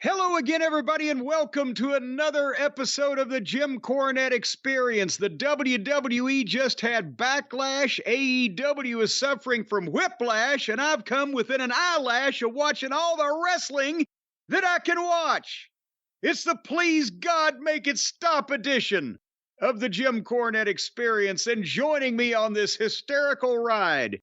Hello again, everybody, and welcome to another episode of the Jim Cornette Experience. The WWE just had Backlash. AEW is suffering from whiplash, and I've come within an eyelash of watching all the wrestling that I can watch. It's the Please God Make It Stop edition of the Jim Cornette Experience, and joining me on this hysterical ride,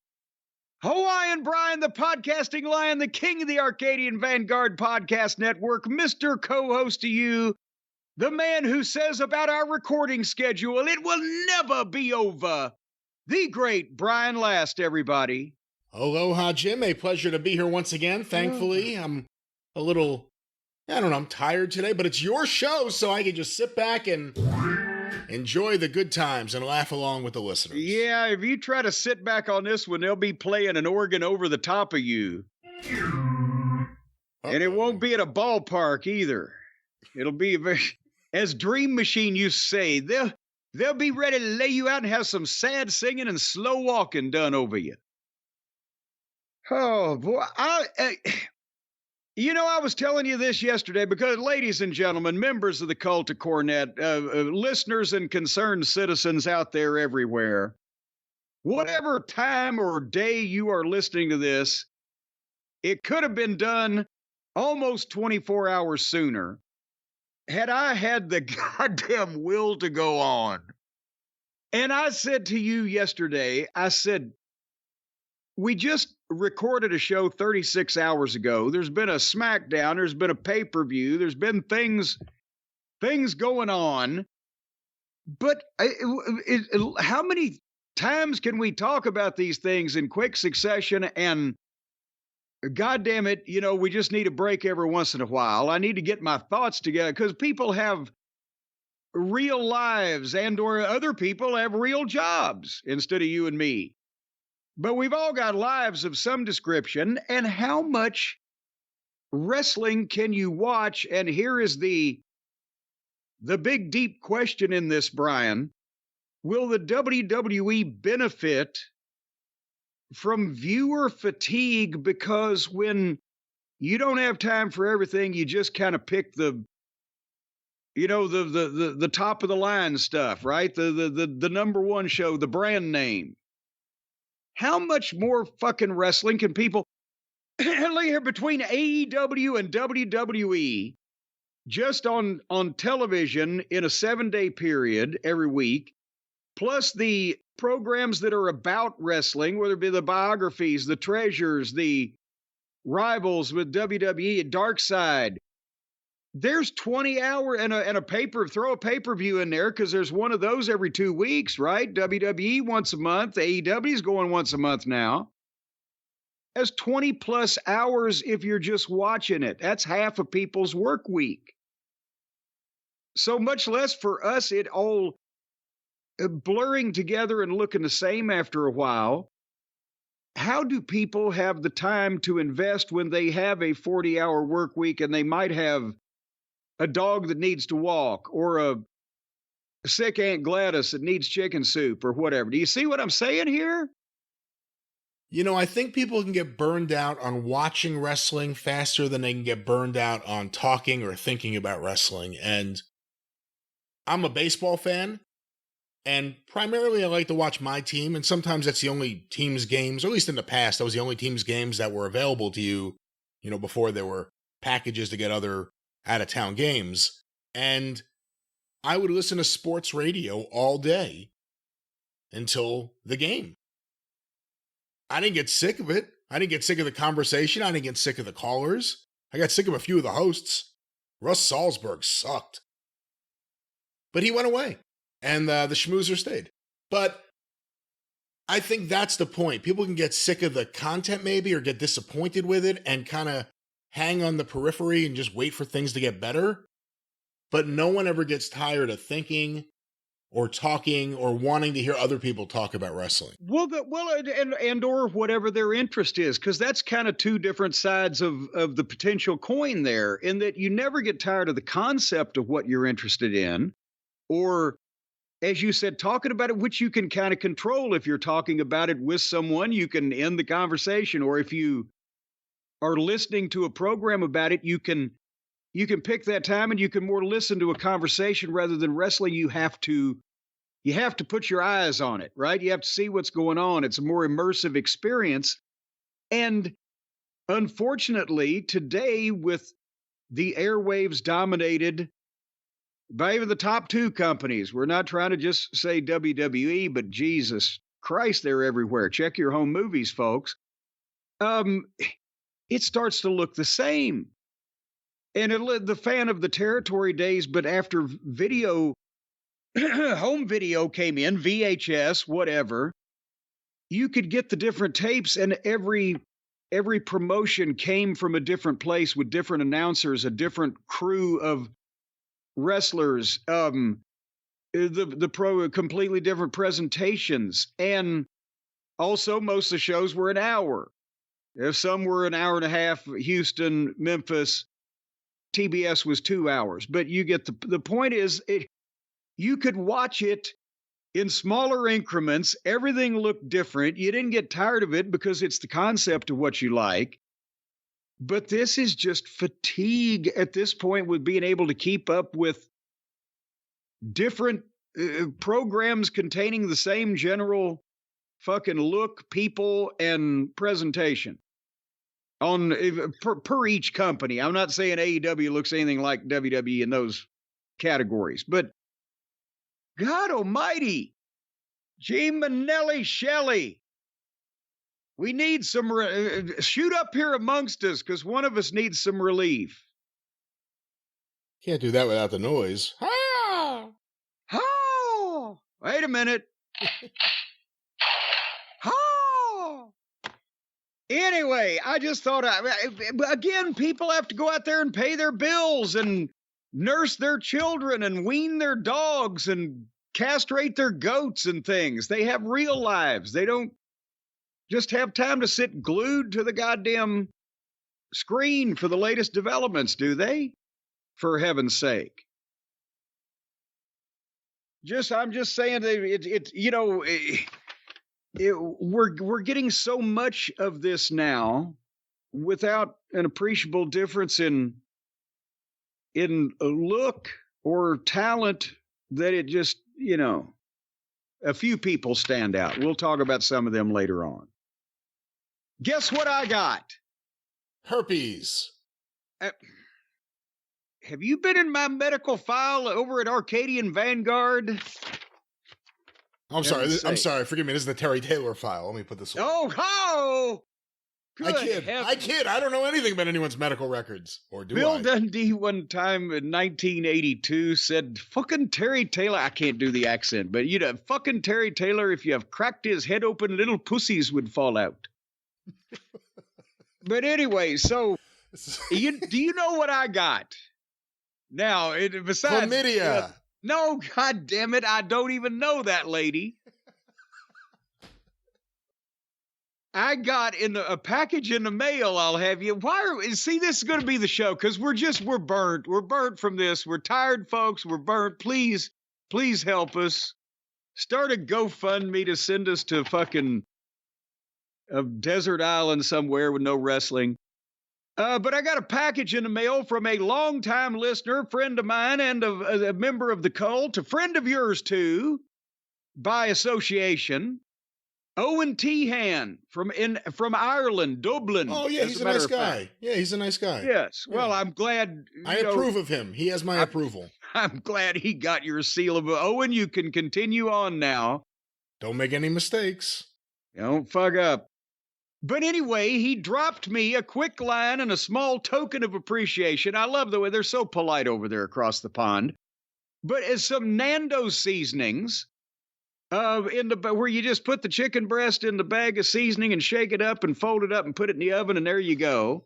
Hawaiian Brian, the podcasting lion, the king of the Arcadian Vanguard podcast network, Mr. Co-host to you, the man who says about our recording schedule, it will never be over. The great Brian Last, everybody. Aloha, Jim. A pleasure to be here once again. Thankfully, I'm a little, I'm tired today, but it's your show, so I can just sit back and enjoy the good times and laugh along with the listeners. Yeah, if you try to sit back on this one, they'll be playing an organ over the top of you. And it won't be at a ballpark either. It'll be as Dream Machine used to say, they'll be ready to lay you out and have some sad singing and slow walking done over you. Oh, boy. I was telling you this yesterday because, ladies and gentlemen, members of the Cult of Cornette, listeners and concerned citizens out there everywhere, whatever time or day you are listening to this, it could have been done almost 24 hours sooner had I had the goddamn will to go on. And I said to you yesterday, I said, we just recorded a show 36 hours ago. There's been a Smackdown. There's been a pay-per-view. There's been things going on. But how many times can we talk about these things in quick succession? And goddamn it, we just need a break every once in a while. I need to get my thoughts together because people have real lives and or other people have real jobs instead of you and me. But we've all got lives of some description, and how much wrestling can you watch? And here is the big, deep question in this, Brian. Will the WWE benefit from viewer fatigue? Because when you don't have time for everything, you just kind of pick the top of the line stuff, right? The number one show, the brand name. How much more fucking wrestling can people here between AEW and WWE just on television in a 7-day period every week, plus the programs that are about wrestling, whether it be the biographies, the treasures, the rivals with WWE, Dark Side. There's 20 hour and throw a pay-per-view in there because there's one of those every 2 weeks, right? WWE once a month. AEW's going once a month now. That's 20 plus hours if you're just watching it. That's half of people's work week. So much less for us, it all blurring together and looking the same after a while. How do people have the time to invest when they have a 40-hour work week and they might have a dog that needs to walk, or a sick Aunt Gladys that needs chicken soup, or whatever? Do you see what I'm saying here? I think people can get burned out on watching wrestling faster than they can get burned out on talking or thinking about wrestling. And I'm a baseball fan, and primarily I like to watch my team, and sometimes that's the only team's games, or at least in the past, that was the only team's games that were available to you, before there were packages to get other out-of-town games. And I would listen to sports radio all day until the game. I didn't get sick of it. I didn't get sick of the conversation. I didn't get sick of the callers. I got sick of a few of the hosts. Russ Salzberg sucked. But he went away, and the schmoozer stayed. But I think that's the point. People can get sick of the content maybe, or get disappointed with it and kind of hang on the periphery and just wait for things to get better. But no one ever gets tired of thinking or talking or wanting to hear other people talk about wrestling. And or whatever their interest is, because that's kind of two different sides of the potential coin there, in that you never get tired of the concept of what you're interested in, or, as you said, talking about it, which you can kind of control. If you're talking about it with someone, you can end the conversation, or if you are listening to a program about it, you can you can pick that time and you can more listen to a conversation rather than wrestling. You have to put your eyes on it, right? You have to see what's going on. It's a more immersive experience. And unfortunately, today, with the airwaves dominated by even the top two companies, we're not trying to just say WWE, but Jesus Christ, they're everywhere. Check your home movies, folks. It starts to look the same. And the fan of the territory days, but after video, home video came in, VHS, whatever, you could get the different tapes, and every promotion came from a different place with different announcers, a different crew of wrestlers, completely different presentations. And also most of the shows were an hour. If some were an hour and a half, Houston, Memphis, TBS was 2 hours. But you get the point is, you could watch it in smaller increments. Everything looked different. You didn't get tired of it because it's the concept of what you like. But this is just fatigue at this point with being able to keep up with different programs containing the same general fucking look, people, and presentation on per each company. I'm not saying AEW looks anything like WWE in those categories, but God almighty, G. Manelli Shelley, we need some shoot up here amongst us, because one of us needs some relief. Can't do that without the noise. Ha! Ha! Wait a minute. Ha! Anyway, I just thought, again, people have to go out there and pay their bills and nurse their children and wean their dogs and castrate their goats and things. They have real lives. They don't just have time to sit glued to the goddamn screen for the latest developments, do they? For heaven's sake. I'm just saying that we're getting so much of this now without an appreciable difference in look or talent, that it just, a few people stand out. We'll talk about some of them later on. Guess what I got? Herpes. Have you been in my medical file over at Arcadian Vanguard? I'm sorry. Forgive me. This is the Terry Taylor file. Let me put this away. Oh, good I kid. I don't know anything about anyone's medical records. Or do Bill I? Dundee one time in 1982 said, fucking Terry Taylor, I can't do the accent, but fucking Terry Taylor, if you have cracked his head open, little pussies would fall out. But anyway, so do you know what I got? Now, besides chlamydia. No, God damn it, I don't even know that lady. I got a package in the mail. I'll have you. See, this is going to be the show, because we're burnt. We're burnt from this. We're tired, folks. We're burnt. Please help us. Start a GoFundMe to send us to fucking a desert island somewhere with no wrestling. But I got a package in the mail from a longtime listener, friend of mine, and a member of the cult, a friend of yours too, by association. Owen Tehan from Ireland, Dublin. Oh yeah, he's a nice guy. Yeah, he's a nice guy. Yes. Yeah. Well, I'm glad. I approve of him. He has my approval. I'm glad he got your seal of Owen. You can continue on now. Don't make any mistakes. Don't fuck up. But anyway, he dropped me a quick line and a small token of appreciation. I love the way they're so polite over there across the pond. But as some Nando's seasonings, where you just put the chicken breast in the bag of seasoning and shake it up and fold it up and put it in the oven, and there you go.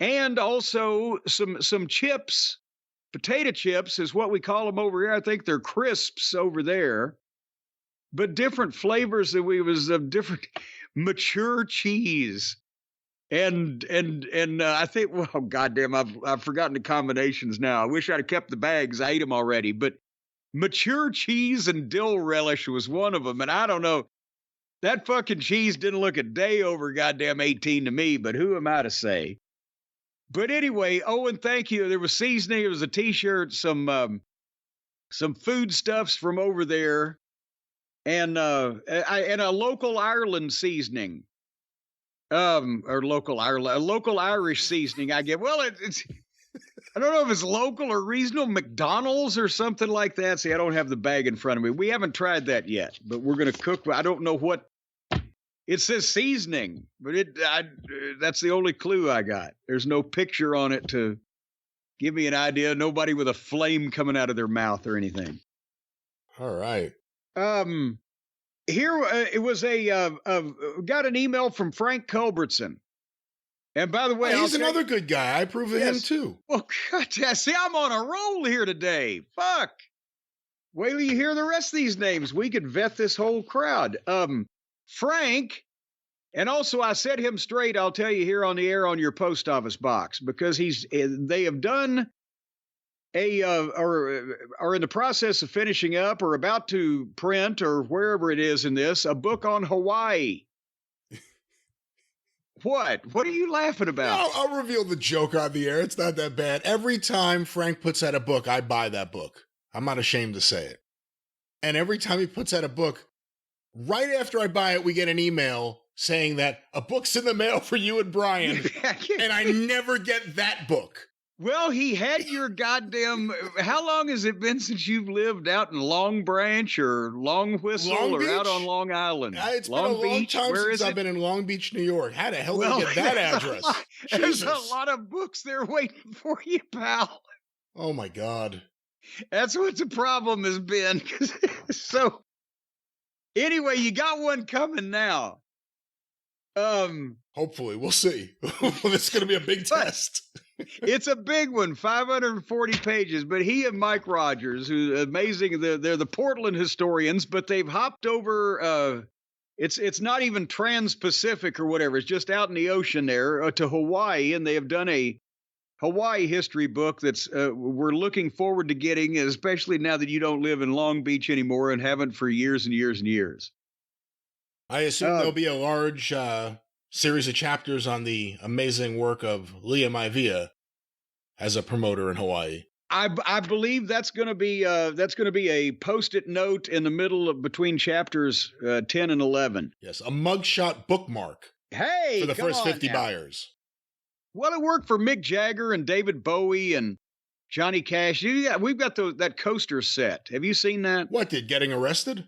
And also some chips, potato chips is what we call them over here. I think they're crisps over there, but different flavors of different mature cheese. And I think, well, goddamn, I've forgotten the combinations now. I wish I'd have kept the bags. I ate them already, but mature cheese and dill relish was one of them. And I don't know, that fucking cheese didn't look a day over goddamn 18 to me, but who am I to say? But anyway, Owen, thank you. There was seasoning. It was a T-shirt, some foodstuffs from over there, and and a local Ireland seasoning. Or local Ireland, a local Irish seasoning. I get. Well, it's. I don't know if it's local or regional, McDonald's or something like that. See, I don't have the bag in front of me. We haven't tried that yet, but we're going to cook. I don't know what it says seasoning, but that's the only clue I got. There's no picture on it to give me an idea. Nobody with a flame coming out of their mouth or anything. All right. Here it was got an email from Frank Culbertson. And by the way, he's another good guy. I approve of him too. Well, God, see, I'm on a roll here today. Fuck. Wait till you hear the rest of these names. We could vet this whole crowd. Frank, and also I set him straight. I'll tell you here on the air on your post office box, because they have done or are in the process of finishing up or about to print or wherever it is in this, a book on Hawaii. What are you laughing about? I'll reveal the joke on the air. It's not that bad. Every time Frank puts out a book, I buy that book. I'm not ashamed to say it. And every time he puts out a book, right after I buy it, we get an email saying that a book's in the mail for you and Brian. And I never get that book. Well, he had your goddamn. How long has it been since you've lived out in Long Branch or Long Whistle or out on Long Island? It's been a long time since I've been in Long Beach, New York. How the hell did you get that address? There's a lot of books there waiting for you, pal. Oh my God. That's what the problem has been. So, anyway, you got one coming now. Hopefully, we'll see. This is going to be a big test. It's a big one, 540 pages. But he and Mike Rogers, who's amazing, they're the Portland historians, but they've hopped over. It's not even trans-Pacific or whatever. It's just out in the ocean there to Hawaii, and they have done a Hawaii history book that's we're looking forward to getting, especially now that you don't live in Long Beach anymore and haven't for years and years and years. I assume there'll be a large series of chapters on the amazing work of Liam Ivia as a promoter in Hawaii. I believe that's going to be a post-it note in the middle of between chapters 10 and 11. Yes, a mugshot bookmark. Hey, for the first 50 buyers. Well, it worked for Mick Jagger and David Bowie and Johnny Cash. We've got that coaster set. Have you seen that? What, did Getting Arrested?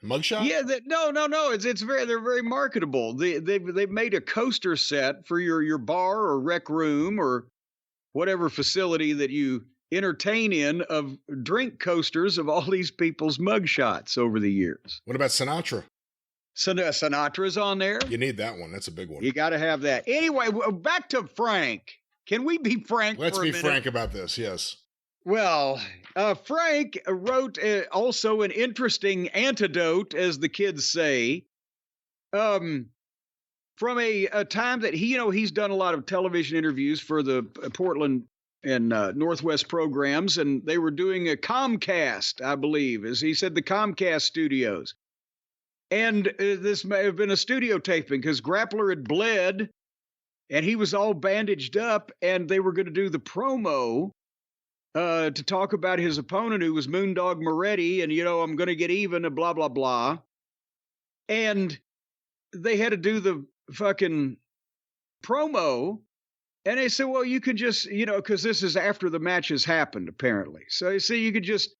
Mugshot? Yeah, no. They're very marketable. They've made a coaster set for your bar or rec room or whatever facility that you entertain in of drink coasters of all these people's mugshots over the years. What about Sinatra? Sinatra's on there. You need that one. That's a big one. You got to have that. Anyway, back to Frank. Can we be frank? Let's be frank about this. Yes. Well, Frank wrote also an interesting antidote, as the kids say, from a time that he's done a lot of television interviews for the Portland and Northwest programs, and they were doing a Comcast, I believe, as he said, the Comcast studios. And this may have been a studio taping because Grappler had bled, and he was all bandaged up, and they were going to do the promo to talk about his opponent, who was Moondog Moretti, and, I'm going to get even, and blah, blah, blah. And they had to do the fucking promo, and they said, well, you could just, because this is after the match has happened, apparently. So you see, you could just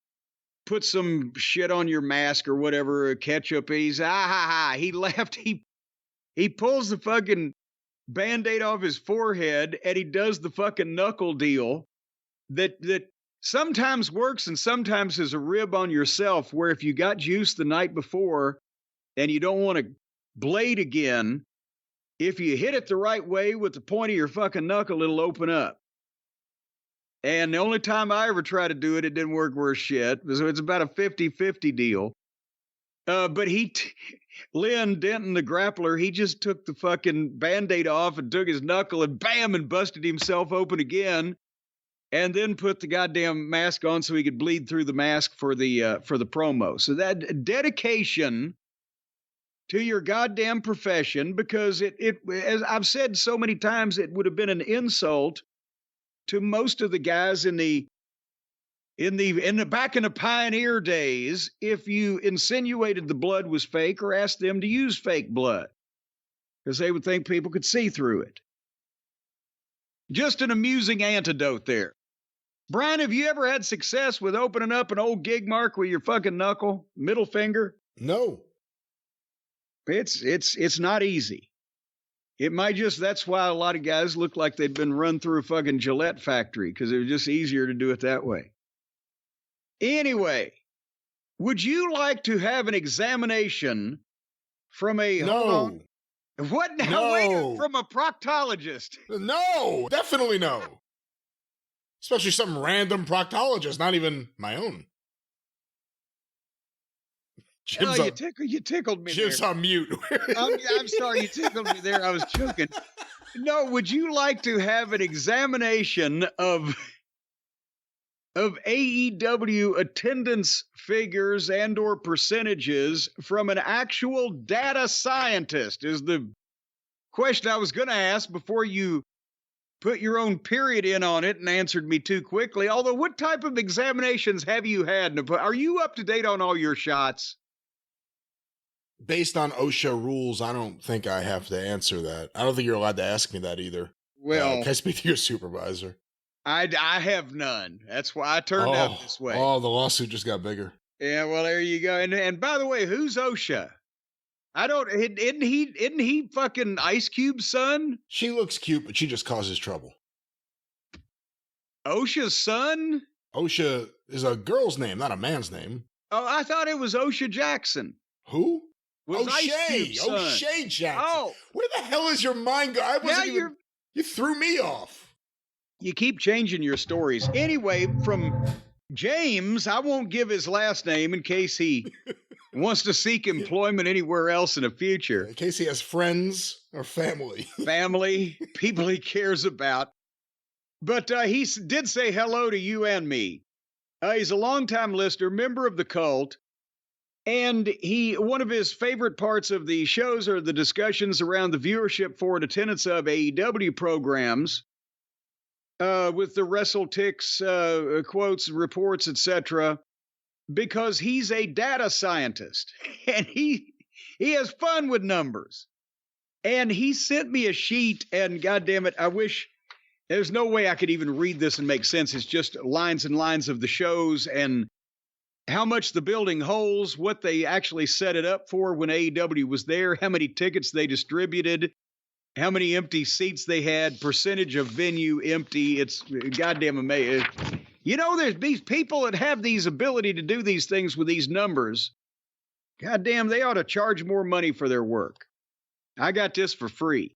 put some shit on your mask or whatever, ketchup. He's, he laughed. He pulls the fucking Band-Aid off his forehead, and he does the fucking knuckle deal that sometimes works and sometimes is a rib on yourself, where if you got juice the night before and you don't want to blade again, if you hit it the right way with the point of your fucking knuckle, it'll open up. And the only time I ever tried to do it, it didn't work worth shit. So it's about a 50-50 deal. But Lynn Denton, the grappler, he just took the fucking Band-Aid off and took his knuckle and bam, and busted himself open again. And then put the goddamn mask on so he could bleed through the mask for the promo. So that dedication to your goddamn profession, because it, as I've said so many times, it would have been an insult to most of the guys in the back in the pioneer days if you insinuated the blood was fake or asked them to use fake blood, because they would think people could see through it. Just an amusing antidote there. Brian, have you ever had success with opening up an old gig mark with your fucking knuckle, middle finger? No. It's not easy. It might just, that's why a lot of guys look like they'd been run through a fucking Gillette factory, because it was just easier to do it that way. Anyway, would you like to have an examination from a... No. What now? No. Wait, from a proctologist? No, definitely no. Especially some random proctologist, not even my own. Jim's you tickled me. Jim's on mute. I'm sorry, you tickled me there. I was choking. No, would you like to have an examination of AEW attendance figures and or percentages from an actual data scientist? Is the question I was going to ask before you put your own period in on it and answered me too quickly. Although, what type of examinations have you had? Are you up to date on all your shots? Based on OSHA rules, I don't think I have to answer that. I don't think you're allowed to ask me that either. Well, can I speak to your supervisor? I have none. That's why I turned out this way. Oh, the lawsuit just got bigger. Yeah, well, there you go. And by the way, who's OSHA? Isn't he fucking Ice Cube's son? She looks cute, but she just causes trouble. OSHA's son? OSHA is a girl's name, not a man's name. Oh, I thought it was OSHA Jackson. Who? O'Shea Jackson. Oh, where the hell is your mind going? You threw me off. You keep changing your stories. Anyway, from James, I won't give his last name in case he wants to seek employment anywhere else in the future. In case he has friends or family. Family, people he cares about. But he did say hello to you and me. He's a longtime listener, member of the cult. And one of his favorite parts of the shows are the discussions around the viewership for and attendance of AEW programs, with the WrestleTix quotes, reports, etc. Because he's a data scientist and he has fun with numbers. And he sent me a sheet, and goddamn it, I wish there's no way I could even read this and make sense. It's just lines and lines of the shows and how much the building holds, what they actually set it up for when AEW was there, how many tickets they distributed, how many empty seats they had, percentage of venue empty. It's goddamn amazing. You know, there's these people that have these ability to do these things with these numbers. Goddamn, they ought to charge more money for their work. I got this for free.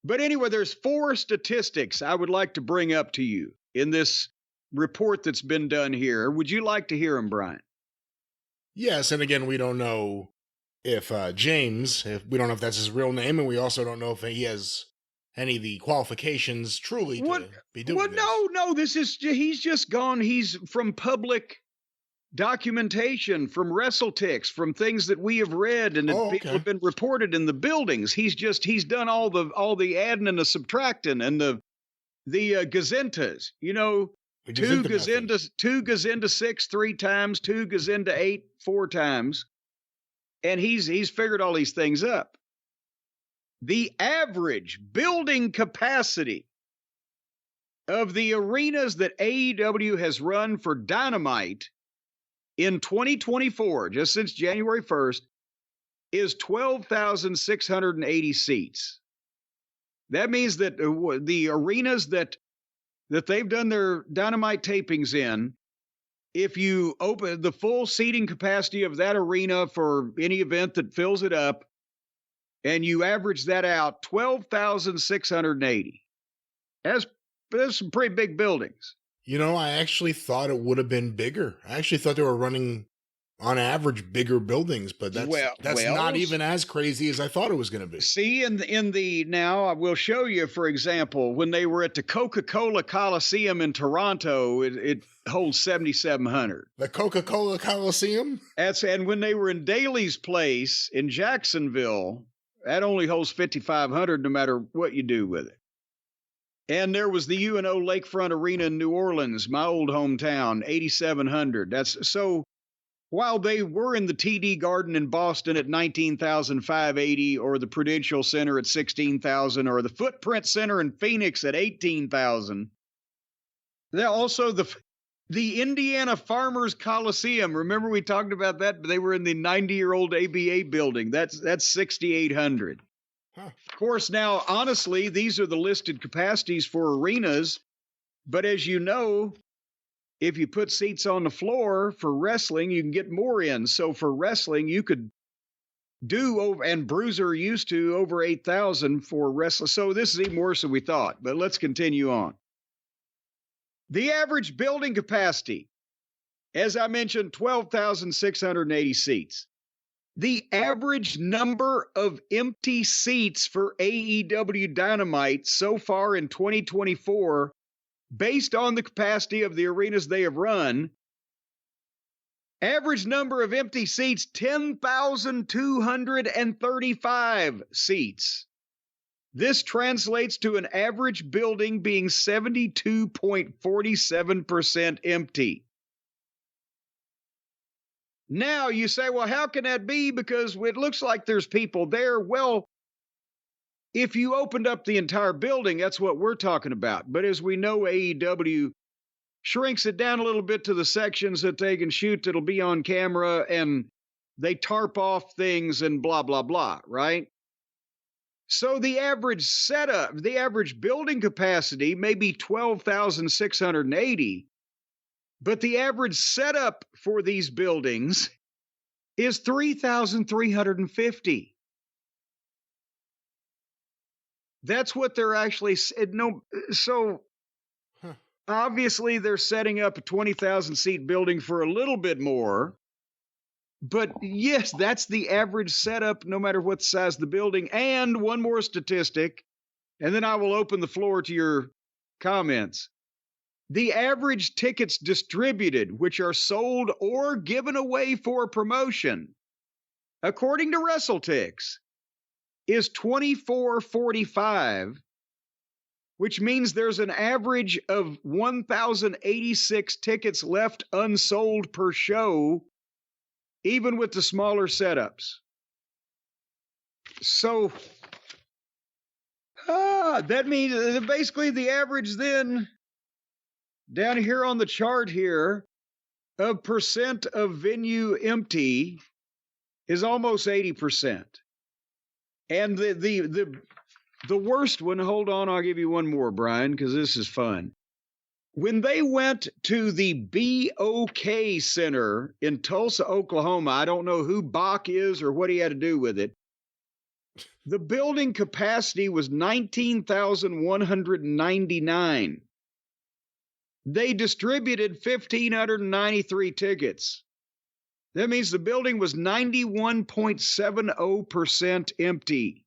But anyway, there's 4 statistics I would like to bring up to you in this report that's been done here. Would you like to hear them, Brian? Yes, and again, we don't know if we don't know if that's his real name, and we also don't know if he has any of the qualifications truly to be doing this. No, he's just gone. He's from public documentation, from WrestleTix, from things that we have read and that people have been reported in the buildings. He's done all the adding and the subtracting and the gazentas, you know. 2 goes into 6 3 times, 2 goes into 8 4 times, and he's figured all these things up. The average building capacity of the arenas that AEW has run for Dynamite in 2024, just since January 1st, is 12,680 seats. That means that the arenas that they've done their Dynamite tapings in, if you open the full seating capacity of that arena for any event that fills it up, and you average that out, 12,680. That's some pretty big buildings. You know, I actually thought it would have been bigger. I actually thought they were running on average bigger buildings, but that's not even as crazy as I thought it was going to be. See, now I will show you, for example, when they were at the Coca-Cola Coliseum in Toronto, it holds 7,700. The Coca-Cola Coliseum? And when they were in Daly's Place in Jacksonville, that only holds 5,500 no matter what you do with it. And there was the UNO Lakefront Arena in New Orleans, my old hometown, 8,700. That's so. While they were in the TD Garden in Boston at 19,580, or the Prudential Center at 16,000, or the Footprint Center in Phoenix at 18,000. There also the Indiana Farmers Coliseum. Remember we talked about that? They were in the 90-year-old ABA building. That's 6,800. Huh. Of course, now honestly, these are the listed capacities for arenas, but as you know, if you put seats on the floor for wrestling, you can get more in. So for wrestling, you could do over, and Bruiser used to, over 8,000 for wrestling. So this is even worse than we thought, but let's continue on. The average building capacity, as I mentioned, 12,680 seats. The average number of empty seats for AEW Dynamite so far in 2024, based on the capacity of the arenas they have run, average number of empty seats, 10,235 seats. This translates to an average building being 72.47% empty. Now you say, well, how can that be? Because it looks like there's people there. Well, if you opened up the entire building, that's what we're talking about. But as we know, AEW shrinks it down a little bit to the sections that they can shoot that'll be on camera, and they tarp off things and blah, blah, blah, right? So the average setup, the average building capacity may be 12,680, but the average setup for these buildings is 3,350. That's what they're actually obviously they're setting up a 20,000 seat building for a little bit more. But yes, that's the average setup, no matter what size the building. And one more statistic, and then I will open the floor to your comments. The average tickets distributed, which are sold or given away for promotion, according to WrestleTix, is 2,445, which means there's an average of 1,086 tickets left unsold per show, even with the smaller setups. So that means basically the average then, down here on the chart here, of percent of venue empty is almost 80%. And the worst one, hold on, I'll give you one more, Brian, because this is fun. When they went to the BOK Center in Tulsa, Oklahoma, I don't know who Bach is or what he had to do with it. The building capacity was 19,199. They distributed 1,593 tickets. That means the building was 91.70% empty.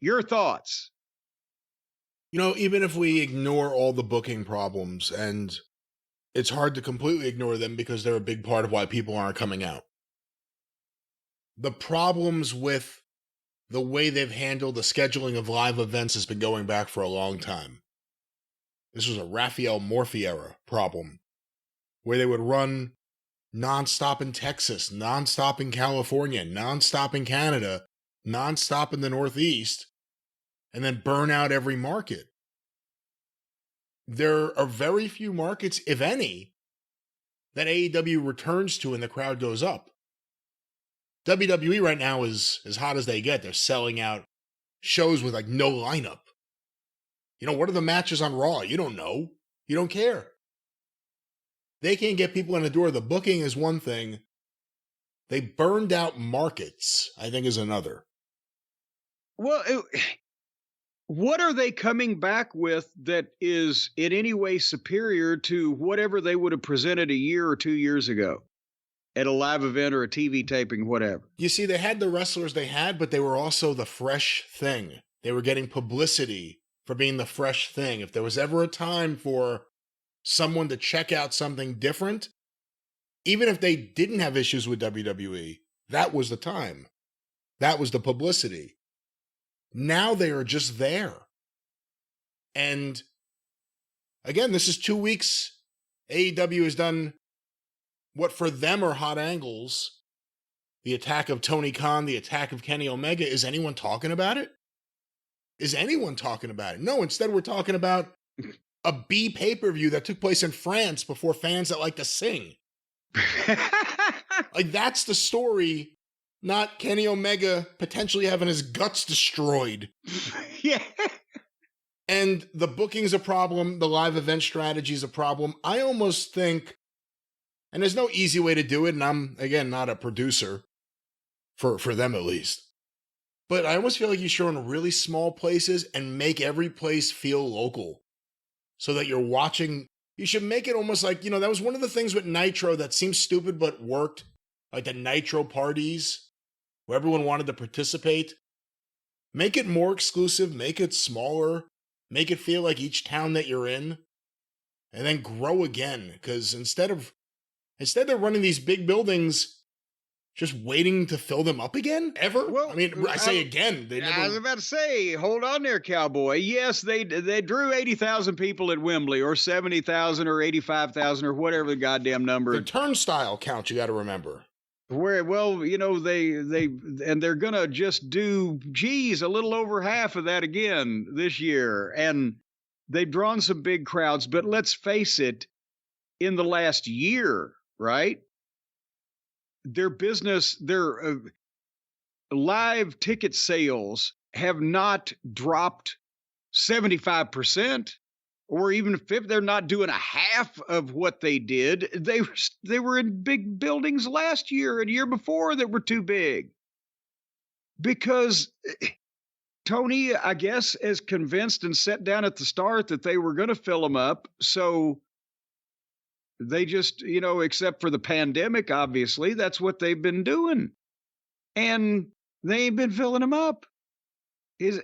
Your thoughts? You know, even if we ignore all the booking problems, and it's hard to completely ignore them because they're a big part of why people aren't coming out. The problems with the way they've handled the scheduling of live events has been going back for a long time. This was a Raphael Morphy era problem, where they would run nonstop in Texas, nonstop in California, nonstop in Canada, nonstop in the Northeast, and then burn out every market. There are very few markets, if any, that AEW returns to and the crowd goes up. WWE right now is as hot as they get. They're selling out shows with like no lineup. You know, what are the matches on Raw? You don't know. You don't care. They can't get people in the door. The booking is one thing. They burned out markets, I think, is another. Well, What are they coming back with that is in any way superior to whatever they would have presented a year or 2 years ago at a live event or a TV taping, whatever? You see, they had the wrestlers they had, but they were also the fresh thing. They were getting publicity for being the fresh thing. If there was ever a time for someone to check out something different, even if they didn't have issues with WWE, that was the time. That was the publicity. Now they are just there. And again, this is 2 weeks. AEW has done what for them are hot angles. The attack of Tony Khan, the attack of Kenny Omega. Is anyone talking about it? Is anyone talking about it? No, instead we're talking about a B pay-per-view that took place in France before fans that like to sing. Like, that's the story. Not Kenny Omega potentially having his guts destroyed. Yeah. And the booking's a problem. The live event strategy is a problem. I almost think, and there's no easy way to do it, and I'm, again, not a producer, for them at least. But I almost feel like you show in really small places and make every place feel local. So that you're watching, you should make it almost like, that was one of the things with Nitro that seems stupid but worked. Like the Nitro parties, where everyone wanted to participate. Make it more exclusive, make it smaller, make it feel like each town that you're in, and then grow again. Because instead they're running these big buildings, just waiting to fill them up again? Ever? Well, I mean, I say again. I was about to say, hold on there, cowboy. Yes, they drew 80,000 people at Wembley, or 70,000, or 85,000, or whatever the goddamn number. The turnstile count, you got to remember. Where, well, they're gonna just do, a little over half of that again this year, and they've drawn some big crowds. But let's face it, in the last year, right? Their business, their live ticket sales have not dropped 75%. Or even if they're not doing a half of what they did, they were in big buildings last year and year before that were too big. Because Tony, I guess, is convinced and set down at the start that they were going to fill them up. So they just, except for the pandemic, obviously, that's what they've been doing. And they ain't been filling them up.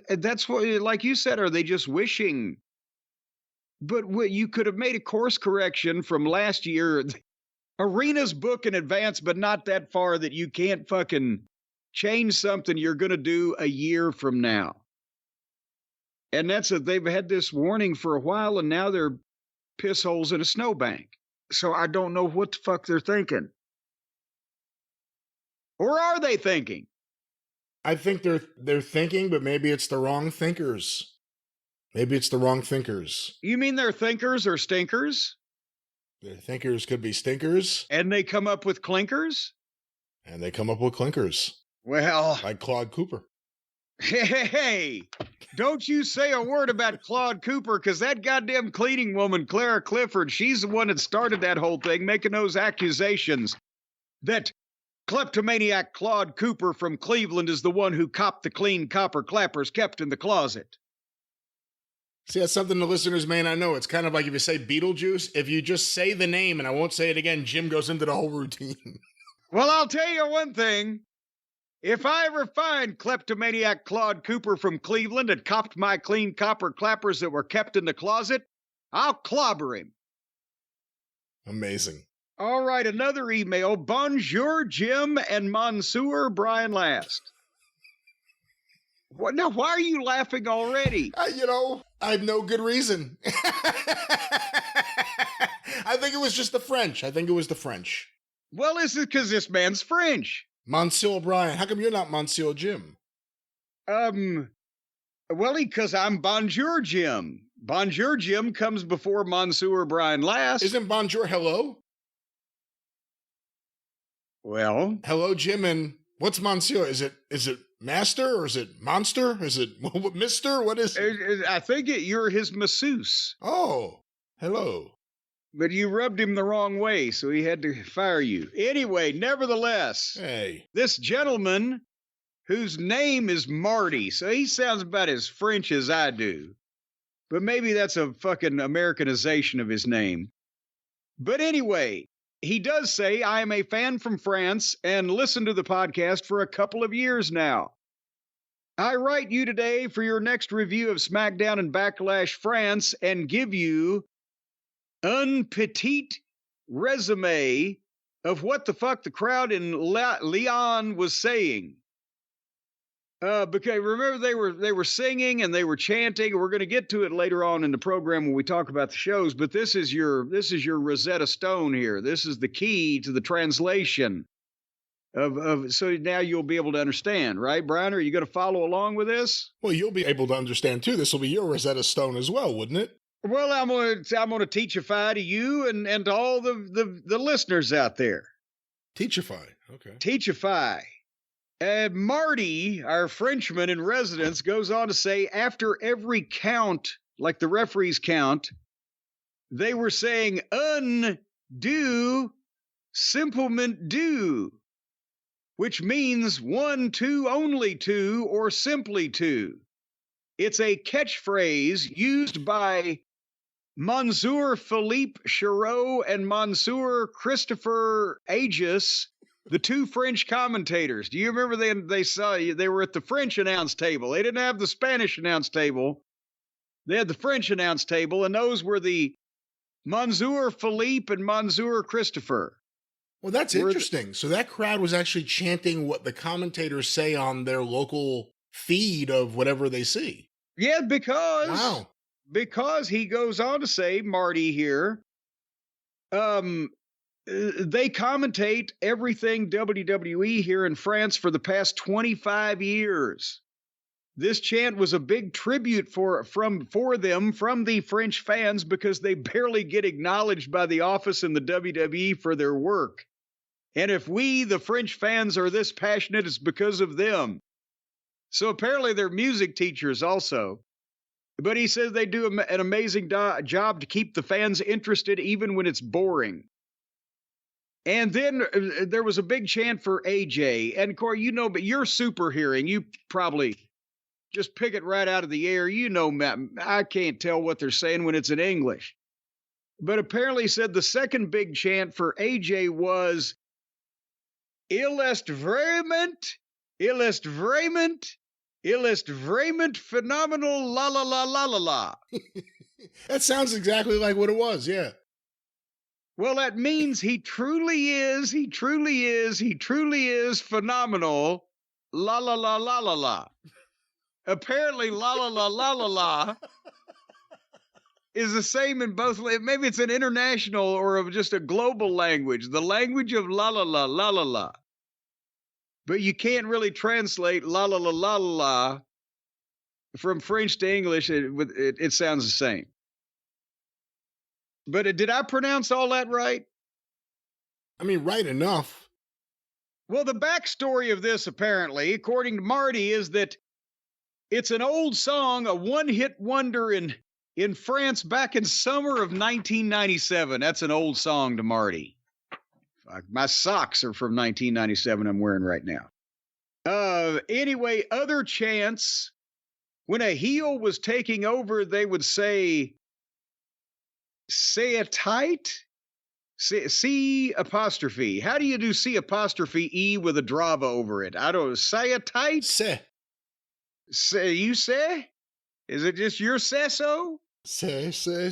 That's what, like you said, are they just wishing? But you could have made a course correction from last year. Arenas book in advance, but not that far that you can't fucking change something you're going to do a year from now. And they've had this warning for a while, and now they're piss holes in a snowbank. So I don't know what the fuck they're thinking. Or are they thinking? I think they're thinking, but maybe it's the wrong thinkers. Maybe it's the wrong thinkers. You mean they're thinkers or stinkers? Their thinkers could be stinkers. And they come up with clinkers? And they come up with clinkers. Well... like Claude Cooper. Hey, don't you say a word about Claude Cooper, because that goddamn cleaning woman, Clara Clifford, she's the one that started that whole thing, making those accusations that kleptomaniac Claude Cooper from Cleveland is the one who copped the clean copper clappers kept in the closet. See, that's something the listeners may not know. It's kind of like if you say Beetlejuice, if you just say the name, and I won't say it again, Jim goes into the whole routine. Well, I'll tell you one thing. If I ever find kleptomaniac Claude Cooper from Cleveland and copped my clean copper clappers that were kept in the closet, I'll clobber him. Amazing. All right, another email. Bonjour, Jim and Monsieur Brian Last. What? Now, why are you laughing already? I have no good reason. I think it was just the French. Well, is it because this man's French? Monsieur Brian. How come you're not Monsieur Jim? Well, because I'm Bonjour Jim. Bonjour Jim comes before Monsieur Brian Last. Isn't Bonjour hello? Well, hello, Jim, and what's Monsieur? Is it Master, or is it Monster? Is it Mister? What is it? I think you're his masseuse. Oh, hello. But you rubbed him the wrong way, so he had to fire you. Anyway, nevertheless, hey, this gentleman whose name is Marty. So he sounds about as French as I do. But maybe that's a fucking Americanization of his name. But anyway, he does say, I am a fan from France and listened to the podcast for a couple of years now. I write you today for your next review of SmackDown and Backlash France and give you un petit resume of what the fuck the crowd in Lyon was saying. Because remember they were singing and they were chanting. We're going to get to it later on in the program when we talk about the shows. But this is your Rosetta Stone here. This is the key to the translation of. So now you'll be able to understand, right, Brian? Are you going to follow along with this? Well, you'll be able to understand too. This will be your Rosetta Stone as well, wouldn't it? Well, I'm going to teachify to you and to all the listeners out there. Teachify, okay. Teachify. Marty, our Frenchman in residence, goes on to say after every count, like the referees count, they were saying undo, simplement do, which means 1, 2, only 2, or simply 2. It's a catchphrase used by Monsieur Philippe Chirot and Monsieur Christopher Aegis, the two French commentators. Do you remember they were at the French announce table? They didn't have the Spanish announce table. They had the French announce table, and those were the Monsieur Philippe and Monsieur Christopher. Well, that's interesting. So that crowd was actually chanting what the commentators say on their local feed of whatever they see. Yeah, because he goes on to say, Marty here, they commentate everything WWE here in France for the past 25 years. This chant was a big tribute for them from the French fans because they barely get acknowledged by the office in the WWE for their work. And if we, the French fans, are this passionate, it's because of them. So apparently they're music teachers also. But he says they do an amazing job to keep the fans interested even when it's boring. And then there was a big chant for AJ. And Corey, but you're super hearing. You probably just pick it right out of the air. I can't tell what they're saying when it's in English. But apparently said the second big chant for AJ was, Il est vraiment phenomenal, la la la la la la. That sounds exactly like what it was, yeah. Well, that means he truly is phenomenal, la la la la la la. Apparently, la la la la la la is the same in both. Maybe it's an international or just a global language, the language of la la la la la la. But you can't really translate la la la la la la from French to English. It sounds the same. But did I pronounce all that right? I mean, right enough. Well, the backstory of this, apparently, according to Marty, is that it's an old song, a one-hit wonder in France back in summer of 1997. That's an old song to Marty. My socks are from 1997 I'm wearing right now. Anyway, other chants, when a heel was taking over, they would say, say it tight, C apostrophe. How do you do C apostrophe E with a drava over it? I don't know. Say it tight? Say. Say, you say? Is it just your say-so? Say. Say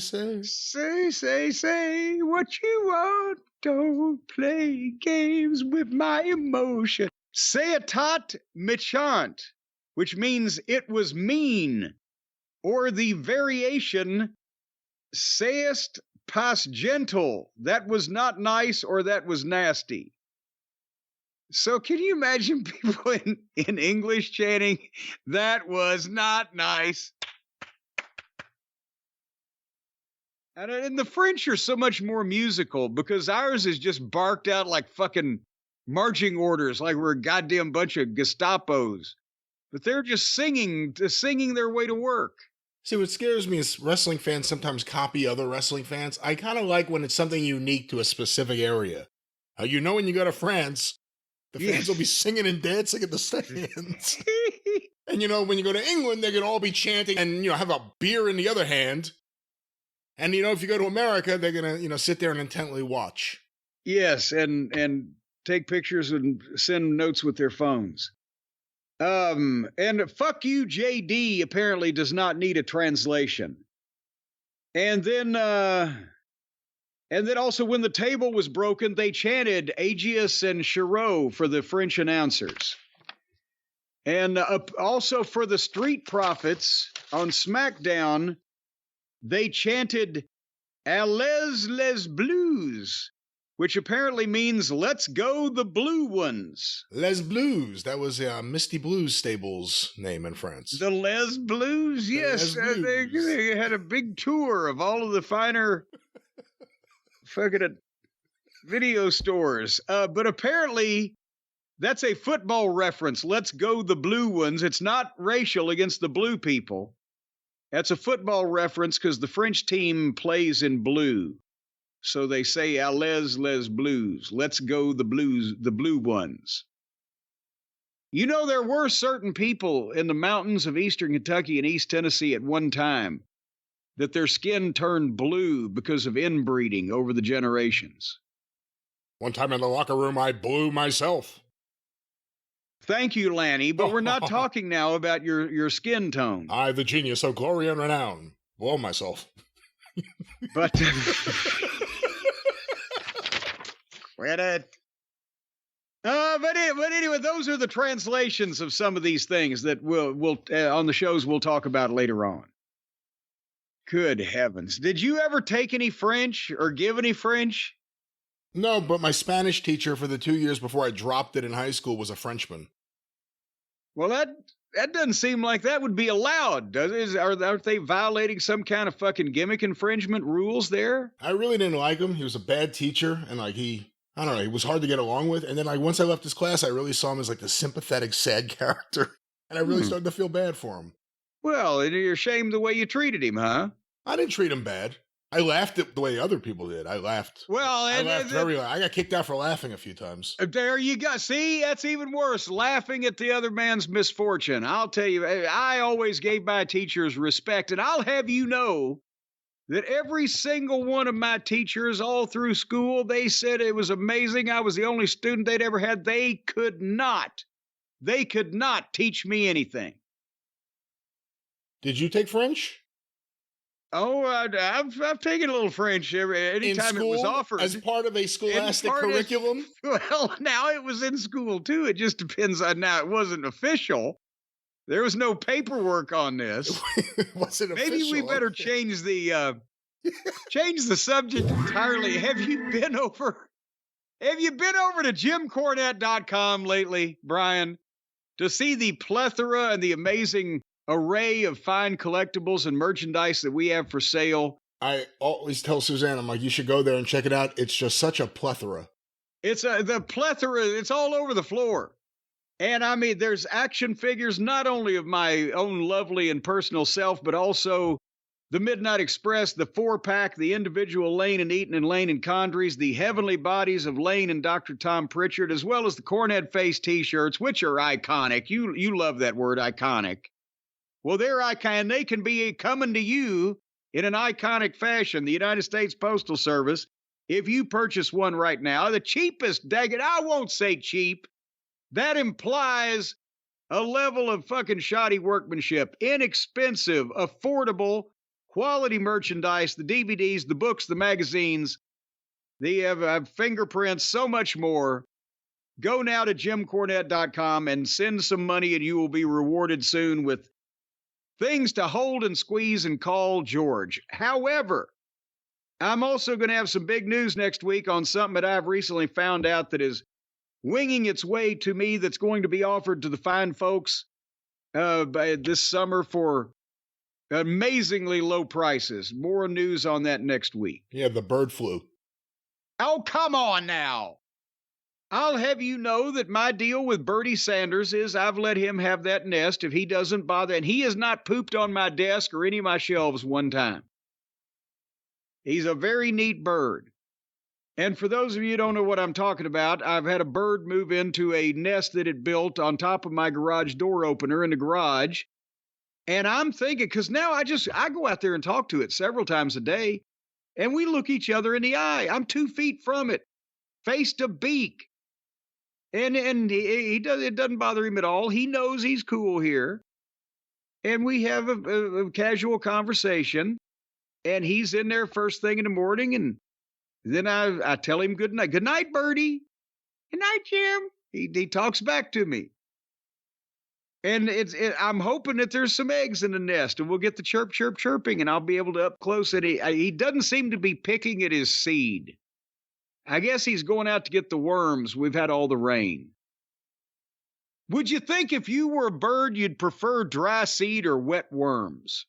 what you want. Don't play games with my emotion. Say it tot méchant, which means it was mean. Or the variation, sayest pas gentle, that was not nice or that was nasty. So can you imagine people in English chanting, that was not nice? And the French are so much more musical because ours is just barked out like fucking marching orders, like we're a goddamn bunch of Gestapos. But they're just singing their way to work. See, what scares me is wrestling fans sometimes copy other wrestling fans. I kind of like when it's something unique to a specific area. When you go to France, The fans will be singing and dancing in the stands. And, when you go to England, they can all be chanting and, have a beer in the other hand. And, if you go to America, they're going to, sit there and intently watch. Yes, and take pictures and send notes with their phones. And fuck you, JD apparently does not need a translation. And then also when the table was broken, they chanted Aegeus and Chirot for the French announcers. And also for the Street Profits on SmackDown, they chanted Allez les Blues, which apparently means let's go the blue ones. Les Blues. That was Misty Blues stable's name in France. The Les Blues? Yes. They had a big tour of all of the finer fucking video stores. But apparently that's a football reference. Let's go the blue ones. It's not racial against the blue people. That's a football reference because the French team plays in blue. So they say, Allez les Blues. Let's go the blues, the blue ones. There were certain people in the mountains of eastern Kentucky and East Tennessee at one time that their skin turned blue because of inbreeding over the generations. One time in the locker room, I blew myself. Thank you, Lanny, but we're not talking now about your skin tone. I, the genius of glory and renown, blow myself. But quit it. But anyway, those are the translations of some of these things that we'll on the shows we'll talk about later on. Good heavens. Did you ever take any French or give any French? No, but my Spanish teacher for the 2 years before I dropped it in high school was a Frenchman. Well, that doesn't seem like that would be allowed, does it? Aren't they violating some kind of fucking gimmick infringement rules there? I really didn't like him. He was a bad teacher, and he was hard to get along with. And then once I left his class, I really saw him as the sympathetic, sad character. And I really started to feel bad for him. Well, you're ashamed the way you treated him, huh? I didn't treat him bad. I laughed at the way other people did. I laughed. Well, I laughed very loud. I got kicked out for laughing a few times. There you go. See, that's even worse. Laughing at the other man's misfortune. I'll tell you, I always gave my teachers respect, and I'll have you know that every single one of my teachers all through school, they said it was amazing. I was the only student they'd ever had. They could not teach me anything. Did you take French? Oh, I've taken a little French anytime it was offered. As part of a scholastic curriculum? Well, now it was in school, too. It just depends on now. It wasn't official. There was no paperwork on this. It wasn't official. Maybe we better change the subject entirely. Have you been over to JimCornette.com lately, Brian, to see the plethora and the amazing array of fine collectibles and merchandise that we have for sale? I always tell Suzanne, I'm like, you should go there and check it out. It's just such a plethora. It's the plethora. It's all over the floor. And I mean, there's action figures, not only of my own lovely and personal self, but also the Midnight Express, the 4-pack, the individual Lane and Eaton and Lane and Condries, the heavenly bodies of Lane and Dr. Tom Pritchard, as well as the Cornette face t-shirts, which are iconic. You love that word, iconic. Well, they're iconic. They can be coming to you in an iconic fashion. The United States Postal Service, if you purchase one right now, the cheapest, daggone, I won't say cheap. That implies a level of fucking shoddy workmanship. Inexpensive, affordable, quality merchandise, the DVDs, the books, the magazines, the fingerprints, so much more. Go now to JimCornette.com and send some money, and you will be rewarded soon with things to hold and squeeze and call George. However, I'm also going to have some big news next week on something that I've recently found out that is winging its way to me, that's going to be offered to the fine folks this summer for amazingly low prices. More news on that next week. Yeah, the bird flu. Oh, come on now. I'll have you know that my deal with Bertie Sanders is I've let him have that nest if he doesn't bother. And he has not pooped on my desk or any of my shelves one time. He's a very neat bird. And for those of you who don't know what I'm talking about, I've had a bird move into a nest that it built on top of my garage door opener in the garage. And I'm thinking, because now I go out there and talk to it several times a day, and we look each other in the eye. I'm 2 feet from it, face to beak. And it doesn't bother him at all. He knows he's cool here. And we have a casual conversation, and he's in there first thing in the morning, and then I tell him good night. Good night, Birdie. Good night, Jim. He talks back to me. And I'm hoping that there's some eggs in the nest, and we'll get the chirp, chirp, chirping, and I'll be able to up close it. He doesn't seem to be picking at his seed. I guess he's going out to get the worms. We've had all the rain. Would you think if you were a bird, you'd prefer dry seed or wet worms?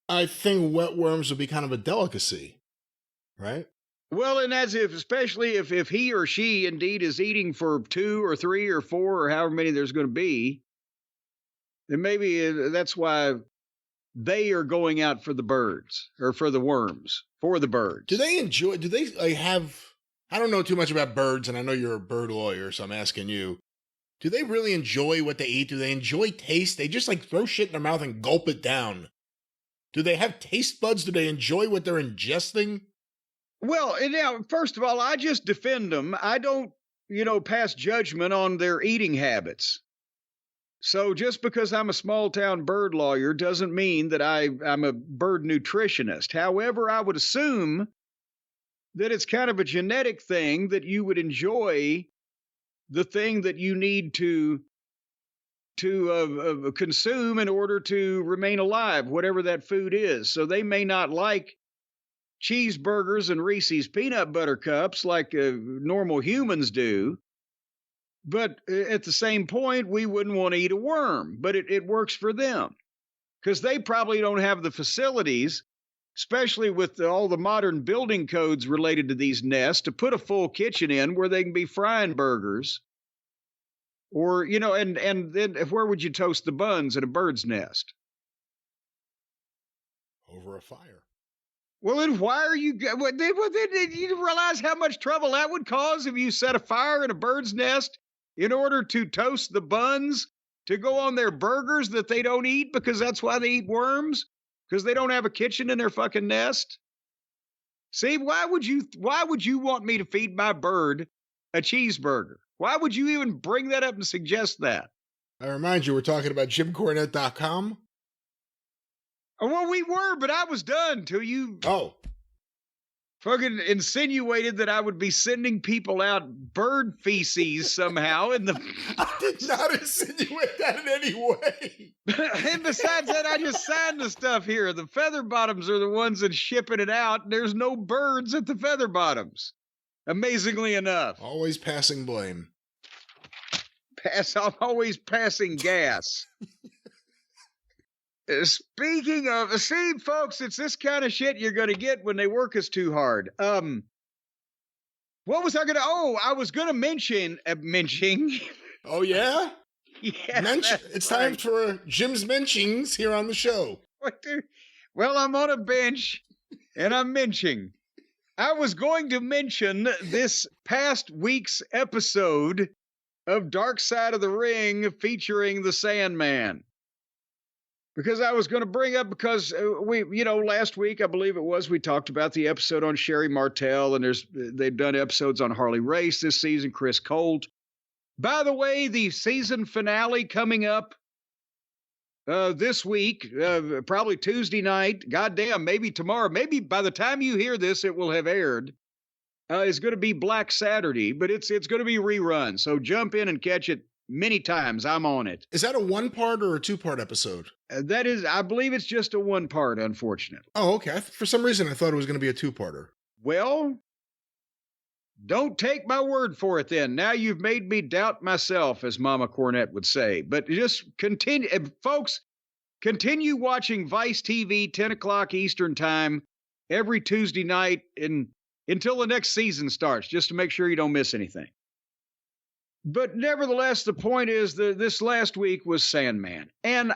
I think wet worms would be kind of a delicacy, right? Well, and especially if he or she indeed is eating for 2 or 3 or 4 or however many there's going to be, then maybe that's why they are going out for the birds or for the worms, for the birds. Do they have, I don't know too much about birds, and I know you're a bird lawyer, so I'm asking you, do they really enjoy what they eat? Do they enjoy taste? They just like throw shit in their mouth and gulp it down. Do they have taste buds? Do they enjoy what they're ingesting? Well, now, first of all, I just defend them. I don't, pass judgment on their eating habits. So just because I'm a small town bird lawyer doesn't mean that I'm a bird nutritionist. However, I would assume that it's kind of a genetic thing that you would enjoy the thing that you need to consume in order to remain alive, whatever that food is. So they may not like cheeseburgers and Reese's peanut butter cups like normal humans do. But at the same point, we wouldn't want to eat a worm, but it works for them because they probably don't have the facilities, especially with all the modern building codes related to these nests, to put a full kitchen in where they can be frying burgers. Or, and then where would you toast the buns in a bird's nest? Over a fire. Well, then why are you... Did you realize how much trouble that would cause if you set a fire in a bird's nest in order to toast the buns to go on their burgers that they don't eat because that's why they eat worms? Because they don't have a kitchen in their fucking nest? See, why would you want me to feed my bird a cheeseburger? Why would you even bring that up and suggest that? I remind you, we're talking about JimCornette.com. Well, we were, but I was done till you fucking insinuated that I would be sending people out bird feces somehow. I did not insinuate that in any way. And besides that, I just signed the stuff here. The feather bottoms are the ones that's shipping it out. And there's no birds at the feather bottoms. Amazingly enough. Always passing blame. I'm always passing gas. Speaking of, see, folks, it's this kind of shit you're going to get when they work us too hard. What was I going to, I was going to mention. Oh, yeah? Yeah. It's time for Jim's mentions here on the show. Well, I'm on a bench and I'm mentioning. I was going to mention this past week's episode of Dark Side of the Ring featuring the Sandman. Because I was going to bring up, because last week, I believe it was, we talked about the episode on Sherry Martel, and they've done episodes on Harley Race this season, Chris Colt. By the way, the season finale coming up this week, probably Tuesday night, goddamn, maybe tomorrow, maybe by the time you hear this, it will have aired, is going to be Black Saturday, but it's going to be rerun. So jump in and catch it many times. I'm on it. Is that a 1-part or a 2-part episode? That is, I believe it's just a 1-part, unfortunately. Oh, okay. For some reason, I thought it was going to be a 2-parter. Well, don't take my word for it then. Now you've made me doubt myself, as Mama Cornette would say. But just continue, folks, continue watching Vice TV, 10 o'clock Eastern time, every Tuesday night until the next season starts, just to make sure you don't miss anything. But nevertheless, the point is that this last week was Sandman. And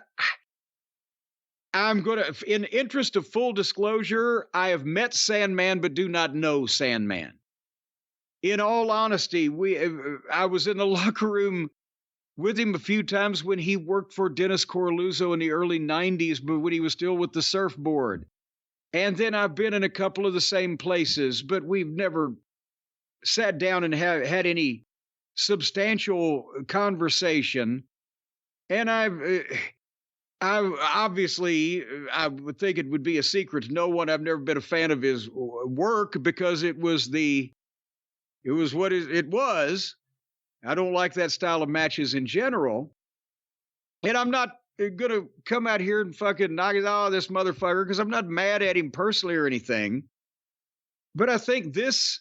I'm going to, in interest of full disclosure, I have met Sandman, but do not know Sandman. In all honesty, I was in the locker room with him a few times when he worked for Dennis Coralluzzo in the early 90s, but when he was still with the surfboard. And then I've been in a couple of the same places, but we've never sat down and had any substantial conversation. And I obviously, I would think it would be a secret to no one. I've never been a fan of his work because it was what it was. I don't like that style of matches in general. And I'm not going to come out here and fucking knock this motherfucker, because I'm not mad at him personally or anything. But I think this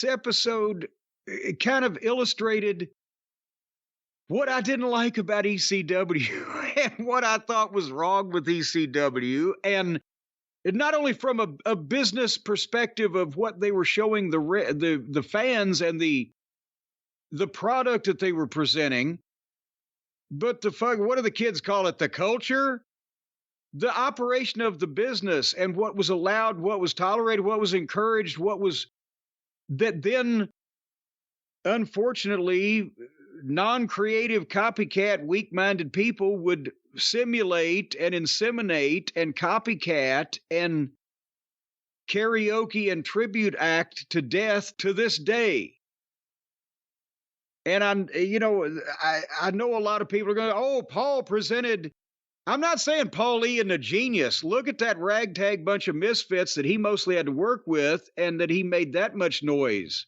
episode kind of illustrated what I didn't like about ECW and what I thought was wrong with ECW. And not only from a business perspective of what they were showing the fans and the product that they were presenting, but what do the kids call it? The culture, the operation of the business, and what was allowed, what was tolerated, what was encouraged, that then, unfortunately, non-creative, copycat, weak-minded people would simulate and inseminate and copycat and karaoke and tribute act to death to this day. And I know a lot of people are going, oh, Paul presented. I'm not saying Paul Ian a genius. Look at that ragtag bunch of misfits that he mostly had to work with, and that he made that much noise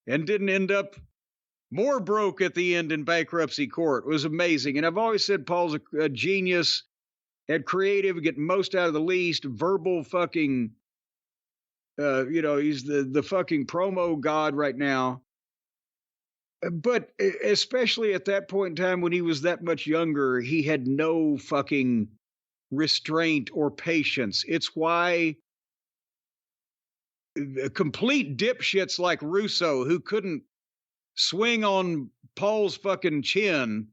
and didn't end up more broke at the end in bankruptcy court. It was amazing. And I've always said Paul's a genius at creative, getting most out of the least, verbal fucking, he's the fucking promo god right now. But especially at that point in time when he was that much younger, he had no fucking restraint or patience. It's why complete dipshits like Russo, who couldn't swing on Paul's fucking chin,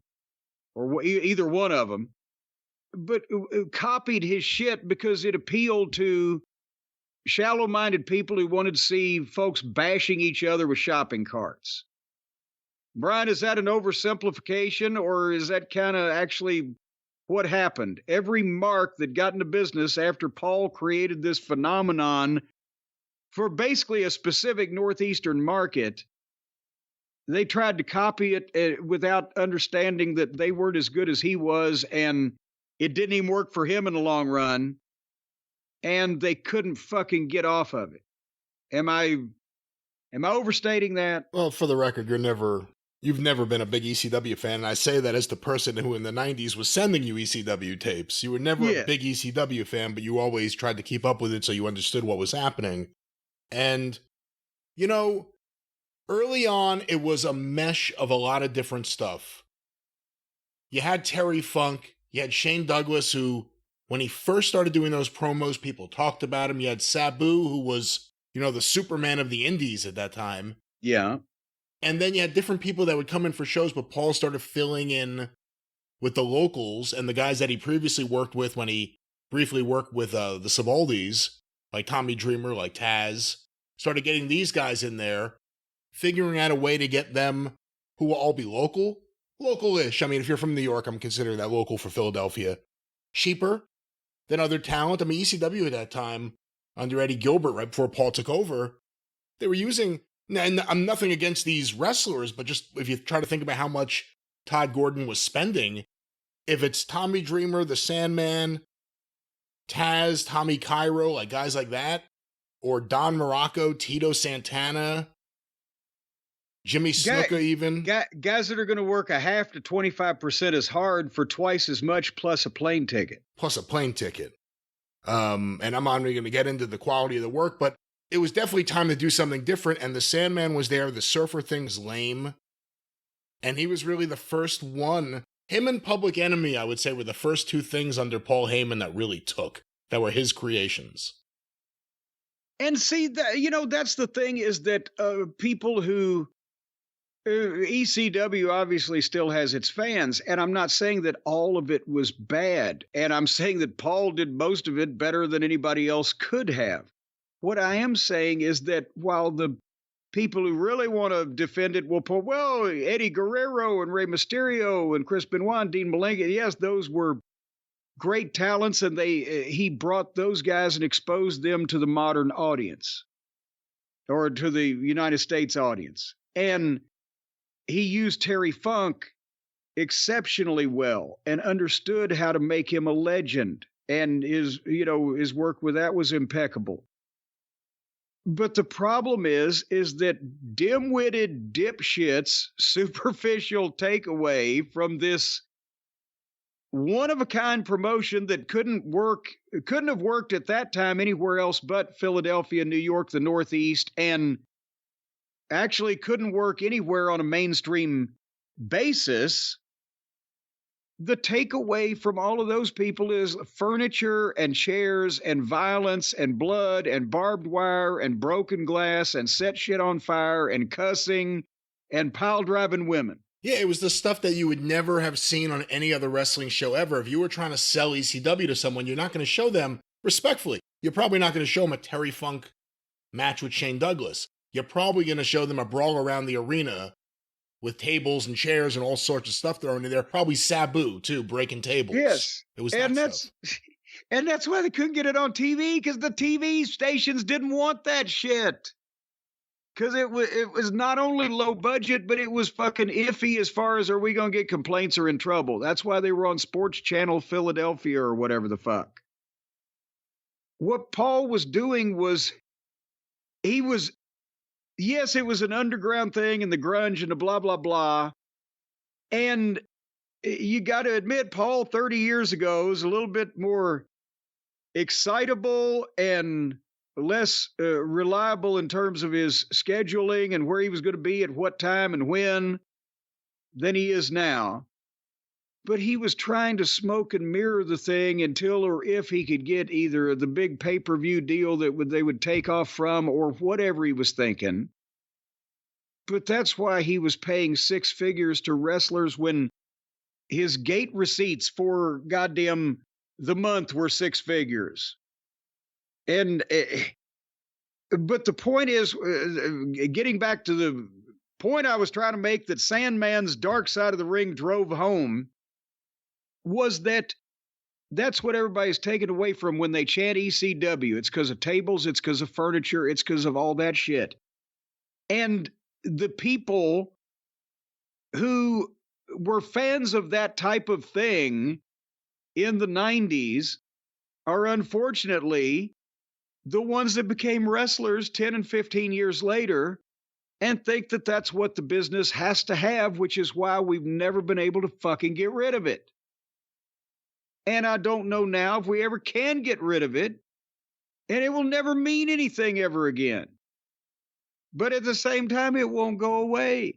or either one of them, but copied his shit because it appealed to shallow-minded people who wanted to see folks bashing each other with shopping carts. Brian, is that an oversimplification, or is that kind of actually what happened? Every mark that got into business after Paul created this phenomenon for basically a specific Northeastern market, they tried to copy it without understanding that they weren't as good as he was, and it didn't even work for him in the long run, and they couldn't fucking get off of it. Am I overstating that? Well, for the record, you've never been a big ECW fan, and I say that as the person who in the 90s was sending you ECW tapes. You were never a big ECW fan, but you always tried to keep up with it so you understood what was happening. And, early on, it was a mesh of a lot of different stuff. You had Terry Funk, you had Shane Douglas, who, when he first started doing those promos, people talked about him. You had Sabu, who was, the Superman of the Indies at that time. Yeah. And then you had different people that would come in for shows, but Paul started filling in with the locals and the guys that he previously worked with when he briefly worked with the Savaldis, like Tommy Dreamer, like Taz. Started getting these guys in there, figuring out a way to get them, who will all be local-ish. I mean, if you're from New York, I'm considering that local for Philadelphia. Cheaper than other talent. I mean, ECW at that time, under Eddie Gilbert, right before Paul took over, they were using, and I'm nothing against these wrestlers, but just if you try to think about how much Todd Gordon was spending, if it's Tommy Dreamer, the Sandman, Taz, Tommy Cairo, like guys like that, or Don Morocco, Tito Santana, Jimmy Snuka even. Guys that are going to work a half to 25% as hard for twice as much plus a plane ticket. And I'm not even going to get into the quality of the work, but it was definitely time to do something different, and the Sandman was there. The Surfer thing's lame. And he was really the first one. Him and Public Enemy, I would say, were the first two things under Paul Heyman that really took, that were his creations. And see, that's the thing, is that people who ECW obviously still has its fans, and I'm not saying that all of it was bad, and I'm saying that Paul did most of it better than anybody else could have. What I am saying is that while the people who really want to defend it will put, well, Eddie Guerrero and Rey Mysterio and Chris Benoit and Dean Malenko, yes, those were great talents, and he brought those guys and exposed them to the modern audience or to the United States audience. And he used Terry Funk exceptionally well and understood how to make him a legend. And his work with that was impeccable. But the problem is that dim-witted dipshits superficial takeaway from this one-of-a-kind promotion that couldn't have worked at that time anywhere else but Philadelphia, New York, the Northeast, and actually couldn't work anywhere on a mainstream basis. The takeaway from all of those people is furniture and chairs and violence and blood and barbed wire and broken glass and set shit on fire and cussing and pile driving women. Yeah, it was the stuff that you would never have seen on any other wrestling show ever. If you were trying to sell ECW to someone, you're not going to show them, respectfully, you're probably not going to show them a Terry Funk match with Shane Douglas. You're probably going to show them a brawl around the arena with tables and chairs and all sorts of stuff thrown in there. Probably Sabu, too, breaking tables. Yes. It was and that's why they couldn't get it on TV, because the TV stations didn't want that shit. Because it was not only low budget, but it was fucking iffy as far as, are we going to get complaints or in trouble? That's why they were on Sports Channel Philadelphia or whatever the fuck. What Paul was doing was, yes, it was an underground thing and the grunge and the blah, blah, blah. And you got to admit, Paul 30 years ago was a little bit more excitable and less reliable in terms of his scheduling and where he was going to be at what time and when than he is now. But he was trying to smoke and mirror the thing until or if he could get either the big pay-per-view deal that they would take off from or whatever he was thinking. But that's why he was paying six figures to wrestlers when his gate receipts for goddamn the month were six figures. And, but the point is, getting back to the point I was trying to make that Sandman's Dark Side of the Ring drove home, was that that's what everybody's taken away from when they chant ECW. It's because of tables, it's because of furniture, it's because of all that shit. And the people who were fans of that type of thing in the 90s are unfortunately the ones that became wrestlers 10 and 15 years later and think that that's what the business has to have, which is why we've never been able to fucking get rid of it. And I don't know now if we ever can get rid of it, and it will never mean anything ever again. But at the same time, it won't go away.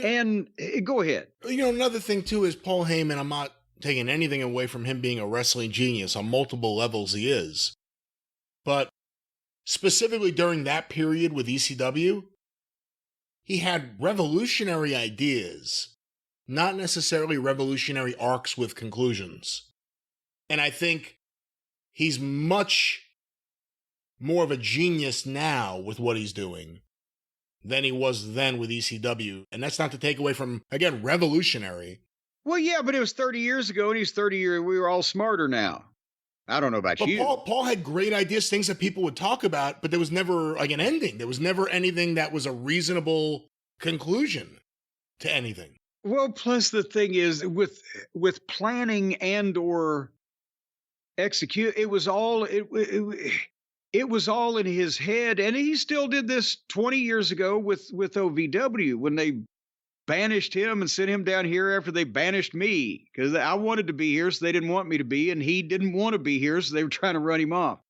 And go ahead. Another thing too is Paul Heyman, I'm not taking anything away from him being a wrestling genius. On multiple levels he is. But specifically during that period with ECW, he had revolutionary ideas, not necessarily revolutionary arcs with conclusions. And I think he's much more of a genius now with what he's doing than he was then with ECW. And that's not to take away from, again, revolutionary. Well, yeah, but it was 30 years ago, and he's 30 years, we were all smarter now. I don't know about you. Paul had great ideas, things that people would talk about, but there was never like an ending. There was never anything that was a reasonable conclusion to anything. Well, plus the thing is with planning and or execute, it was all in his head, and he still did this 20 years ago with OVW when they banished him and sent him down here after they banished me because I wanted to be here, so they didn't want me to be, and he didn't want to be here, so they were trying to run him off.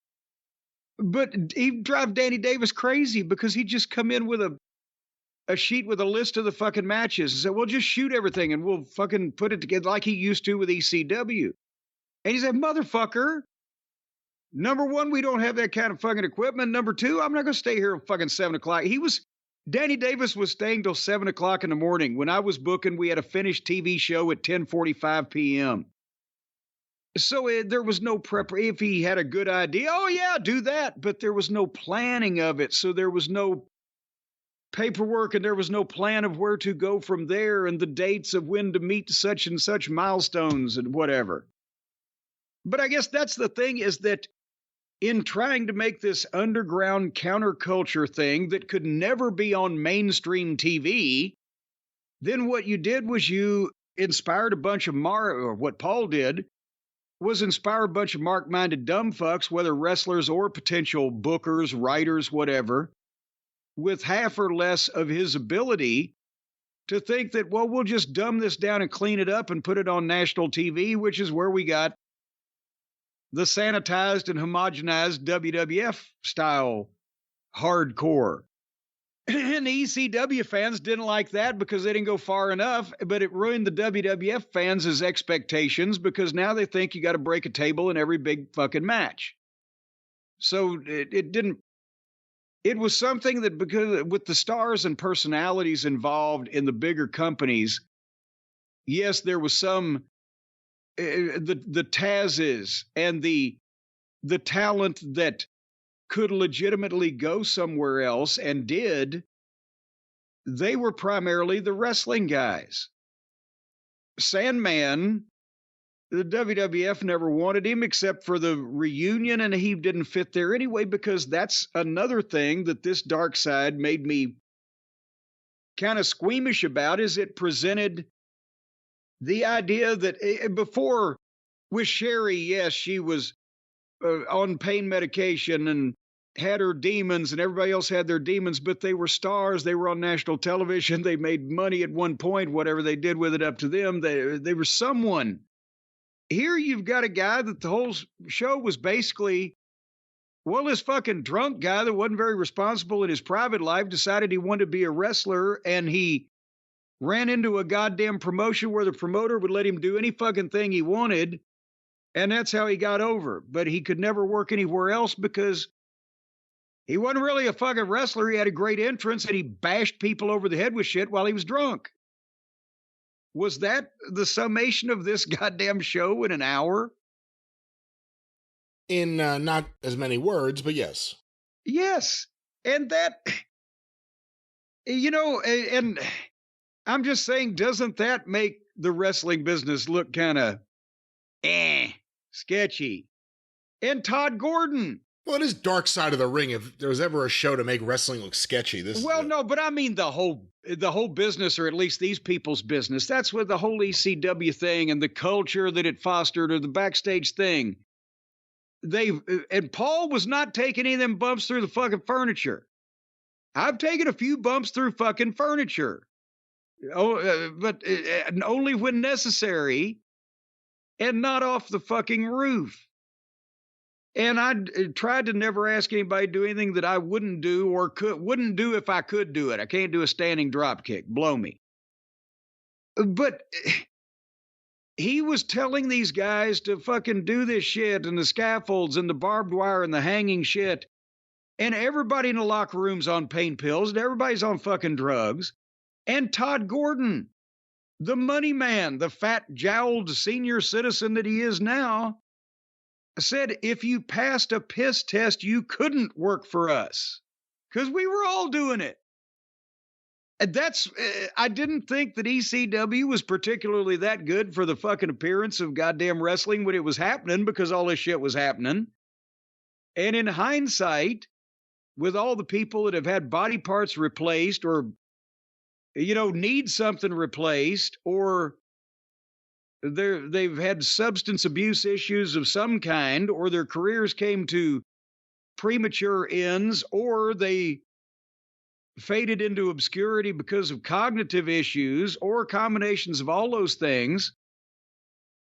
But he'd drive Danny Davis crazy because he'd just come in with a sheet with a list of the fucking matches and said, well, just shoot everything and we'll fucking put it together like he used to with ECW. And he said, motherfucker, number one, we don't have that kind of fucking equipment. Number two, I'm not going to stay here at fucking 7 o'clock. He was Danny Davis was staying till 7 o'clock in the morning. When I was booking, we had a finished TV show at 10:45 p.m. So there was no prep. If he had a good idea, oh yeah, do that. But there was no planning of it. So there was no paperwork and there was no plan of where to go from there and the dates of when to meet such and such milestones and whatever. But I guess that's the thing, is that in trying to make this underground counterculture thing that could never be on mainstream TV, then what you did was you inspired a bunch of or what Paul did was inspire a bunch of mark-minded dumb fucks, whether wrestlers or potential bookers, writers, whatever, with half or less of his ability to think that, well, we'll just dumb this down and clean it up and put it on national TV, which is where we got the sanitized and homogenized WWF style hardcore. And the ECW fans didn't like that because they didn't go far enough, but it ruined the WWF fans' expectations because now they think you got to break a table in every big fucking match. So it didn't. It was something that, because with the stars and personalities involved in the bigger companies, yes, there was some the Tazes and the talent that could legitimately go somewhere else and did. They were primarily the wrestling guys. Sandman, the WWF never wanted him except for the reunion, and he didn't fit there anyway, because that's another thing that this dark side made me kind of squeamish about, is it presented the idea that before with Sherry, yes, she was on pain medication and had her demons, and everybody else had their demons, but they were stars. They were on national television. They made money at one point, whatever they did with it, up to them. They were someone. Here you've got a guy that the whole show was basically, well, this fucking drunk guy that wasn't very responsible in his private life decided he wanted to be a wrestler, and he ran into a goddamn promotion where the promoter would let him do any fucking thing he wanted, and that's how he got over. But he could never work anywhere else because he wasn't really a fucking wrestler. He had a great entrance, and he bashed people over the head with shit while he was drunk. Was that the summation of this goddamn show in an hour? In not as many words, but yes. Yes. And that, you know, and I'm just saying, doesn't that make the wrestling business look kind of sketchy? And Todd Gordon. Well, it is Dark Side of the Ring. If there was ever a show to make wrestling look sketchy, this Well, is no, but I mean the whole business, or at least these people's business. That's what the whole ECW thing and the culture that it fostered, or the backstage thing. And Paul was not taking any of them bumps through the fucking furniture. I've taken a few bumps through fucking furniture. But only when necessary, and not off the fucking roof. And I tried to never ask anybody to do anything that I wouldn't do or wouldn't do if I could do it. I can't do a standing drop kick. Blow me. But he was telling these guys to fucking do this shit, and the scaffolds and the barbed wire and the hanging shit. And everybody in the locker room's on pain pills, and everybody's on fucking drugs. And Todd Gordon, the money man, the fat jowled senior citizen that he is now, said if you passed a piss test, you couldn't work for us because we were all doing it. And that's, I didn't think that ECW was particularly that good for the fucking appearance of goddamn wrestling when it was happening, because all this shit was happening. And in hindsight, with all the people that have had body parts replaced, or, you know, need something replaced, or they've had substance abuse issues of some kind, or their careers came to premature ends, or they faded into obscurity because of cognitive issues, or combinations of all those things.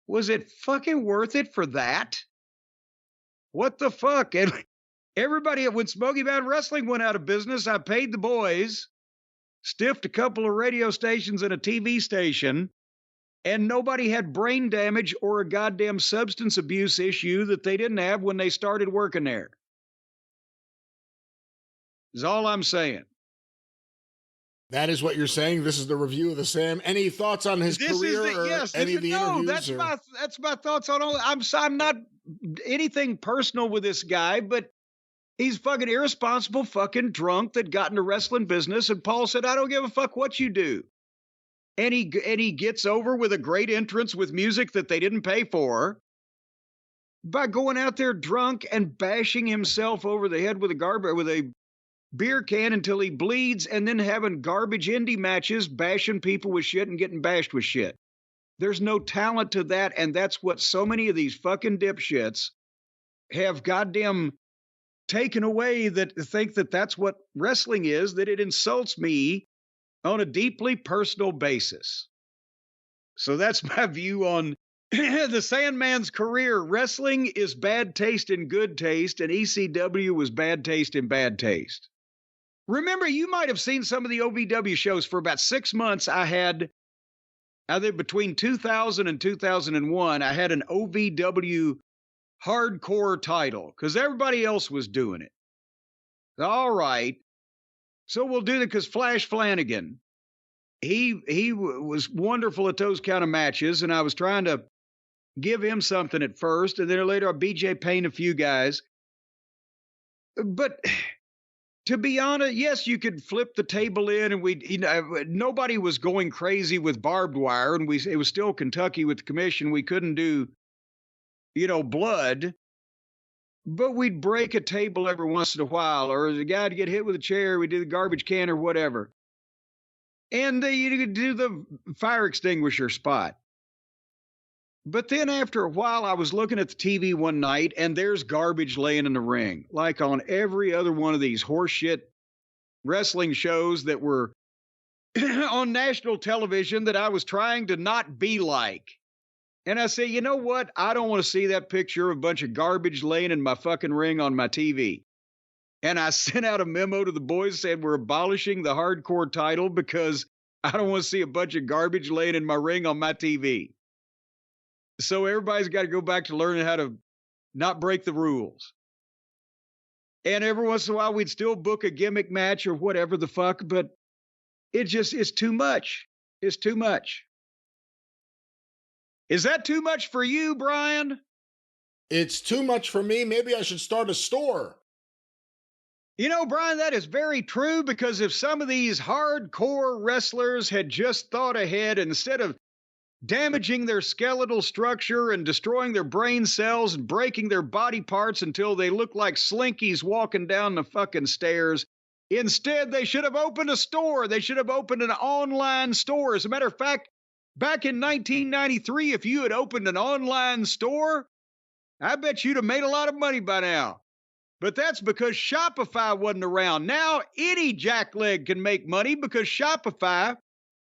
Was it fucking worth it for that? What the fuck? And everybody, when Smoky Mountain Wrestling went out of business, I paid the boys, stiffed a couple of radio stations and a TV station, and nobody had brain damage or a goddamn substance abuse issue that they didn't have when they started working there. Is all I'm saying. That is what you're saying. This is the review of the Sam. Any thoughts on his career or any of the interviews? That's my thoughts on all. I'm not anything personal with this guy, but he's fucking irresponsible, fucking drunk that got into wrestling business. And Paul said, "I don't give a fuck what you do." And he gets over with a great entrance with music that they didn't pay for by going out there drunk and bashing himself over the head with a beer can until he bleeds, and then having garbage indie matches, bashing people with shit and getting bashed with shit. There's no talent to that, and that's what so many of these fucking dipshits have goddamn taken away, that think that that's what wrestling is, that it insults me on a deeply personal basis. So that's my view on the Sandman's career. Wrestling is bad taste in good taste, and ECW was bad taste in bad taste. Remember, you might have seen some of the OVW shows. For about 6 months, I think between 2000 and 2001, I had an OVW hardcore title because everybody else was doing it. All right. So we'll do that because Flash Flanagan, he was wonderful at those kind of matches, and I was trying to give him something at first, and then later BJ Payne, a few guys. But to be honest, yes, you could flip the table in, and nobody was going crazy with barbed wire, and it was still Kentucky with the commission. We couldn't do, blood, but we'd break a table every once in a while, or the guy to get hit with a chair, we do the garbage can or whatever. And you could do the fire extinguisher spot. But then after a while, I was looking at the TV one night, and there's garbage laying in the ring, like on every other one of these horseshit wrestling shows that were on national television that I was trying to not be like. And I say, you know what? I don't want to see that picture of a bunch of garbage laying in my fucking ring on my TV. And I sent out a memo to the boys saying we're abolishing the hardcore title because I don't want to see a bunch of garbage laying in my ring on my TV. So everybody's got to go back to learning how to not break the rules. And every once in a while, we'd still book a gimmick match or whatever the fuck, but it's too much. It's too much. Is that too much for you, Brian? It's too much for me. Maybe I should start a store. Brian, that is very true, because if some of these hardcore wrestlers had just thought ahead, instead of damaging their skeletal structure and destroying their brain cells and breaking their body parts until they look like slinkies walking down the fucking stairs, instead they should have opened a store. They should have opened an online store. As a matter of fact, back in 1993, if you had opened an online store, I bet you'd have made a lot of money by now. But that's because Shopify wasn't around. Now any jackleg can make money because Shopify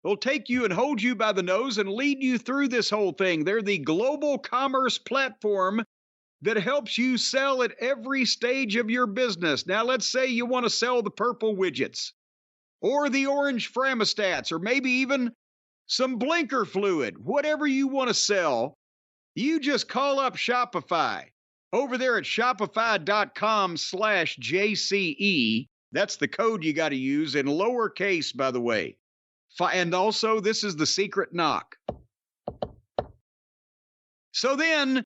will take you and hold you by the nose and lead you through this whole thing. They're the global commerce platform that helps you sell at every stage of your business. Now, let's say you want to sell the purple widgets or the orange Framostats or maybe even some blinker fluid. Whatever you want to sell, you just call up Shopify. Over there at shopify.com/JCE. That's the code you got to use in lowercase, by the way. And also, this is the secret knock. So then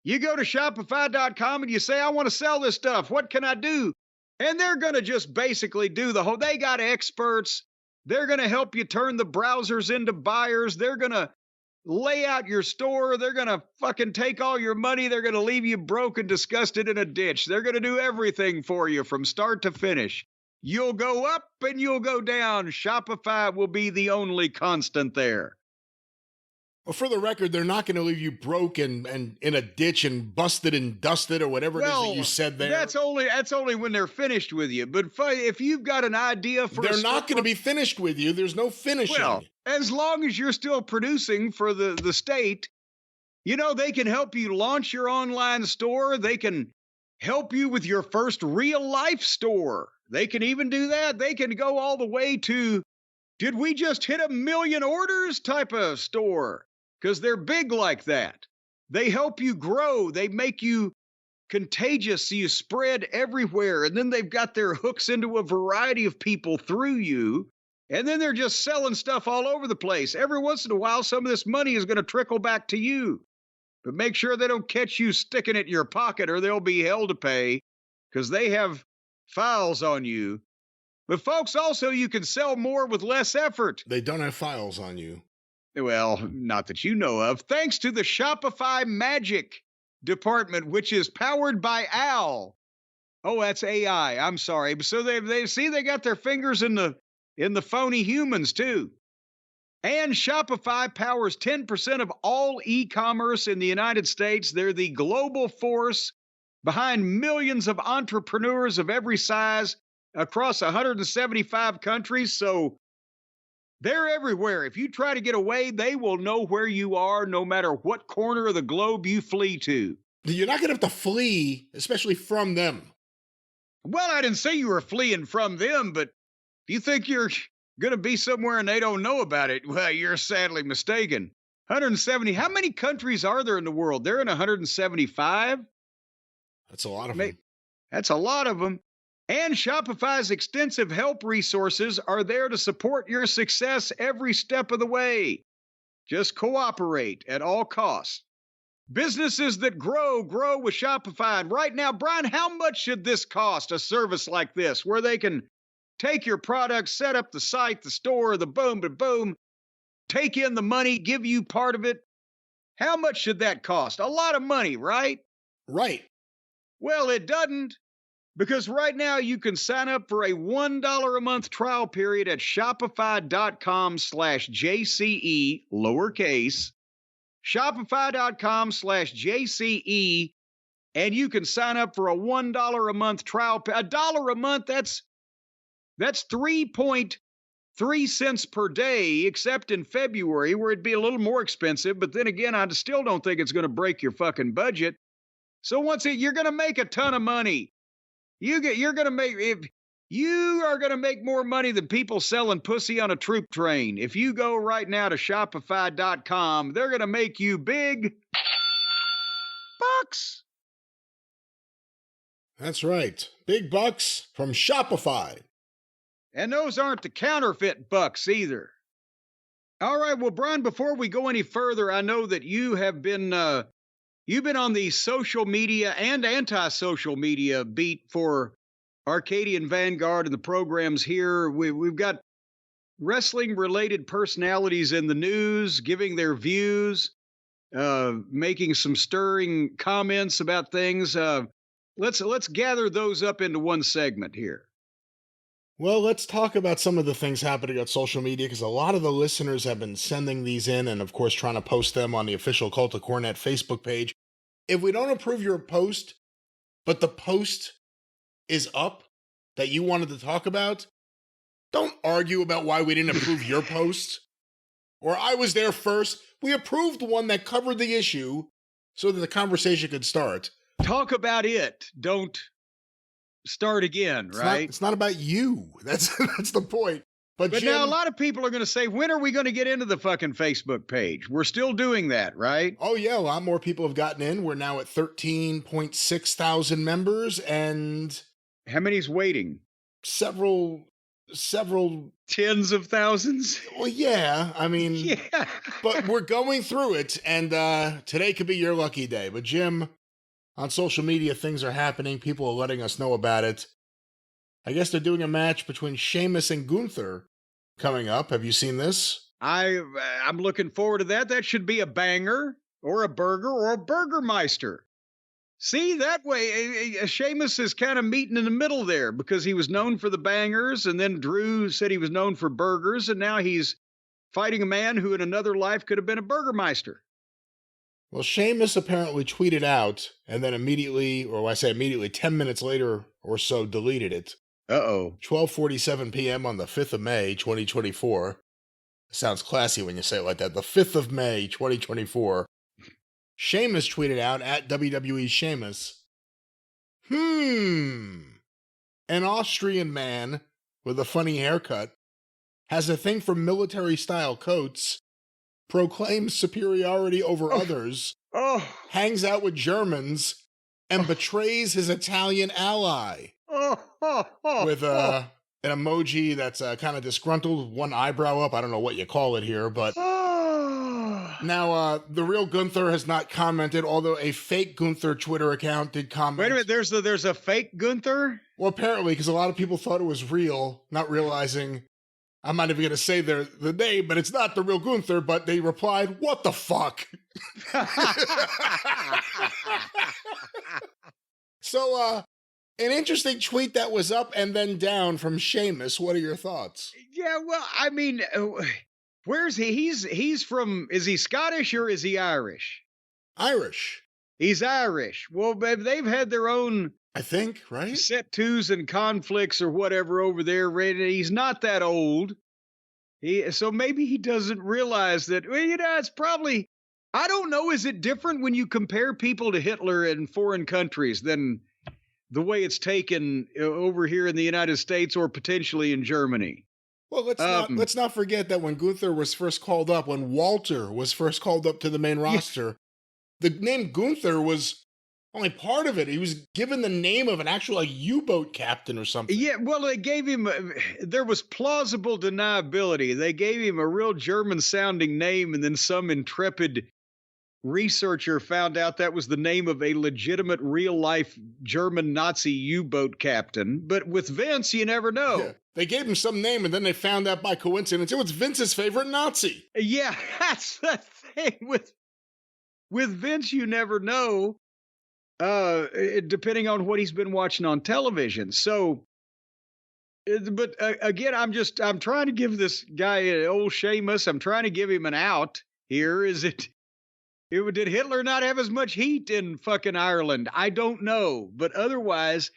you go to shopify.com and you say, I want to sell this stuff. What can I do? And they're going to just basically do the whole, they got experts. They're going to help you turn the browsers into buyers. They're going to lay out your store. They're going to fucking take all your money. They're going to leave you broke and disgusted in a ditch. They're going to do everything for you from start to finish. You'll go up and you'll go down. Shopify will be the only constant there. Well, for the record, they're not going to leave you broke and in a ditch and busted and dusted or whatever it is that you said there. That's only when they're finished with you. But if you've got an idea for they're not going to be finished with you. There's no finishing. Well, as long as you're still producing for the state, they can help you launch your online store. They can help you with your first real life store. They can even do that. They can go all the way to, did we just hit 1 million orders type of store? Because they're big like that. They help you grow. They make you contagious so you spread everywhere. And then they've got their hooks into a variety of people through you. And then they're just selling stuff all over the place. Every once in a while, some of this money is going to trickle back to you. But make sure they don't catch you sticking it in your pocket or they'll be hell to pay because they have files on you. But folks, also, you can sell more with less effort. They don't have files on you. Well, not that you know of. Thanks to the Shopify Magic department, which is powered by Al. Oh, that's AI. I'm sorry. So they got their fingers in the phony humans too. And Shopify powers 10% of all e-commerce in the United States. They're the global force behind millions of entrepreneurs of every size across 175 countries. So they're everywhere. If you try to get away, they will know where you are no matter what corner of the globe you flee to. You're not going to have to flee, especially from them. Well, I didn't say you were fleeing from them, but if you think you're going to be somewhere and they don't know about it, well, you're sadly mistaken. 170. How many countries are there in the world? They're in 175. That's a lot of them. That's a lot of them. And Shopify's extensive help resources are there to support your success every step of the way. Just cooperate at all costs. Businesses that grow with Shopify. And right now, Brian, how much should this cost, a service like this, where they can take your product, set up the site, the store, the boom, take in the money, give you part of it? How much should that cost? A lot of money, right? Right. Well, it doesn't. Because right now you can sign up for a $1 a month trial period at shopify.com/JCE, lowercase, shopify.com/JCE, and you can sign up for a $1 a month trial. $1 a month, that's 3.3 cents per day, except in February where it'd be a little more expensive. But then again, I still don't think it's going to break your fucking budget. So you're going to make a ton of money. You are going to make more money than people selling pussy on a troop train. If you go right now to shopify.com, they're going to make you big bucks. That's right. Big bucks from Shopify. And those aren't the counterfeit bucks either. All right, well, Brian, before we go any further, I know that you have been you've been on the social media and anti-social media beat for Arcadian Vanguard and the programs here. We've got wrestling-related personalities in the news, giving their views, making some stirring comments about things. Let's gather those up into one segment here. Well, let's talk about some of the things happening on social media, because a lot of the listeners have been sending these in and, of course, trying to post them on the official Cult of Cornette Facebook page. If we don't approve your post, but the post is up that you wanted to talk about, don't argue about why we didn't approve your post. Or I was there first. We approved one that covered the issue so that the conversation could start. Talk about it. Don't start again, right? It's not about you. That's the point. But Jim, now a lot of people are going to say, when are we going to get into the fucking Facebook page? We're still doing that, right? Oh, yeah. A lot more people have gotten in. We're now at 13.6 thousand members, and how many's waiting? Several tens of thousands. Well, yeah. I mean, yeah. But we're going through it, and today could be your lucky day. But Jim, on social media, things are happening. People are letting us know about it. I guess they're doing a match between Sheamus and Gunther coming up. Have you seen this? I'm looking forward to that. That should be a banger or a burger or a Burgermeister. See, that way, Sheamus is kind of meeting in the middle there because he was known for the bangers, and then Drew said he was known for burgers, and now he's fighting a man who in another life could have been a Burgermeister. Well, Sheamus apparently tweeted out, and then immediately, or when I say immediately, 10 minutes later or so, deleted it. 12:47 p.m. on the 5th of May, 2024. Sounds classy when you say it like that. The 5th of May, 2024. Sheamus tweeted out at WWE Sheamus, an Austrian man with a funny haircut has a thing for military-style coats, proclaims superiority over others, hangs out with Germans, and betrays his Italian ally. With an emoji that's kind of disgruntled, one eyebrow up. I don't know what you call it here, but now the real Gunther has not commented, although a fake Gunther Twitter account did comment. Wait a minute, there's a fake Gunther? Well, apparently, because a lot of people thought it was real, not realizing, I'm not even going to say the name, but it's not the real Gunther, but they replied, what the fuck? So, an interesting tweet that was up and then down from Sheamus. What are your thoughts? Yeah, well, I mean, where's he? He's from, is he Scottish or is he Irish? Irish. He's Irish. Well, they've had their own, I think, right? set twos and conflicts or whatever over there. He's not that old. So maybe he doesn't realize that, well, it's probably, I don't know. Is it different when you compare people to Hitler in foreign countries than the way it's taken over here in the United States or potentially in Germany? Well, let's not forget that when Gunther was first called up, when Walter was first called up to the main roster, the name Gunther was only part of it. He was given the name of an actual U-boat captain or something. Yeah, well, they gave him, there was plausible deniability. They gave him a real German-sounding name, and then some intrepid researcher found out that was the name of a legitimate real-life German Nazi U-boat captain. But with Vince, you never know. Yeah. They gave him some name, and then they found out by coincidence it was Vince's favorite Nazi. Yeah, that's the thing. With Vince, you never know, depending on what he's been watching on television. So, but again, I'm trying to give this guy, old Sheamus, I'm trying to give him an out here. Did Hitler not have as much heat in fucking Ireland? I don't know. But otherwise,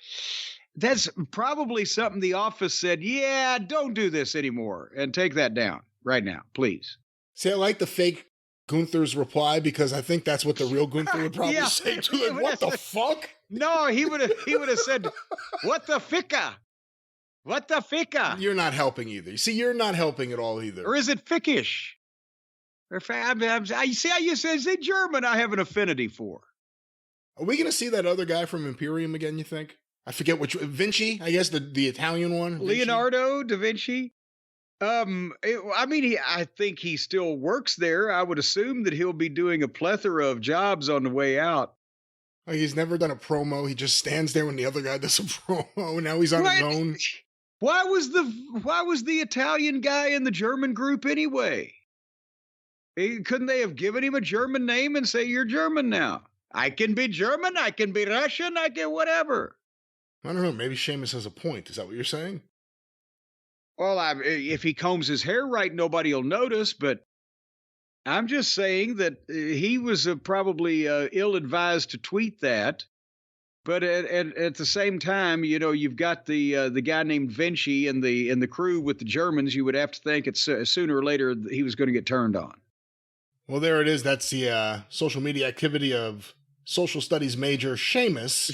that's probably something the office said, yeah, don't do this anymore. And take that down right now, please. See, I like the fake Gunther's reply because I think that's what the real Gunther would probably say to him. What the fuck? No, he would have said, what the ficka? What the ficka? You're not helping either. See, you're not helping at all either. Or is it fickish? I see how you say German I have an affinity for. Are we going to see that other guy from Imperium again, you think? I forget which, Vinci, I guess, the Italian one? Vinci? Leonardo da Vinci? I think he still works there. I would assume that he'll be doing a plethora of jobs on the way out. Oh, he's never done a promo. He just stands there when the other guy does a promo. Now he's on his own. Why was the Italian guy in the German group anyway? Couldn't they have given him a German name and say, you're German now? I can be German, I can be Russian, I can whatever. I don't know, maybe Sheamus has a point. Is that what you're saying? Well, if he combs his hair right, nobody will notice, but I'm just saying that he was probably ill-advised to tweet that. But at the same time, you've got the guy named Vinci and the crew with the Germans. You would have to think it's sooner or later he was going to get turned on. Well, there it is. That's the social media activity of social studies major Sheamus.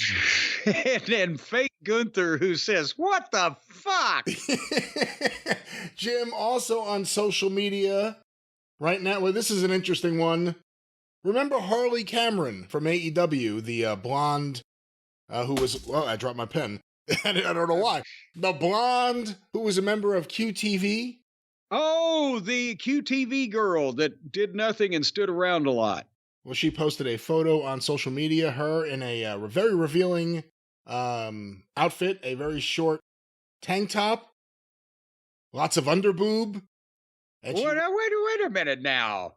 and fake Gunther, who says, what the fuck? Jim, also on social media right now, well, this is an interesting one. Remember Harley Cameron from AEW, the blonde who was, well, I dropped my pen. I don't know why. The blonde who was a member of QTV. Oh, the QTV girl that did nothing and stood around a lot. Well, she posted a photo on social media, her in a very revealing outfit, a very short tank top, lots of underboob. Wait a minute now.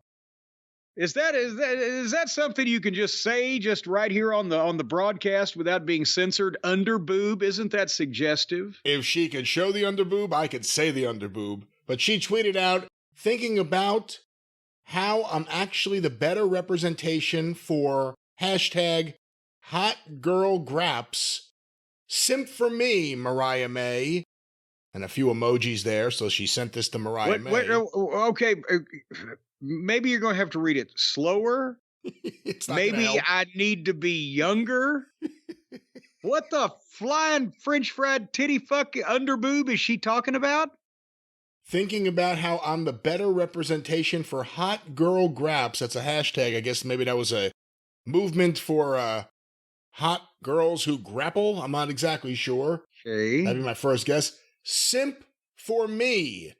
Is that something you can just say just right here on the broadcast without being censored? Underboob, isn't that suggestive? If she could show the underboob, I could say the underboob. But she tweeted out, thinking about how I'm actually the better representation for hashtag hot girl graps. Simp for me, Mariah May. And a few emojis there, so she sent this to Mariah May. Okay, maybe you're going to have to read it slower. Maybe I need to be younger. What the flying French fried titty fuck underboob is she talking about? Thinking about how I'm the better representation for hot girl graps. That's a hashtag. I guess maybe that was a movement for hot girls who grapple. I'm not exactly sure. Okay. That'd be my first guess. simp for me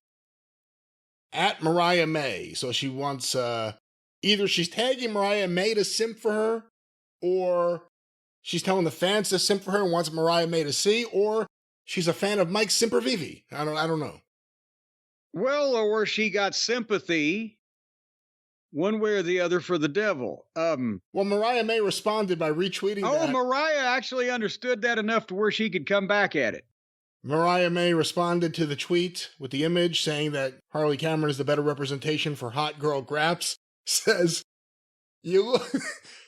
at Mariah May. So she wants, either she's tagging Mariah May to simp for her, or she's telling the fans to simp for her and wants Mariah May to see, or she's a fan of Mike Sempervive. I don't know. Well, or she got sympathy one way or the other for the devil. Well, Mariah May responded by retweeting that. Oh, Mariah actually understood that enough to where she could come back at it. Mariah May responded to the tweet with the image saying that Harley Cameron is the better representation for hot girl graps. Says, your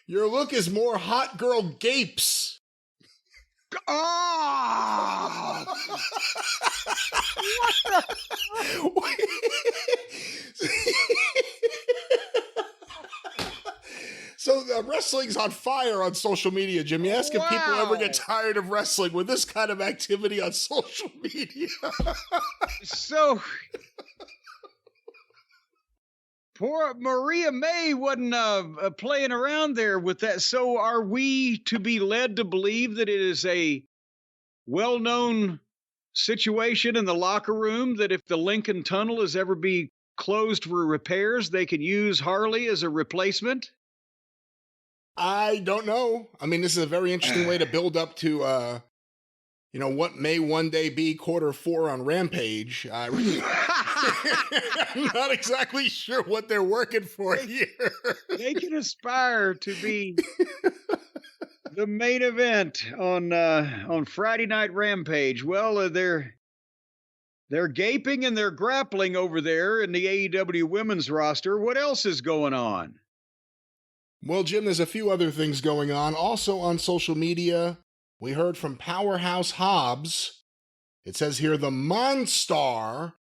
look is more hot girl gapes. Oh! What the? So wrestling's on fire on social media, Jim. You ask if people ever get tired of wrestling with this kind of activity on social media. So, poor Maria May wasn't playing around there with that. So are we to be led to believe that it is a well-known situation in the locker room that if the Lincoln Tunnel is ever be closed for repairs, they can use Harley as a replacement? I don't know. I mean, this is a very interesting way to build up to, what may one day be Q4 on Rampage. I'm not exactly sure what they're working for here. They can aspire to be the main event on Friday Night Rampage. Well, they're gaping and they're grappling over there in the AEW women's roster. What else is going on? Well, Jim, there's a few other things going on. Also on social media, we heard from Powerhouse Hobbs. It says here, the Monstar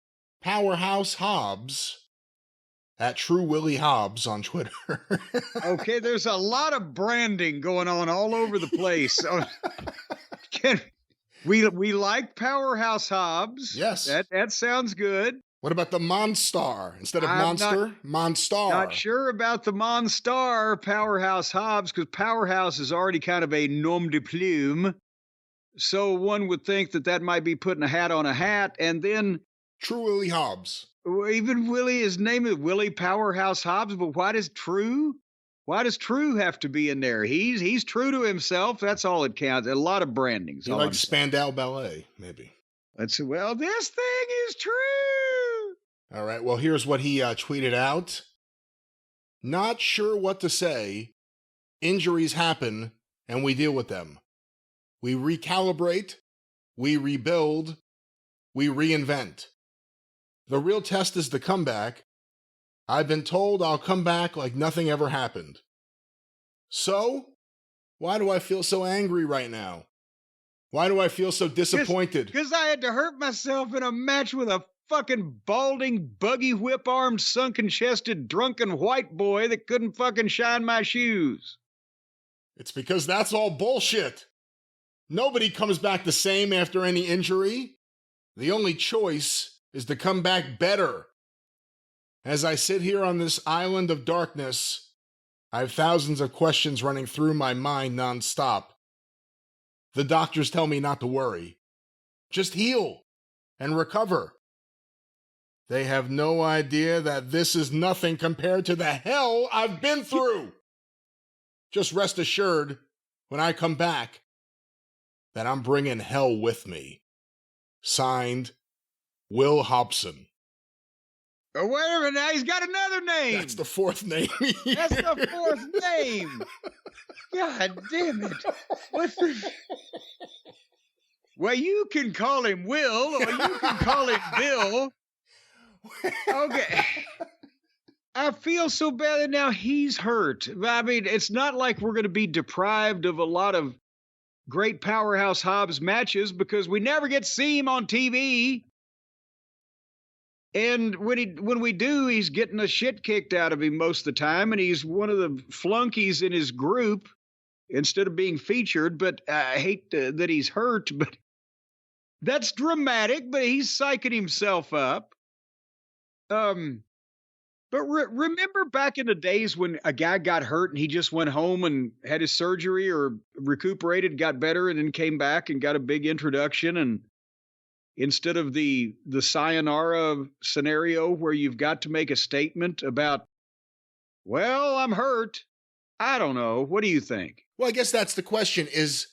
Powerhouse Hobbs, at True Willie Hobbs on Twitter. Okay, there's a lot of branding going on all over the place. We like Powerhouse Hobbs. Yes. That sounds good. What about the Monstar instead of Monster? Monstar. Not sure about the Monstar Powerhouse Hobbs, because Powerhouse is already kind of a nom de plume. So one would think that might be putting a hat on a hat. And then True Willie Hobbs. Even Willie, his name is Willie Powerhouse Hobbs, but why does True have to be in there? He's true to himself. That's all it counts. A lot of branding. He likes Spandau Ballet, maybe. This thing is true. All right, well, here's what he tweeted out. Not sure what to say. Injuries happen, and we deal with them. We recalibrate, we rebuild, we reinvent. The real test is the comeback. I've been told I'll come back like nothing ever happened. So, why do I feel so angry right now? Why do I feel so disappointed? Because I had to hurt myself in a match with a fucking balding, buggy whip-armed, sunken-chested, drunken white boy that couldn't fucking shine my shoes. It's because that's all bullshit. Nobody comes back the same after any injury. The only choice is to come back better. As I sit here on this island of darkness, I have thousands of questions running through my mind nonstop. The doctors tell me not to worry. Just heal and recover. They have no idea that this is nothing compared to the hell I've been through. Just rest assured, when I come back, that I'm bringing hell with me. Signed, Will Hobson. Oh, wait a minute, now he's got another name. That's the fourth name. That's the fourth name. God damn it. What's the... Well, you can call him Will, or you can call him Bill. Okay. I feel so bad that now he's hurt. I mean, it's not like we're going to be deprived of a lot of great Powerhouse Hobbs matches because we never get to see him on TV. And when we do, he's getting the shit kicked out of him most of the time, and he's one of the flunkies in his group instead of being featured. But I hate that he's hurt, but that's dramatic, but he's psyching himself up. But remember back in the days when a guy got hurt and he just went home and had his surgery or recuperated, got better, and then came back and got a big introduction, and instead of the sayonara scenario where you've got to make a statement about, well, I'm hurt. I don't know. What do you think? Well, I guess that's the question is,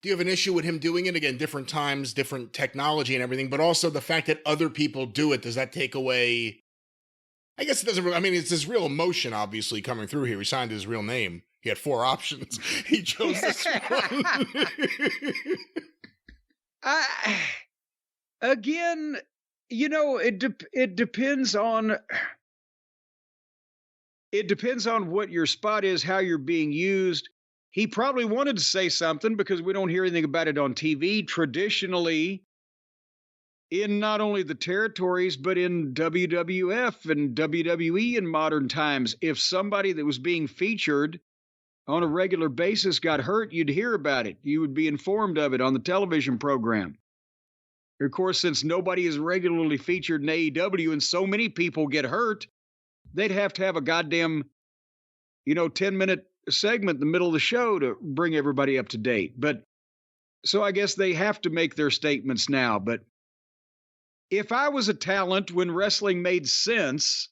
do you have an issue with him doing it? Again, different times, different technology and everything, but also the fact that other people do it, does that take away? I guess it doesn't really, I mean, it's his real emotion, obviously, coming through here. He signed his real name. He had 4 options. He chose this one. Again, you know, it depends on what your spot is, how you're being used. He probably wanted to say something because we don't hear anything about it on TV. Traditionally, in not only the territories, but in WWF and WWE in modern times, if somebody that was being featured on a regular basis got hurt, you'd hear about it. You would be informed of it on the television program. Of course, since nobody is regularly featured in AEW and so many people get hurt, they'd have to have a goddamn, 10-minute segment in the middle of the show to bring everybody up to date. But so I guess they have to make their statements now. But if I was a talent when wrestling made sense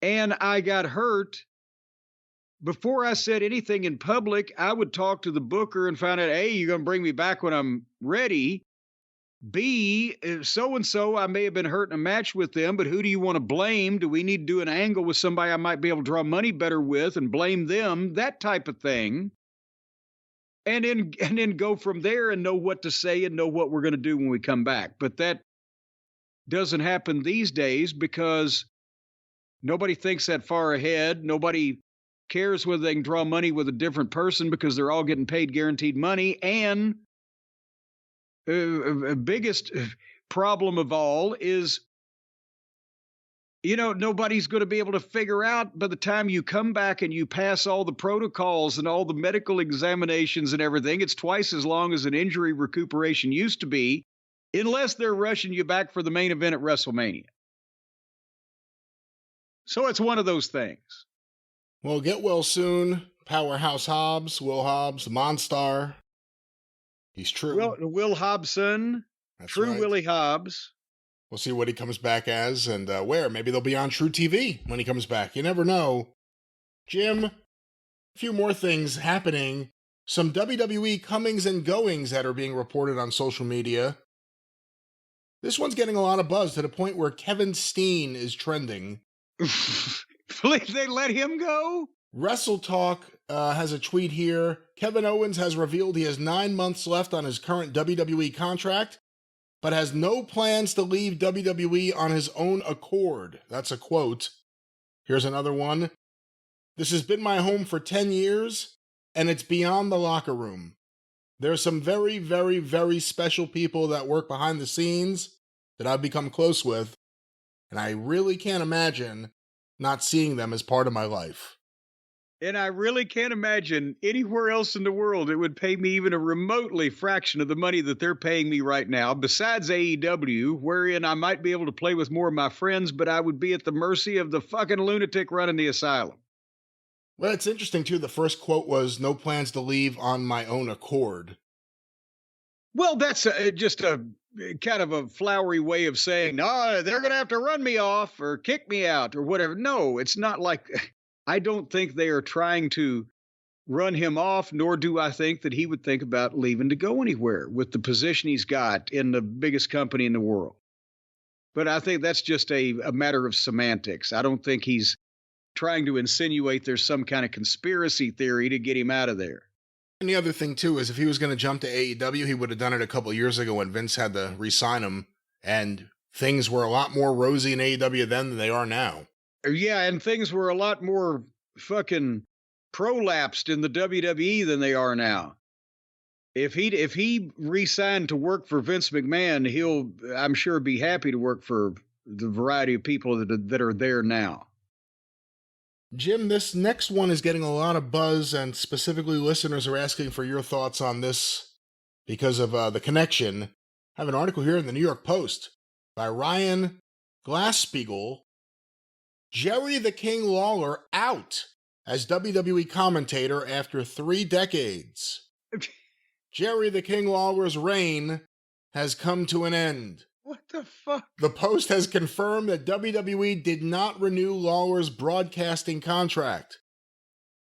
and I got hurt, before I said anything in public, I would talk to the booker and find out, A, you're going to bring me back when I'm ready. B, so-and-so, I may have been hurt in a match with them, but who do you want to blame? Do we need to do an angle with somebody I might be able to draw money better with and blame them? That type of thing. And then go from there and know what to say and know what we're going to do when we come back. But that doesn't happen these days because nobody thinks that far ahead. Nobody cares whether they can draw money with a different person because they're all getting paid guaranteed money. And biggest problem of all is, nobody's going to be able to figure out by the time you come back and you pass all the protocols and all the medical examinations and everything, it's twice as long as an injury recuperation used to be, unless they're rushing you back for the main event at WrestleMania. So it's one of those things. Well, get well soon, Powerhouse Hobbs, Will Hobbs, the Monstar. He's true. Will Hobson, That's true right. Willie Hobbs. We'll see what he comes back as and where. Maybe they'll be on True TV when he comes back. You never know. Jim, a few more things happening. Some WWE comings and goings that are being reported on social media. This one's getting a lot of buzz to the point where Kevin Steen is trending. They let him go? Wrestle Talk has a tweet here. Kevin Owens has revealed he has 9 months left on his current WWE contract, but has no plans to leave WWE on his own accord. That's a quote. Here's another one. This has been my home for 10 years, and it's beyond the locker room. There's some very, very, very special people that work behind the scenes that I've become close with, and I really can't imagine not seeing them as part of my life. And I really can't imagine anywhere else in the world it would pay me even a remotely fraction of the money that they're paying me right now, besides AEW, wherein I might be able to play with more of my friends, but I would be at the mercy of the fucking lunatic running the asylum. Well, it's interesting, too. The first quote was, no plans to leave on my own accord. Well, that's just a kind of a flowery way of saying, no, they're going to have to run me off or kick me out or whatever. No, it's not like... I don't think they are trying to run him off, nor do I think that he would think about leaving to go anywhere with the position he's got in the biggest company in the world. But I think that's just a matter of semantics. I don't think he's trying to insinuate there's some kind of conspiracy theory to get him out of there. And the other thing, too, is if he was going to jump to AEW, he would have done it a couple of years ago when Vince had to re-sign him, and things were a lot more rosy in AEW then than they are now. Yeah, and things were a lot more fucking prolapsed in the WWE than they are now. If he re-signed to work for Vince McMahon, he'll, I'm sure, be happy to work for the variety of people that are there now. Jim, this next one is getting a lot of buzz, and specifically listeners are asking for your thoughts on this because of the connection. I have an article here in the New York Post by Ryan Glasspiegel. Jerry the King Lawler out as WWE commentator after 3 decades. Jerry the King Lawler's reign has come to an end. What the fuck? The Post has confirmed that WWE did not renew Lawler's broadcasting contract.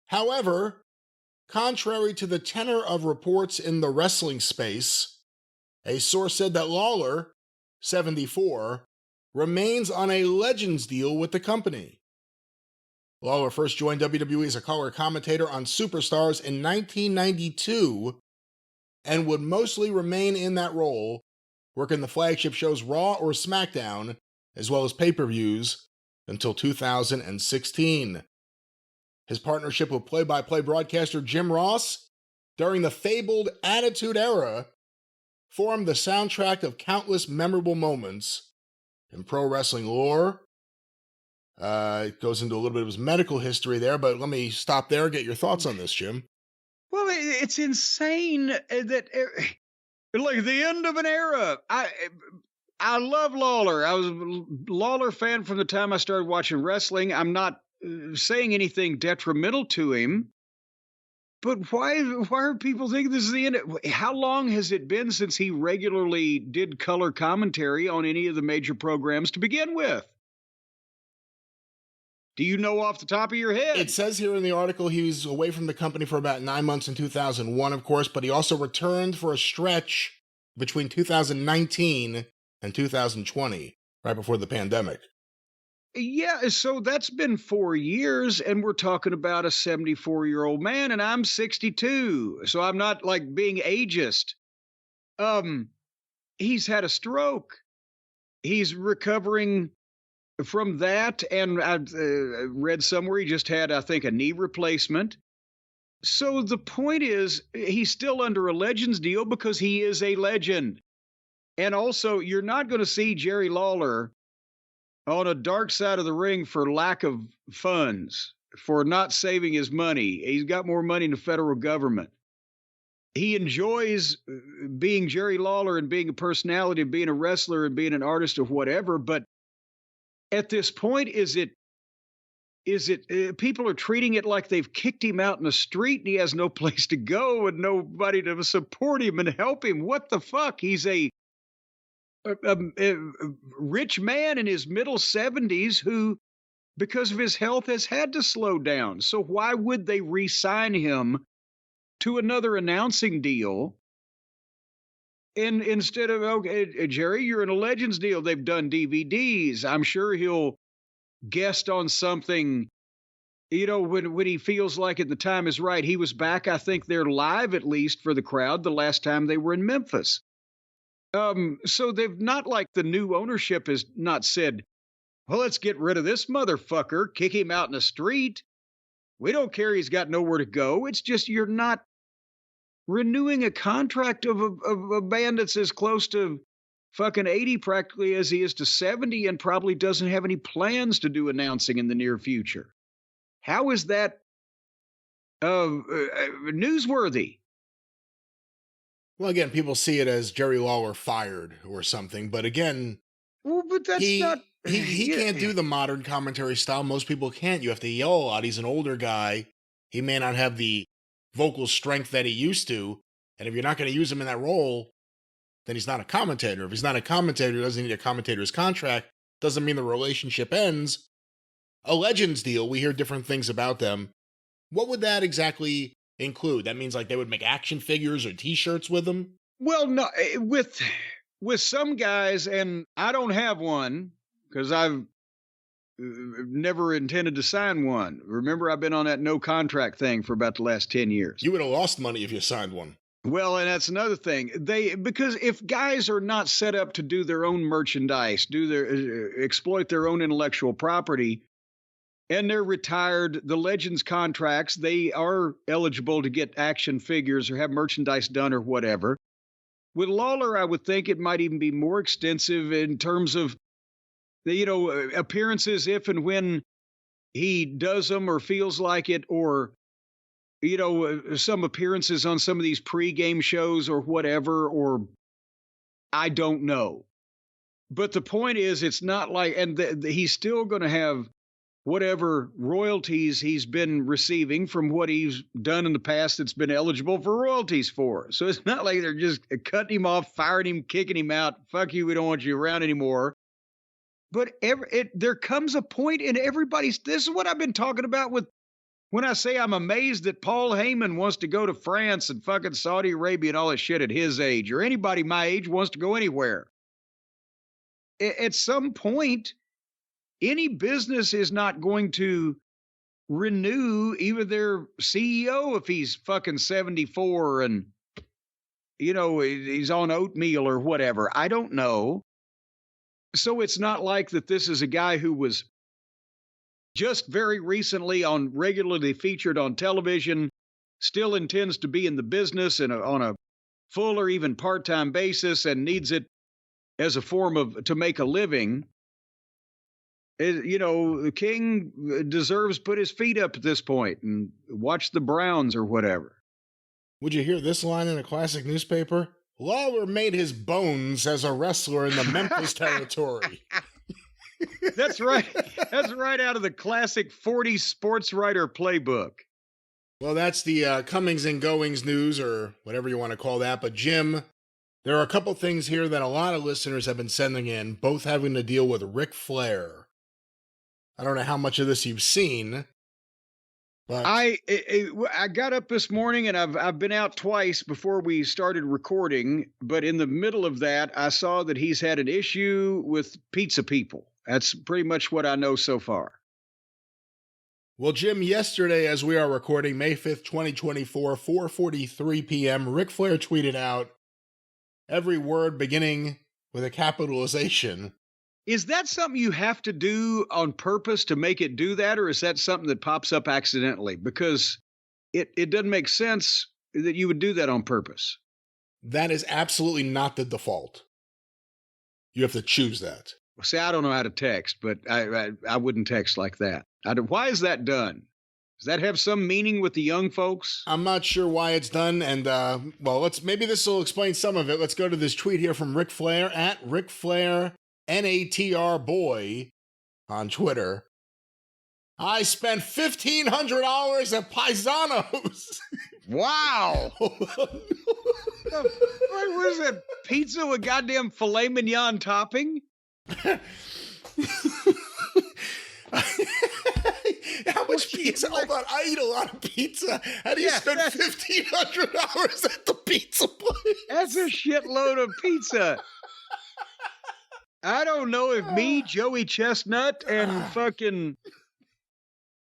However, contrary to the tenor of reports in the wrestling space, a source said that Lawler, 74, remains on a Legends deal with the company. Lawler first joined WWE as a color commentator on Superstars in 1992 and would mostly remain in that role, working the flagship shows Raw or SmackDown, as well as pay-per-views, until 2016. His partnership with play-by-play broadcaster Jim Ross during the fabled Attitude Era formed the soundtrack of countless memorable moments in pro wrestling lore. It goes into a little bit of his medical history there, but let me stop there and get your thoughts on this, Jim. Well, it's insane that, like, the end of an era. I love Lawler. I was a Lawler fan from the time I started watching wrestling. I'm not saying anything detrimental to him, but why are people thinking this is the end? How long has it been since he regularly did color commentary on any of the major programs to begin with? Do you know off the top of your head? It says here in the article he was away from the company for about 9 months in 2001, of course, but he also returned for a stretch between 2019 and 2020, right before the pandemic. Yeah, so that's been 4 years, and we're talking about a 74-year-old man, and I'm 62, so I'm not, like, being ageist. He's had a stroke. He's recovering from that, and I read somewhere he just had, I think, a knee replacement. So the point is, he's still under a Legends deal because he is a legend. And also, you're not going to see Jerry Lawler on a dark side of the ring for lack of funds, for not saving his money. He's got more money in the federal government. He enjoys being Jerry Lawler and being a personality, and being a wrestler and being an artist or whatever, but at this point, is it people are treating it like they've kicked him out in the street and he has no place to go and nobody to support him and help him? What the fuck? He's a rich man in his middle 70s who, because of his health, has had to slow down. So why would they re-sign him to another announcing deal? And instead of, okay, Jerry, you're in a Legends deal. They've done DVDs. I'm sure he'll guest on something, you know, when he feels like it, the time is right. He was back, I think they're live at least for the crowd the last time they were in Memphis. So they've not, like, the new ownership has not said, well, let's get rid of this motherfucker, kick him out in the street. We don't care, he's got nowhere to go. It's just you're not renewing a contract of a band that's as close to fucking 80 practically as he is to 70 and probably doesn't have any plans to do announcing in the near future. How is that newsworthy? Well, again, people see it as Jerry Lawler fired or something, but again, well, but that's not... He can't do the modern commentary style. Most people can't. You have to yell a lot. He's an older guy. He may not have the vocal strength that he used to, and if you're not going to use him in that role, then he's not a commentator. If he's not a commentator, he doesn't need a commentator's contract. Doesn't mean the relationship ends. A Legends deal, we hear different things about them. What would that exactly include? That means, like, they would make action figures or t-shirts with them? Well, no, with some guys, and I don't have one because I've never intended to sign one. Remember, I've been on that no contract thing for about the last 10 years. You would have lost money if you signed one. Well, and that's another thing. Because if guys are not set up to do their own merchandise, exploit their own intellectual property, and they're retired, the Legends contracts, they are eligible to get action figures or have merchandise done or whatever. With Lawler, I would think it might even be more extensive in terms of appearances if and when he does them or feels like it, or, some appearances on some of these pre-game shows or whatever, or I don't know. But the point is, it's not like, and he's still going to have whatever royalties he's been receiving from what he's done in the past that's been eligible for royalties for. So it's not like they're just cutting him off, firing him, kicking him out. Fuck you, we don't want you around anymore. But there comes a point in everybody's, this is what I've been talking about with, when I say I'm amazed that Paul Heyman wants to go to France and fucking Saudi Arabia and all that shit at his age, or anybody my age wants to go anywhere. At some point, any business is not going to renew even their CEO if he's fucking 74 and, you know, he's on oatmeal or whatever. I don't know. So it's not like that this is a guy who was just very recently regularly featured on television, still intends to be in the business and on a full or even part-time basis and needs it as a form to make a living. You know, the king deserves to put his feet up at this point and watch the Browns or whatever. Would you hear this line in a classic newspaper? Lawler made his bones as a wrestler in the Memphis territory. That's right. That's right out of the classic 40s sports writer playbook. Well, that's the comings and goings news, or whatever you want to call that. But Jim, there are a couple things here that a lot of listeners have been sending in, both having to deal with Ric Flair. I don't know how much of this you've seen, but I got up this morning and I've been out twice before we started recording, but in the middle of that, I saw that he's had an issue with pizza people. That's pretty much what I know so far. Well, Jim, yesterday, as we are recording, May 5th, 2024, 4:43 p.m., Ric Flair tweeted out, every word beginning with a capitalization. Is that something you have to do on purpose to make it do that, or is that something that pops up accidentally? Because it doesn't make sense that you would do that on purpose. That is absolutely not the default. You have to choose that. See, I don't know how to text, but I wouldn't text like that. Why is that done? Does that have some meaning with the young folks? I'm not sure why it's done, and well, maybe this will explain some of it. Let's go to this tweet here from Ric Flair at Ric Flair NATR Boy on Twitter. I spent $1,500 at Piesanos. Wow. What is it? Pizza with goddamn filet mignon topping? How much pizza? Hold on, I eat a lot of pizza. How do you spend $1,500 at the pizza place? That's a shitload of pizza. I don't know if me, Joey Chestnut, and fucking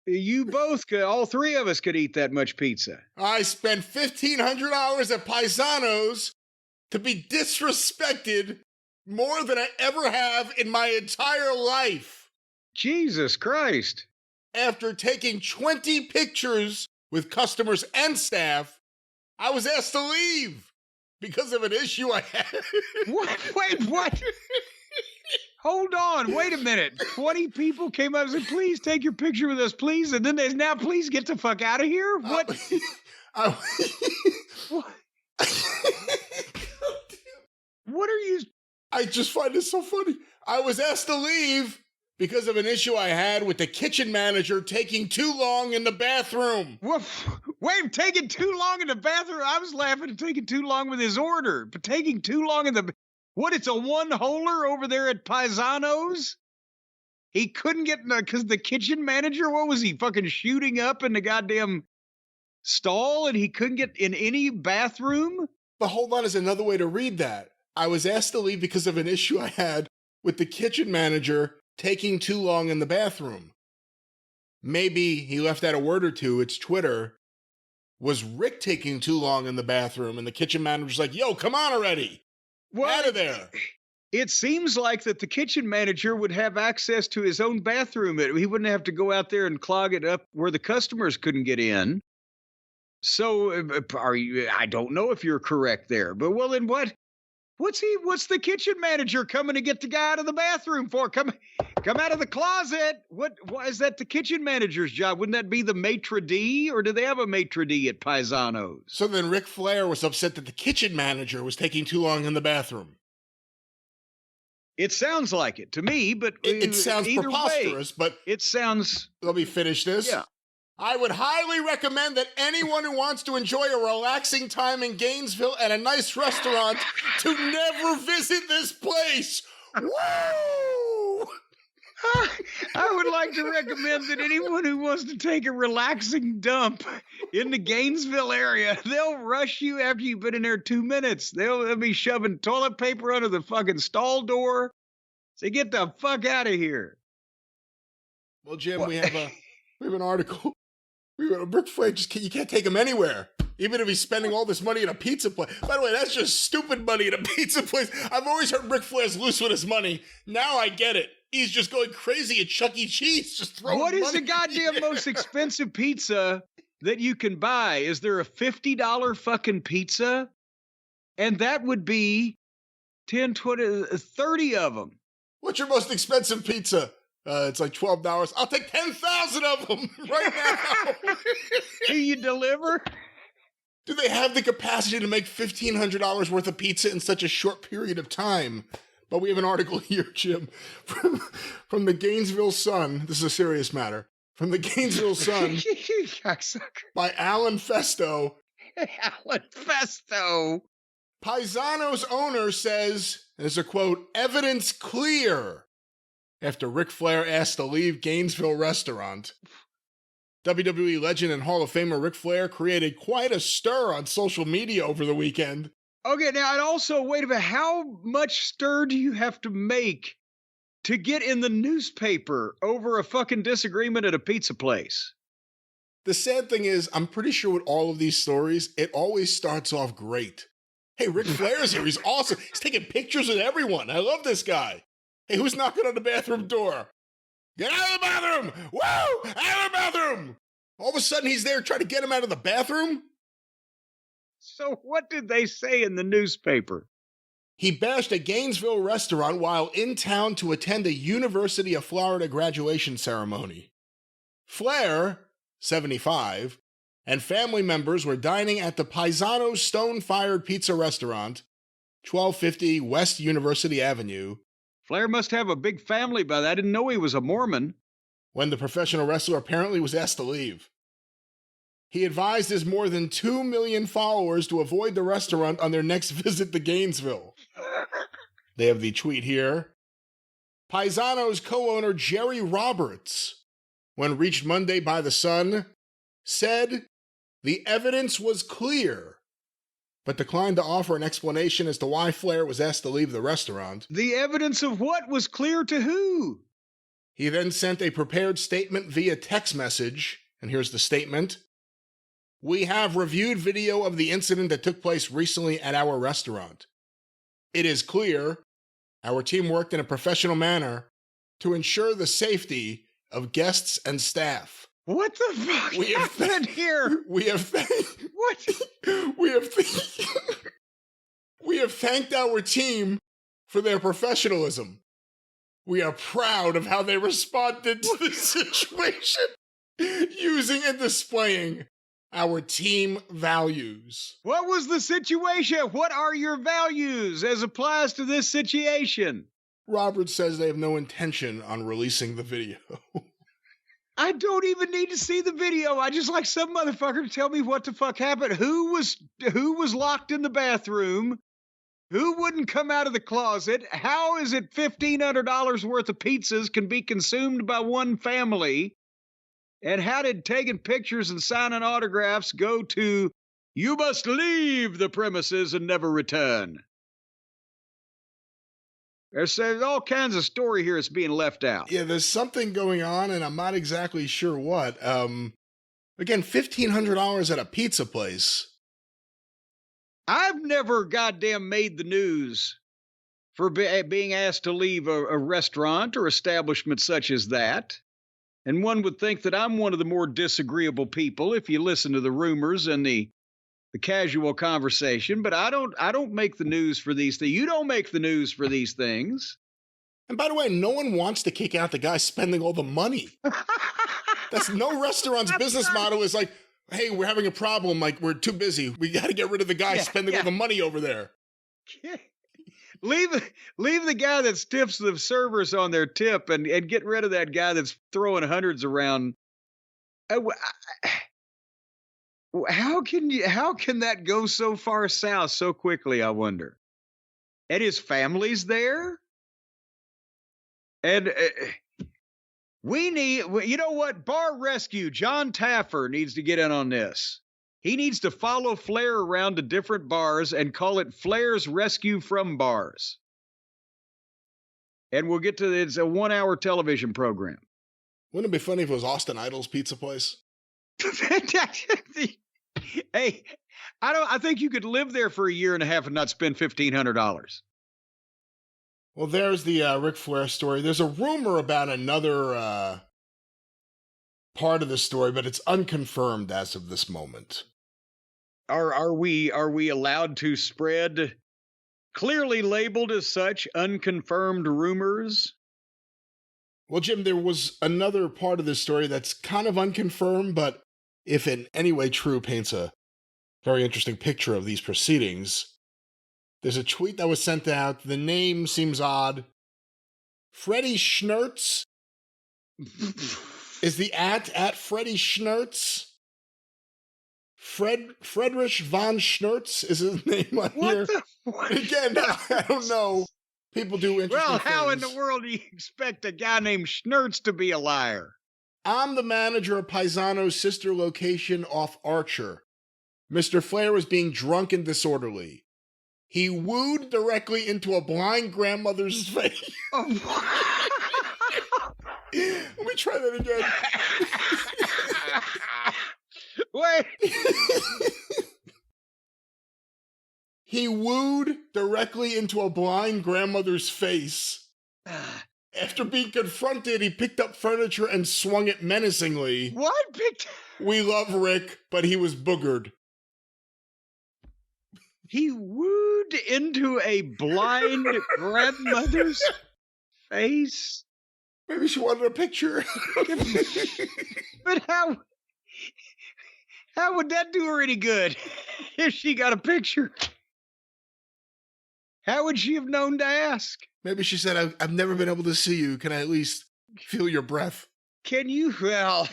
you both could, all three of us could eat that much pizza. I spent $1,500 at Piesanos to be disrespected more than I ever have in my entire life. Jesus Christ. After taking 20 pictures with customers and staff, I was asked to leave because of an issue I had. What? Wait, what? Hold on, wait a minute. 20 people came up and said, please take your picture with us, please. And then they now, please get the fuck out of here? What? What? What are you? I just find this so funny. I was asked to leave because of an issue I had with the kitchen manager taking too long in the bathroom. Wait, taking too long in the bathroom? I was laughing at taking too long with his order, but taking too long in the... What, it's a one-holer over there at Piesanos? He couldn't get in because the kitchen manager, what was he, fucking shooting up in the goddamn stall and he couldn't get in any bathroom? But hold on, is another way to read that. I was asked to leave because of an issue I had with the kitchen manager taking too long in the bathroom. Maybe he left out a word or two. It's Twitter. Was Rick taking too long in the bathroom? And the kitchen manager's like, yo, come on already. Well, out of there. It seems like that the kitchen manager would have access to his own bathroom. He wouldn't have to go out there and clog it up where the customers couldn't get in. So I don't know if you're correct there, but well, then what's the kitchen manager coming to get the guy out of the bathroom for? Come out of the closet. Why is that the kitchen manager's job? Wouldn't that be the maitre d', or do they have a maitre d' at Piesanos? So then Ric Flair was upset that the kitchen manager was taking too long in the bathroom. It sounds like it to me, but it sounds preposterous, but it sounds... Let me finish this. Yeah. I would highly recommend that anyone who wants to enjoy a relaxing time in Gainesville at a nice restaurant to never visit this place. Woo! I would like to recommend that anyone who wants to take a relaxing dump in the Gainesville area, they'll rush you after you've been in there 2 minutes. They'll be shoving toilet paper under the fucking stall door. Say, get the fuck out of here. Well, Jim, we have an article. Ric Flair, you can't take him anywhere. Even if he's spending all this money at a pizza place. By the way, that's just stupid money at a pizza place. I've always heard Ric Flair's loose with his money. Now I get it. He's just going crazy at Chuck E. Cheese. Just throwing What money. is the goddamn most expensive pizza that you can buy? Is there a $50 fucking pizza? And that would be 10, 20, 30 of them. What's your most expensive pizza? It's like $12. I'll take 10,000 of them right now. Do you deliver? Do they have the capacity to make $1,500 worth of pizza in such a short period of time? But we have an article here, Jim, from the Gainesville Sun. This is a serious matter. From the Gainesville Sun by Alan Festo. Alan Festo. Pisano's owner says, there's a quote, evidence clear after Ric Flair asked to leave Gainesville restaurant. WWE legend and Hall of Famer Ric Flair created quite a stir on social media over the weekend. Okay, now, and also, wait a minute, how much stir do you have to make to get in the newspaper over a fucking disagreement at a pizza place? The sad thing is, I'm pretty sure with all of these stories, it always starts off great. Hey, Ric Flair's here. He's awesome. He's taking pictures with everyone. I love this guy. Hey, who's knocking on the bathroom door? Get out of the bathroom! Woo! Out of the bathroom! All of a sudden, he's there trying to get him out of the bathroom? So what did they say in the newspaper? He bashed a Gainesville restaurant while in town to attend a University of Florida graduation ceremony. Flair, 75, and family members were dining at the Piesanos stone-fired pizza restaurant, 1250 West University Avenue. Flair must have a big family by that. I didn't know he was a Mormon. When the professional wrestler apparently was asked to leave. He advised his more than 2 million followers to avoid the restaurant on their next visit to Gainesville. They have the tweet here. Pisano's co-owner Jerry Roberts, when reached Monday by the Sun, said the evidence was clear, but declined to offer an explanation as to why Flair was asked to leave the restaurant. The evidence of what was clear to who? He then sent a prepared statement via text message, and here's the statement. We have reviewed video of the incident that took place recently at our restaurant. It is clear our team worked in a professional manner to ensure the safety of guests and staff. What the fuck happened here? We have thanked our team for their professionalism. We are proud of how they responded to the situation, using and displaying our team values. What was the situation? What are your values as applies to this situation? Roberts says they have no intention on releasing the video. I don't even need to see the video. I just like some motherfucker to tell me what the fuck happened. Who was locked in the bathroom? Who wouldn't come out of the closet? How is it $1,500 worth of pizzas can be consumed by one family? And how did taking pictures and signing autographs go to, you must leave the premises and never return? There's all kinds of story here that's being left out. Yeah, there's something going on, and I'm not exactly sure what. Again, $1,500 at a pizza place. I've never goddamn made the news for being asked to leave a restaurant or establishment such as that. And one would think that I'm one of the more disagreeable people if you listen to the rumors and the casual conversation, but I don't make the news for these things. You don't make the news for these things. And by the way, no one wants to kick out the guy spending all the money. That's no restaurant's business model is like, hey, we're having a problem. Like, we're too busy. We got to get rid of the guy spending all the money over there. leave the guy that stiffs the servers on their tip and get rid of that guy that's throwing hundreds around. How can that go so far south so quickly, I wonder? And his family's there? And we need, you know what? Bar Rescue, John Taffer needs to get in on this. He needs to follow Flair around to different bars and call it Flair's Rescue from Bars. And we'll get to it's a 1-hour television program. Wouldn't it be funny if it was Austin Idol's pizza place? Hey, I think you could live there for a year and a half and not spend $1,500. Well, there's the Ric Flair story. There's a rumor about another part of the story, but it's unconfirmed as of this moment. Are we allowed to spread clearly labeled as such unconfirmed rumors? Well, Jim, there was another part of this story that's kind of unconfirmed, but if in any way true, paints a very interesting picture of these proceedings. There's a tweet that was sent out. The name seems odd. Freddie Schnertz is the at Freddie Schnertz. Friedrich von Schnertz is his name on here. Again, I don't know. People do interesting things. How in the world do you expect a guy named Schnertz to be a liar? I'm the manager of Pisano's sister location off Archer. Mr. Flair was being drunk and disorderly. He wooed directly into a blind grandmother's face. Oh. Let me try that again. Wait. He wooed directly into a blind grandmother's face. After being confronted, he picked up furniture and swung it menacingly. What? We love Rick, but he was boogered. He wooed into a blind grandmother's face? Maybe she wanted a picture. But how would that do her any good if she got a picture? How would she have known to ask? Maybe she said, I've never been able to see you. Can I at least feel your breath? Can you? Well,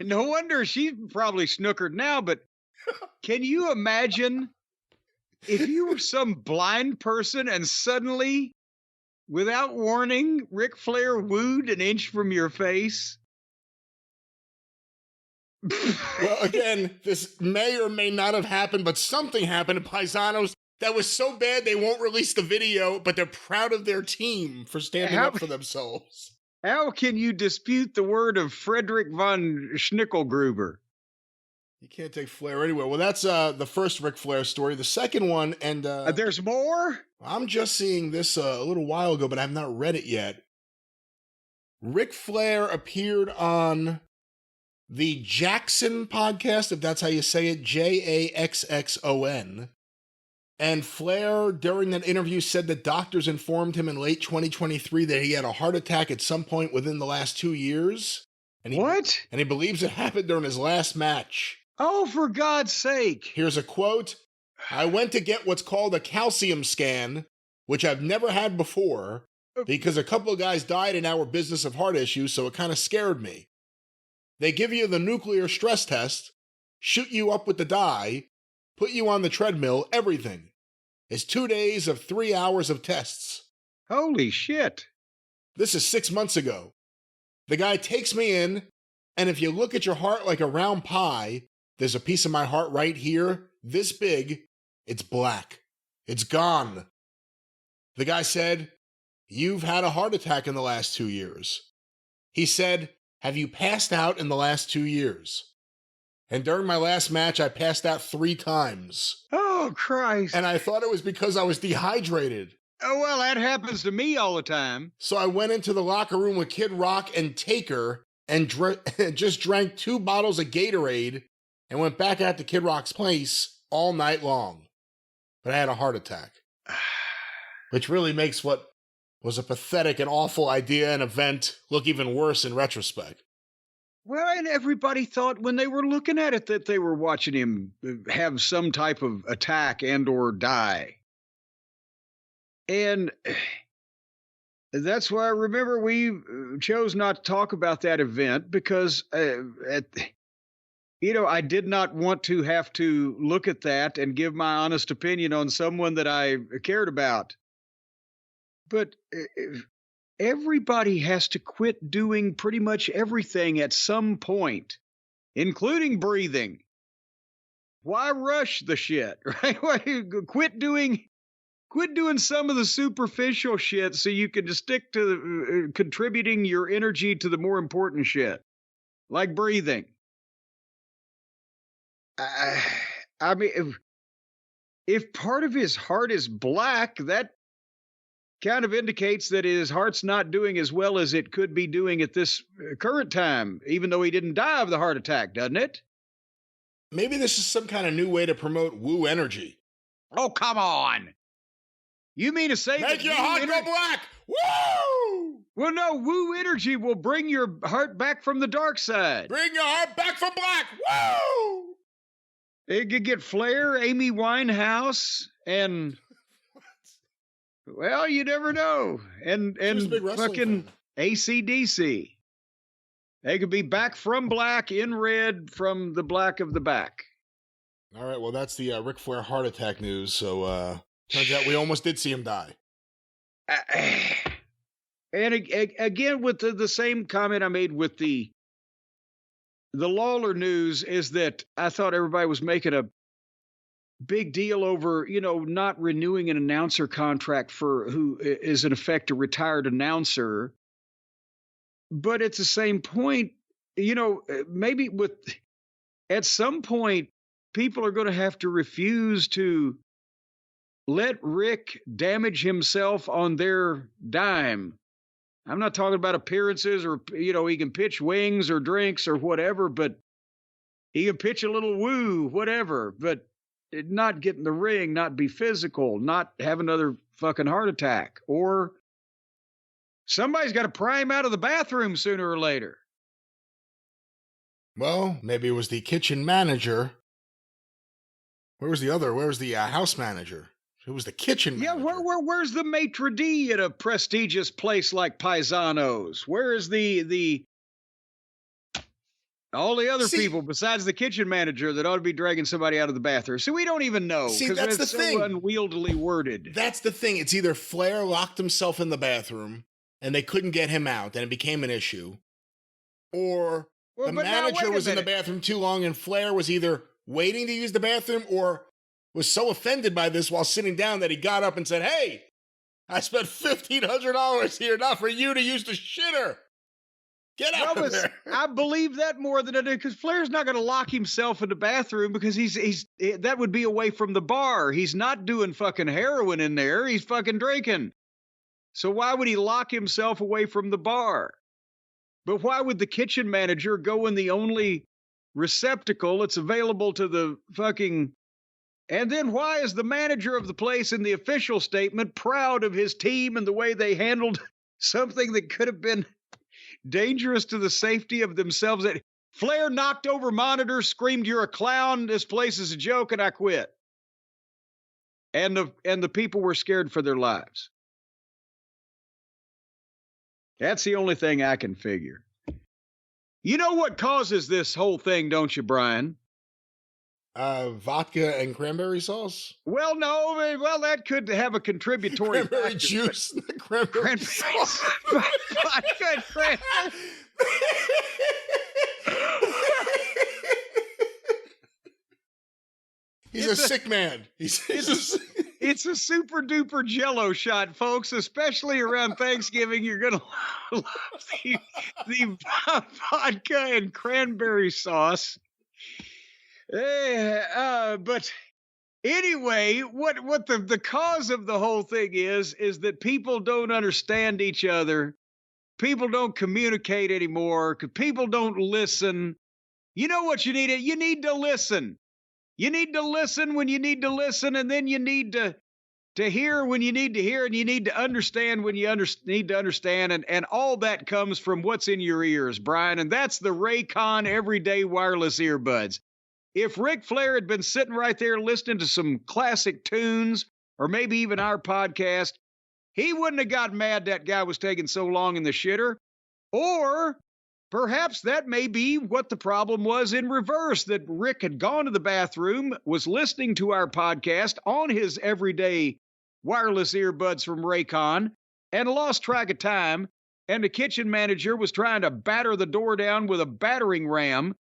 no wonder she's probably snookered now, but can you imagine if you were some blind person and suddenly, without warning, Ric Flair wooed an inch from your face? Well, again, this may or may not have happened, but something happened to Piesanos that was so bad they won't release the video, but they're proud of their team for standing up for themselves. How can you dispute the word of Frederick von Schnickelgruber? You can't take Flair anywhere. Well, that's the first Ric Flair story. The second one, and there's more? I'm just seeing this a little while ago, but I've not read it yet. Ric Flair appeared on the Jackson podcast, if that's how you say it, Jaxxon. And Flair, during that interview, said that doctors informed him in late 2023 that he had a heart attack at some point within the last 2 years. And What? And he believes it happened during his last match. Oh, for God's sake. Here's a quote. I went to get what's called a calcium scan, which I've never had before, because a couple of guys died in our business of heart issues, so it kind of scared me. They give you the nuclear stress test, shoot you up with the dye, put you on the treadmill, everything. It's 2 days of 3 hours of tests. Holy shit. This is 6 months ago. The guy takes me in, and if you look at your heart like a round pie, there's a piece of my heart right here, this big. It's black. It's gone. The guy said, you've had a heart attack in the last 2 years. He said, have you passed out in the last 2 years? And during my last match, I passed out 3 times. Oh, Christ. And I thought it was because I was dehydrated. Oh, well, that happens to me all the time. So I went into the locker room with Kid Rock and Taker and just drank 2 bottles of Gatorade and went back out to Kid Rock's place all night long. But I had a heart attack. Which really makes what was a pathetic and awful idea and event look even worse in retrospect. Well, and everybody thought when they were looking at it that they were watching him have some type of attack and or die. And that's why I remember we chose not to talk about that event because, I did not want to have to look at that and give my honest opinion on someone that I cared about. But everybody has to quit doing pretty much everything at some point, including breathing. Why rush the shit, right? Quit doing some of the superficial shit so you can just stick to contributing your energy to the more important shit, like breathing. I mean, if part of his heart is black, that kind of indicates that his heart's not doing as well as it could be doing at this current time, even though he didn't die of the heart attack, doesn't it? Maybe this is some kind of new way to promote woo energy. Oh, come on. You mean to say make your heart go black? Woo! Well, no, woo energy will bring your heart back from the dark side. Bring your heart back from black. Woo! It could get Flair, Amy Winehouse, and well, you never know. And fucking AC/DC. They could be back from black in red from the black of the back. All right, well, that's the Ric Flair heart attack news. So turns out we almost did see him die. And again, with the same comment I made with the Lawler news is that I thought everybody was making a big deal over, not renewing an announcer contract for who is in effect a retired announcer. But at the same point, maybe at some point, people are going to have to refuse to let Rick damage himself on their dime. I'm not talking about appearances or, he can pitch wings or drinks or whatever, but he can pitch a little woo, whatever, but not get in the ring, not be physical, not have another fucking heart attack. Or somebody's got to pry him out of the bathroom sooner or later. Well, maybe it was the kitchen manager. Where was the other? Where was the house manager? It was the kitchen manager. Yeah, where's the maitre d' at a prestigious place like Piesanos? Where is all the other people besides the kitchen manager that ought to be dragging somebody out of the bathroom? So we don't even know. See, that's the thing. So unwieldily worded. That's the thing. It's either Flair locked himself in the bathroom and they couldn't get him out and it became an issue, or the manager was in the bathroom too long and Flair was either waiting to use the bathroom or was so offended by this while sitting down that he got up and said, "Hey, I spent $1,500 here, not for you to use the shitter. Get out of there." I believe that more than I do, because Flair's not going to lock himself in the bathroom because that would be away from the bar. He's not doing fucking heroin in there. He's fucking drinking. So why would he lock himself away from the bar? But why would the kitchen manager go in the only receptacle that's available to the fucking... And then why is the manager of the place in the official statement proud of his team and the way they handled something that could have been dangerous to the safety of themselves? That Flair knocked over monitors, screamed, "You're a clown. This place is a joke, and I quit." And the people were scared for their lives. That's the only thing I can figure. You know what causes this whole thing, don't you, Brian? Vodka and cranberry sauce? Well, no. Well, that could have a contributory cranberry factor, juice. Cranberry sauce. Vodka and cranberry. He's a sick man. It's a super duper Jello shot, folks. Especially around Thanksgiving, you're gonna love the vodka and cranberry sauce. But anyway, what the cause of the whole thing is that people don't understand each other. People don't communicate anymore. People don't listen. You know what you need? You need to listen. You need to listen when you need to listen, and then you need to hear when you need to hear, and you need to understand when you need to understand, and all that comes from what's in your ears, Brian, and that's the Raycon Everyday Wireless Earbuds. If Ric Flair had been sitting right there listening to some classic tunes, or maybe even our podcast, he wouldn't have got mad that guy was taking so long in the shitter. Or perhaps that may be what the problem was in reverse, that Rick had gone to the bathroom, was listening to our podcast on his everyday wireless earbuds from Raycon, and lost track of time, and the kitchen manager was trying to batter the door down with a battering ram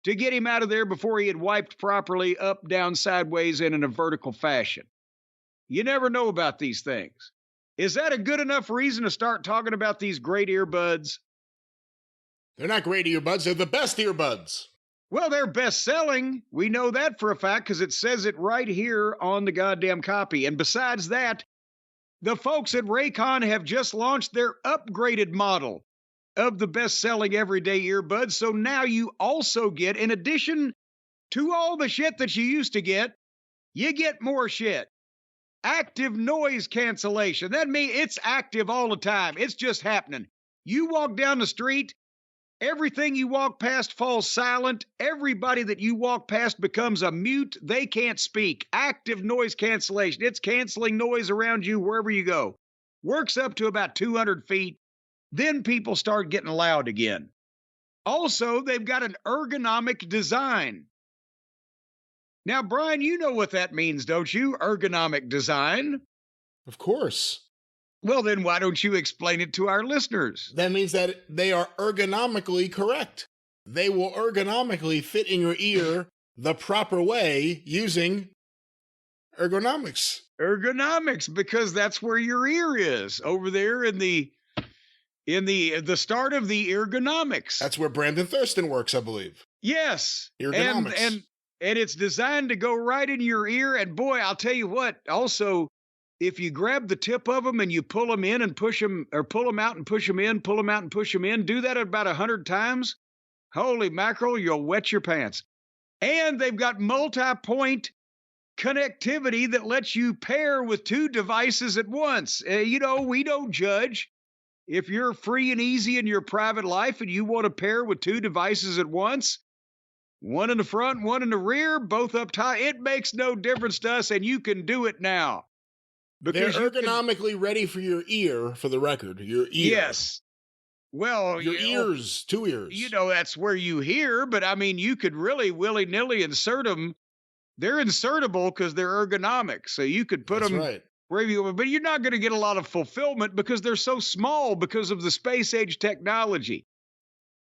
to get him out of there before he had wiped properly up, down, sideways, and in a vertical fashion. You never know about these things. Is that a good enough reason to start talking about these great earbuds? They're not great earbuds. They're the best earbuds. Well, they're best-selling. We know that for a fact because it says it right here on the goddamn copy. And besides that, the folks at Raycon have just launched their upgraded model of the best-selling everyday earbuds. So now you also get, in addition to all the shit that you used to get, you get more shit. Active noise cancellation. That means it's active all the time. It's just happening. You walk down the street, everything you walk past falls silent. Everybody that you walk past becomes a mute. They can't speak. Active noise cancellation. It's canceling noise around you wherever you go. Works up to about 200 feet. Then people start getting loud again. Also, they've got an ergonomic design. Now, Brian, you know what that means, don't you? Ergonomic design. Of course. Well, then why don't you explain it to our listeners? That means that they are ergonomically correct. They will ergonomically fit in your ear the proper way using ergonomics. Ergonomics, because that's where your ear is, over there in the start of the ergonomics. That's where Brandon Thurston works, I believe. Yes. Ergonomics. And it's designed to go right in your ear. And boy, I'll tell you what, also, if you grab the tip of them and you pull them in and push them, or pull them out and push them in, pull them out and push them in, do that about 100 times, holy mackerel, you'll wet your pants. And they've got multi-point connectivity that lets you pair with two devices at once. We don't judge. If you're free and easy in your private life and you want to pair with two devices at once, one in the front, one in the rear, both up top, it makes no difference to us, and you can do it now. Because they're ergonomically ready for your ear, for the record. Your ear. Yes. Well, your ears, two ears. That's where you hear, but I mean, you could really willy-nilly insert them. They're insertable because they're ergonomic, so you could put them wherever you want, but you're not going to get a lot of fulfillment because they're so small because of the space-age technology.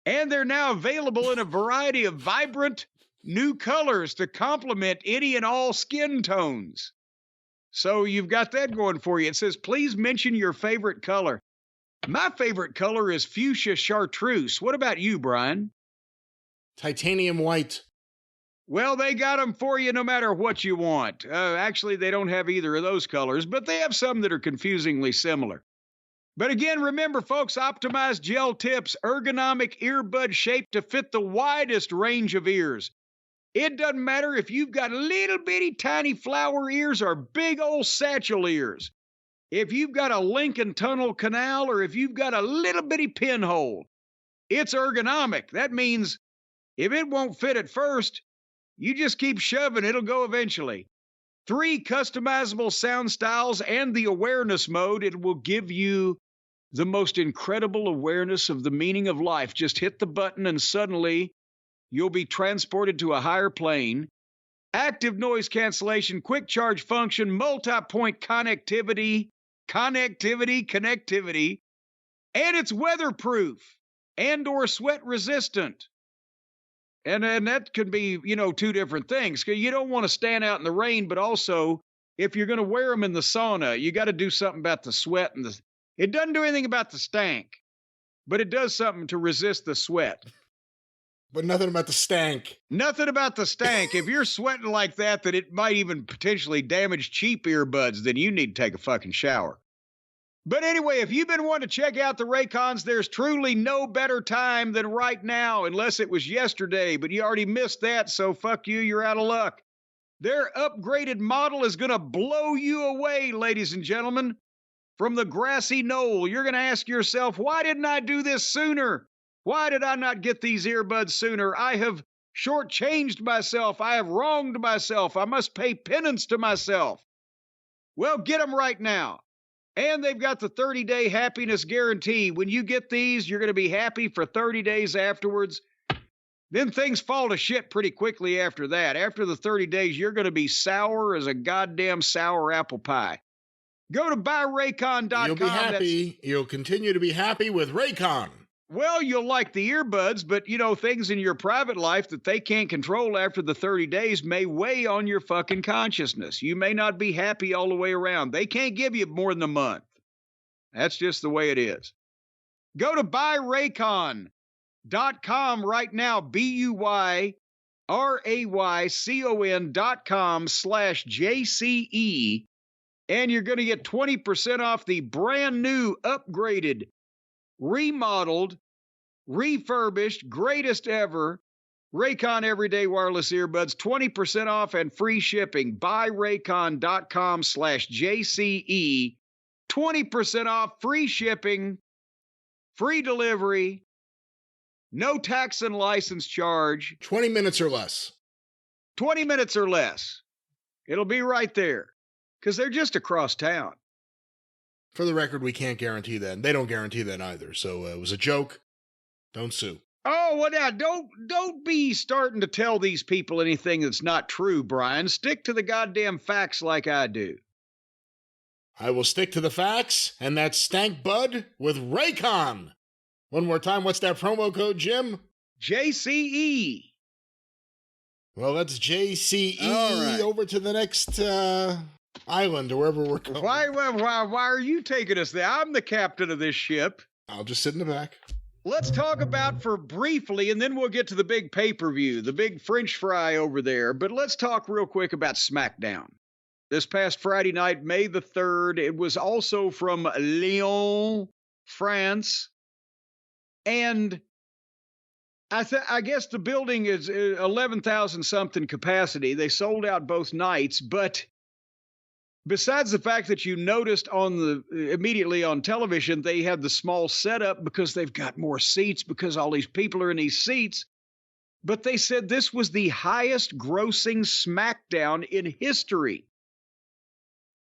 And they're now available in a variety of vibrant new colors to complement any and all skin tones. So you've got that going for you. It says, please mention your favorite color. My favorite color is fuchsia chartreuse. What about you, Brian? Titanium white. Well, they got them for you no matter what you want. Actually, they don't have either of those colors, but they have some that are confusingly similar. But again, remember, folks, optimized gel tips, ergonomic earbud shape to fit the widest range of ears. It doesn't matter if you've got little bitty tiny flower ears or big old satchel ears. If you've got a Lincoln Tunnel canal or if you've got a little bitty pinhole, it's ergonomic. That means if it won't fit at first, you just keep shoving, it'll go eventually. 3 customizable sound styles and the awareness mode. It will give you the most incredible awareness of the meaning of life. Just hit the button and suddenly you'll be transported to a higher plane. Active noise cancellation, quick charge function, multi-point connectivity, and it's weatherproof and or sweat resistant. And that could be, two different things. You don't want to stand out in the rain, but also if you're going to wear them in the sauna, you got to do something about the sweat and it doesn't do anything about the stank, but it does something to resist the sweat. But nothing about the stank. Nothing about the stank. If you're sweating like that it might even potentially damage cheap earbuds, then you need to take a fucking shower. But anyway, if you've been wanting to check out the Raycons, there's truly no better time than right now, unless it was yesterday, but you already missed that, so fuck you, you're out of luck. Their upgraded model is going to blow you away, ladies and gentlemen. From the grassy knoll, you're going to ask yourself, why didn't I do this sooner? Why did I not get these earbuds sooner? I have shortchanged myself. I have wronged myself. I must pay penance to myself. Well, get them right now. And they've got the 30-day happiness guarantee. When you get these, you're going to be happy for 30 days afterwards. Then things fall to shit pretty quickly after that. After the 30 days, you're going to be sour as a goddamn sour apple pie. Go to buyraycon.com. You'll be happy. You'll continue to be happy with Raycon. Well, you'll like the earbuds, but, you know, things in your private life that they can't control after the 30 days may weigh on your fucking consciousness. You may not be happy all the way around. They can't give you more than a month. That's just the way it is. Go to buyraycon.com right now, BUYRAYCON.com/JCE, and you're going to get 20% off the brand new, upgraded, remodeled, refurbished, greatest ever Raycon Everyday Wireless Earbuds, 20% off and free shipping. BuyRaycon.com/JCE, 20% off, free shipping, free delivery, no tax and license charge. 20 minutes or less. 20 minutes or less. It'll be right there because they're just across town. For the record, we can't guarantee that. And they don't guarantee that either. So it was a joke. Don't sue. Oh, well, now, don't be starting to tell these people anything that's not true, Brian. Stick to the goddamn facts like I do. I will stick to the facts, and that's Stank Bud with Raycon. One more time, what's that promo code, Jim? JCE. Well, that's JCE. All right. Over to the next island or wherever we're going. Why are you taking us there? I'm the captain of this ship. I'll just sit in the back. Let's talk about for briefly, and then we'll get to the big pay-per-view, the big French fry over there. But let's talk real quick about SmackDown. This past Friday night, May the 3rd, it was also from Lyon, France. And I guess the building is 11,000 something capacity. They sold out both nights, but besides the fact that you noticed immediately on television, they had the small setup because they've got more seats because all these people are in these seats. But they said this was the highest grossing SmackDown in history.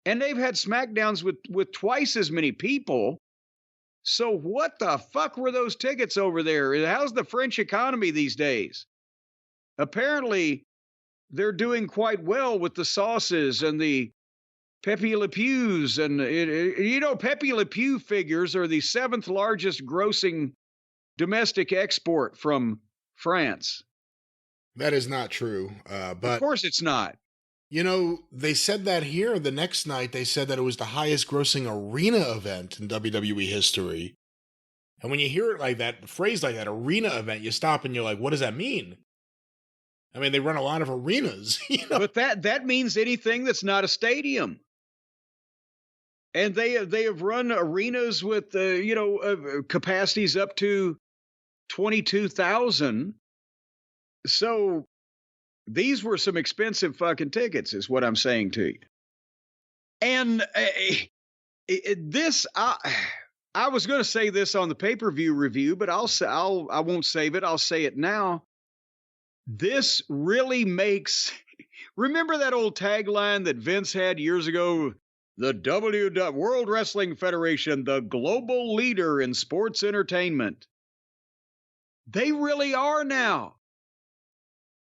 And they've had SmackDowns with twice as many people. So what the fuck were those tickets over there? How's the French economy these days? Apparently, they're doing quite well with the sauces and the Pepe Le Pews. And, Pepe Le Pew figures are the 7th largest grossing domestic export from France. That is not true. But of course it's not. You know, they said that here. The next night, they said that it was the highest grossing arena event in WWE history. And when you hear it like that, the phrase like that, arena event, you stop and you're like, what does that mean? I mean, they run a lot of arenas. But that means anything that's not a stadium. And they have run arenas with, capacities up to 22,000. So these were some expensive fucking tickets, is what I'm saying to you. And I was going to say this on the pay-per-view review, but I won't save it. I'll say it now. This really makes. Remember that old tagline that Vince had years ago? The World Wrestling Federation, the global leader in sports entertainment. They really are now.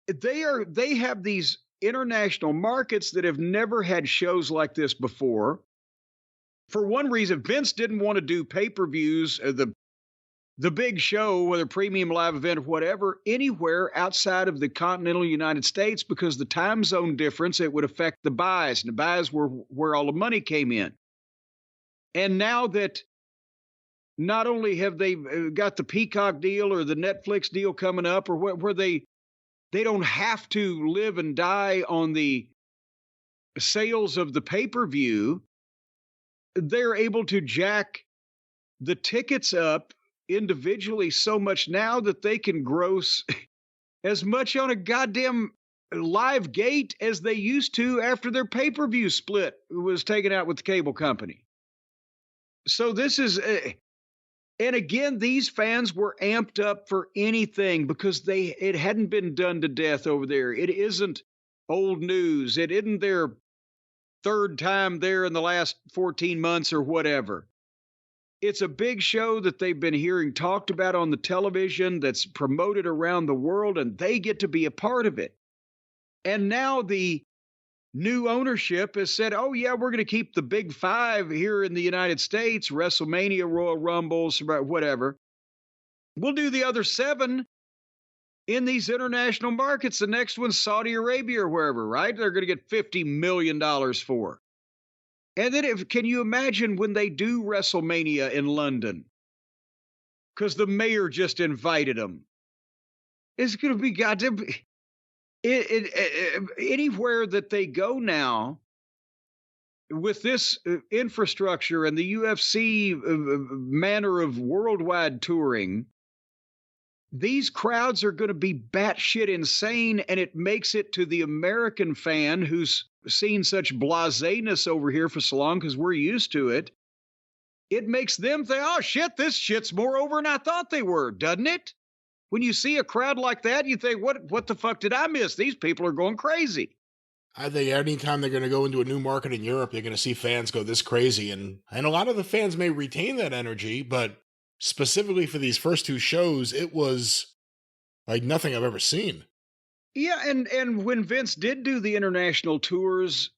They have these international markets that have never had shows like this before. For one reason, Vince didn't want to do pay-per-views, the big show, whether premium live event or whatever, anywhere outside of the continental United States because the time zone difference, it would affect the buys. And the buys were where all the money came in. And now that not only have they got the Peacock deal or the Netflix deal coming up or where they don't have to live and die on the sales of the pay-per-view, they're able to jack the tickets up individually so much now that they can gross as much on a goddamn live gate as they used to after their pay-per-view split was taken out with the cable company. So this is, and again, these fans were amped up for anything because it hadn't been done to death over there. It isn't old news. It isn't their third time there in the last 14 months or whatever. It's a big show that they've been hearing talked about on the television, that's promoted around the world, and they get to be a part of it. And now the new ownership has said, oh, yeah, we're going to keep the big five here in the United States, WrestleMania, Royal Rumbles, whatever. We'll do the other 7 in these international markets. The next one's Saudi Arabia or wherever, right? They're going to get $50 million for. And then can you imagine when they do WrestleMania in London? Because the mayor just invited them. It's going to be goddamn... anywhere that they go now with this infrastructure and the UFC manner of worldwide touring, these crowds are going to be batshit insane, and it makes it to the American fan who's seen such blaseness over here for so long because we're used to it. It makes them think, oh, shit, this shit's more over than I thought they were, doesn't it? When you see a crowd like that, you think, what the fuck did I miss? These people are going crazy. I think anytime they're going to go into a new market in Europe, you're going to see fans go this crazy. And a lot of the fans may retain that energy, but specifically for these first 2 shows, it was like nothing I've ever seen. Yeah, and when Vince did do the international tours,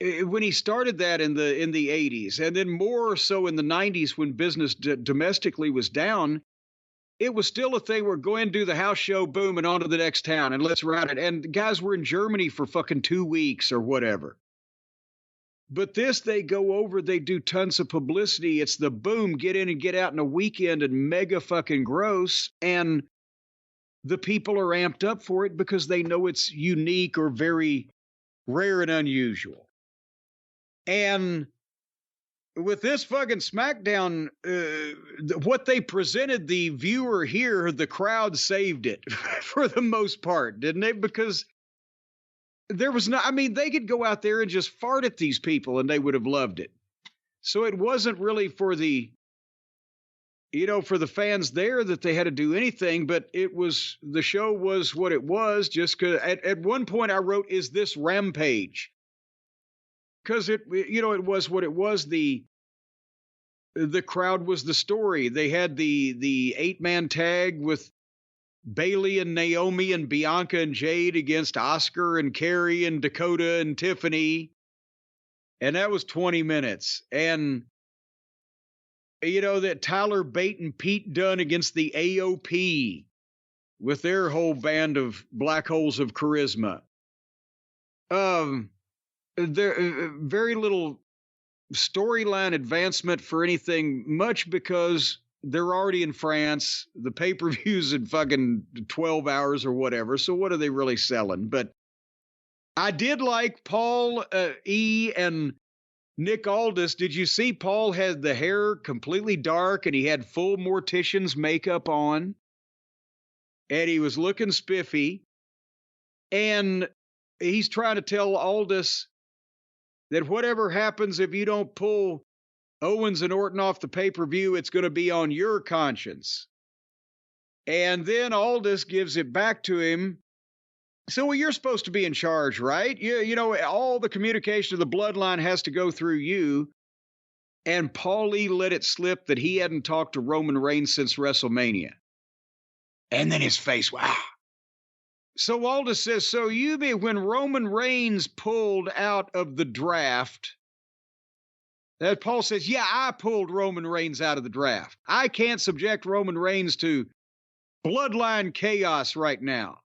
when he started that in the 80s, and then more so in the 90s when business domestically was down, it was still a thing where go and do the house show, boom, and on to the next town, and let's ride it. And guys were in Germany for fucking 2 weeks or whatever. But this, they go over, they do tons of publicity. It's the boom, get in and get out in a weekend and mega fucking gross. And the people are amped up for it because they know it's unique or very rare and unusual. And with this fucking SmackDown, what they presented the viewer here, the crowd saved it for the most part, didn't they? Because there was no, I mean, they could go out there and just fart at these people and they would have loved it. So it wasn't really for the, for the fans there that they had to do anything, but the show was what it was, just because at one point I wrote, is this Rampage? Because it was what it was. The crowd was the story. They had the 8-man tag with Bayley and Naomi and Bianca and Jade against Oscar and Carrie and Dakota and Tiffany. And that was 20 minutes. And, that Tyler Bate and Pete Dunne against the AOP with their whole band of black holes of charisma. There very little storyline advancement for anything much because they're already in France. The pay-per-view's in fucking 12 hours or whatever. So what are they really selling? But I did like Paul E. and Nick Aldis. Did you see Paul had the hair completely dark and he had full mortician's makeup on? And he was looking spiffy. And he's trying to tell Aldis that whatever happens if you don't pull Owens and Orton off the pay-per-view, it's going to be on your conscience. And then Aldis gives it back to him. So, well, you're supposed to be in charge, right? All the communication of the bloodline has to go through you. And Paulie let it slip that he hadn't talked to Roman Reigns since WrestleMania. And then his face, wow. So Aldis says, so you mean when Roman Reigns pulled out of the draft, that Paul says, yeah, I pulled Roman Reigns out of the draft. I can't subject Roman Reigns to bloodline chaos right now.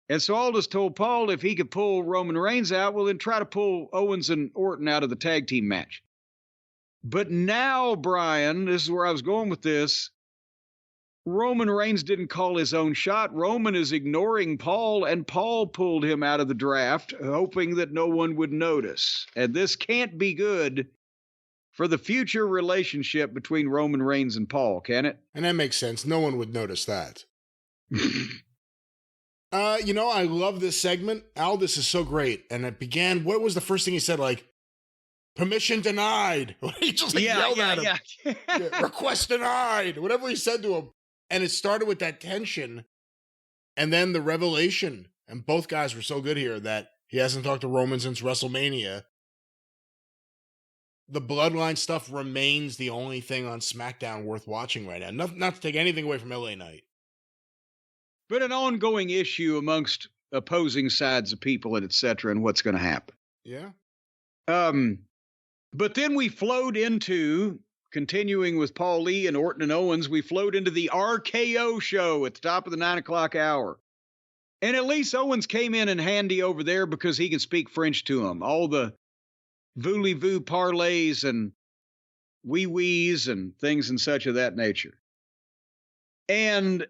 And so Aldis told Paul if he could pull Roman Reigns out, well, then try to pull Owens and Orton out of the tag team match. But now, Brian, this is where I was going with this. Roman Reigns didn't call his own shot. Roman is ignoring Paul, and Paul pulled him out of the draft, hoping that no one would notice. And this can't be good for the future relationship between Roman Reigns and Paul, can it? And that makes sense. No one would notice that. I love this segment. Aldis is so great. And it began, what was the first thing he said? Like, permission denied. He just yelled at him. Yeah, request denied. Whatever he said to him. And it started with that tension and then the revelation. And both guys were so good here that He hasn't talked to Roman since WrestleMania. The Bloodline stuff remains the only thing on SmackDown worth watching right now. Not to take anything away from LA Knight. But an ongoing issue amongst opposing sides of people and et cetera, and what's going to happen. Yeah. But then we flowed into, continuing with Paul Lee and Orton and Owens, we flowed into the RKO show at the top of the 9 o'clock hour. And at least Owens came in and handy over there because he can speak French to him. All the voulez-vous parlays and wee-wees and things and such of that nature. And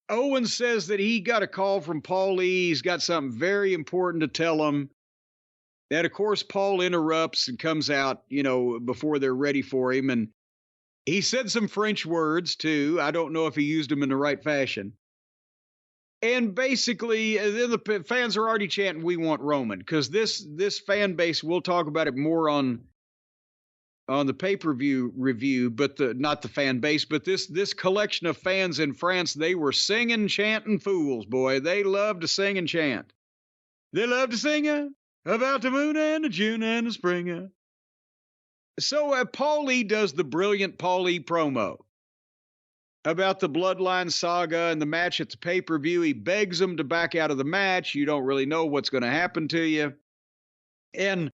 Owens says that he got a call from Paul Lee. He's got something very important to tell him. And, of course, Paul interrupts and comes out, before they're ready for him. And he said some French words, too. I don't know if he used them in the right fashion. And basically, then the fans are already chanting, "We want Roman," because this fan base, we'll talk about it more on the pay-per-view review, but not the fan base, but this collection of fans in France, they were singing, chanting fools, boy. They love to sing and chant. They love to sing about the moon and the June and the spring. So Paul Lee does the brilliant Paul Lee promo about the Bloodline saga and the match at the pay-per-view. He begs them to back out of the match. You don't really know what's going to happen to you. And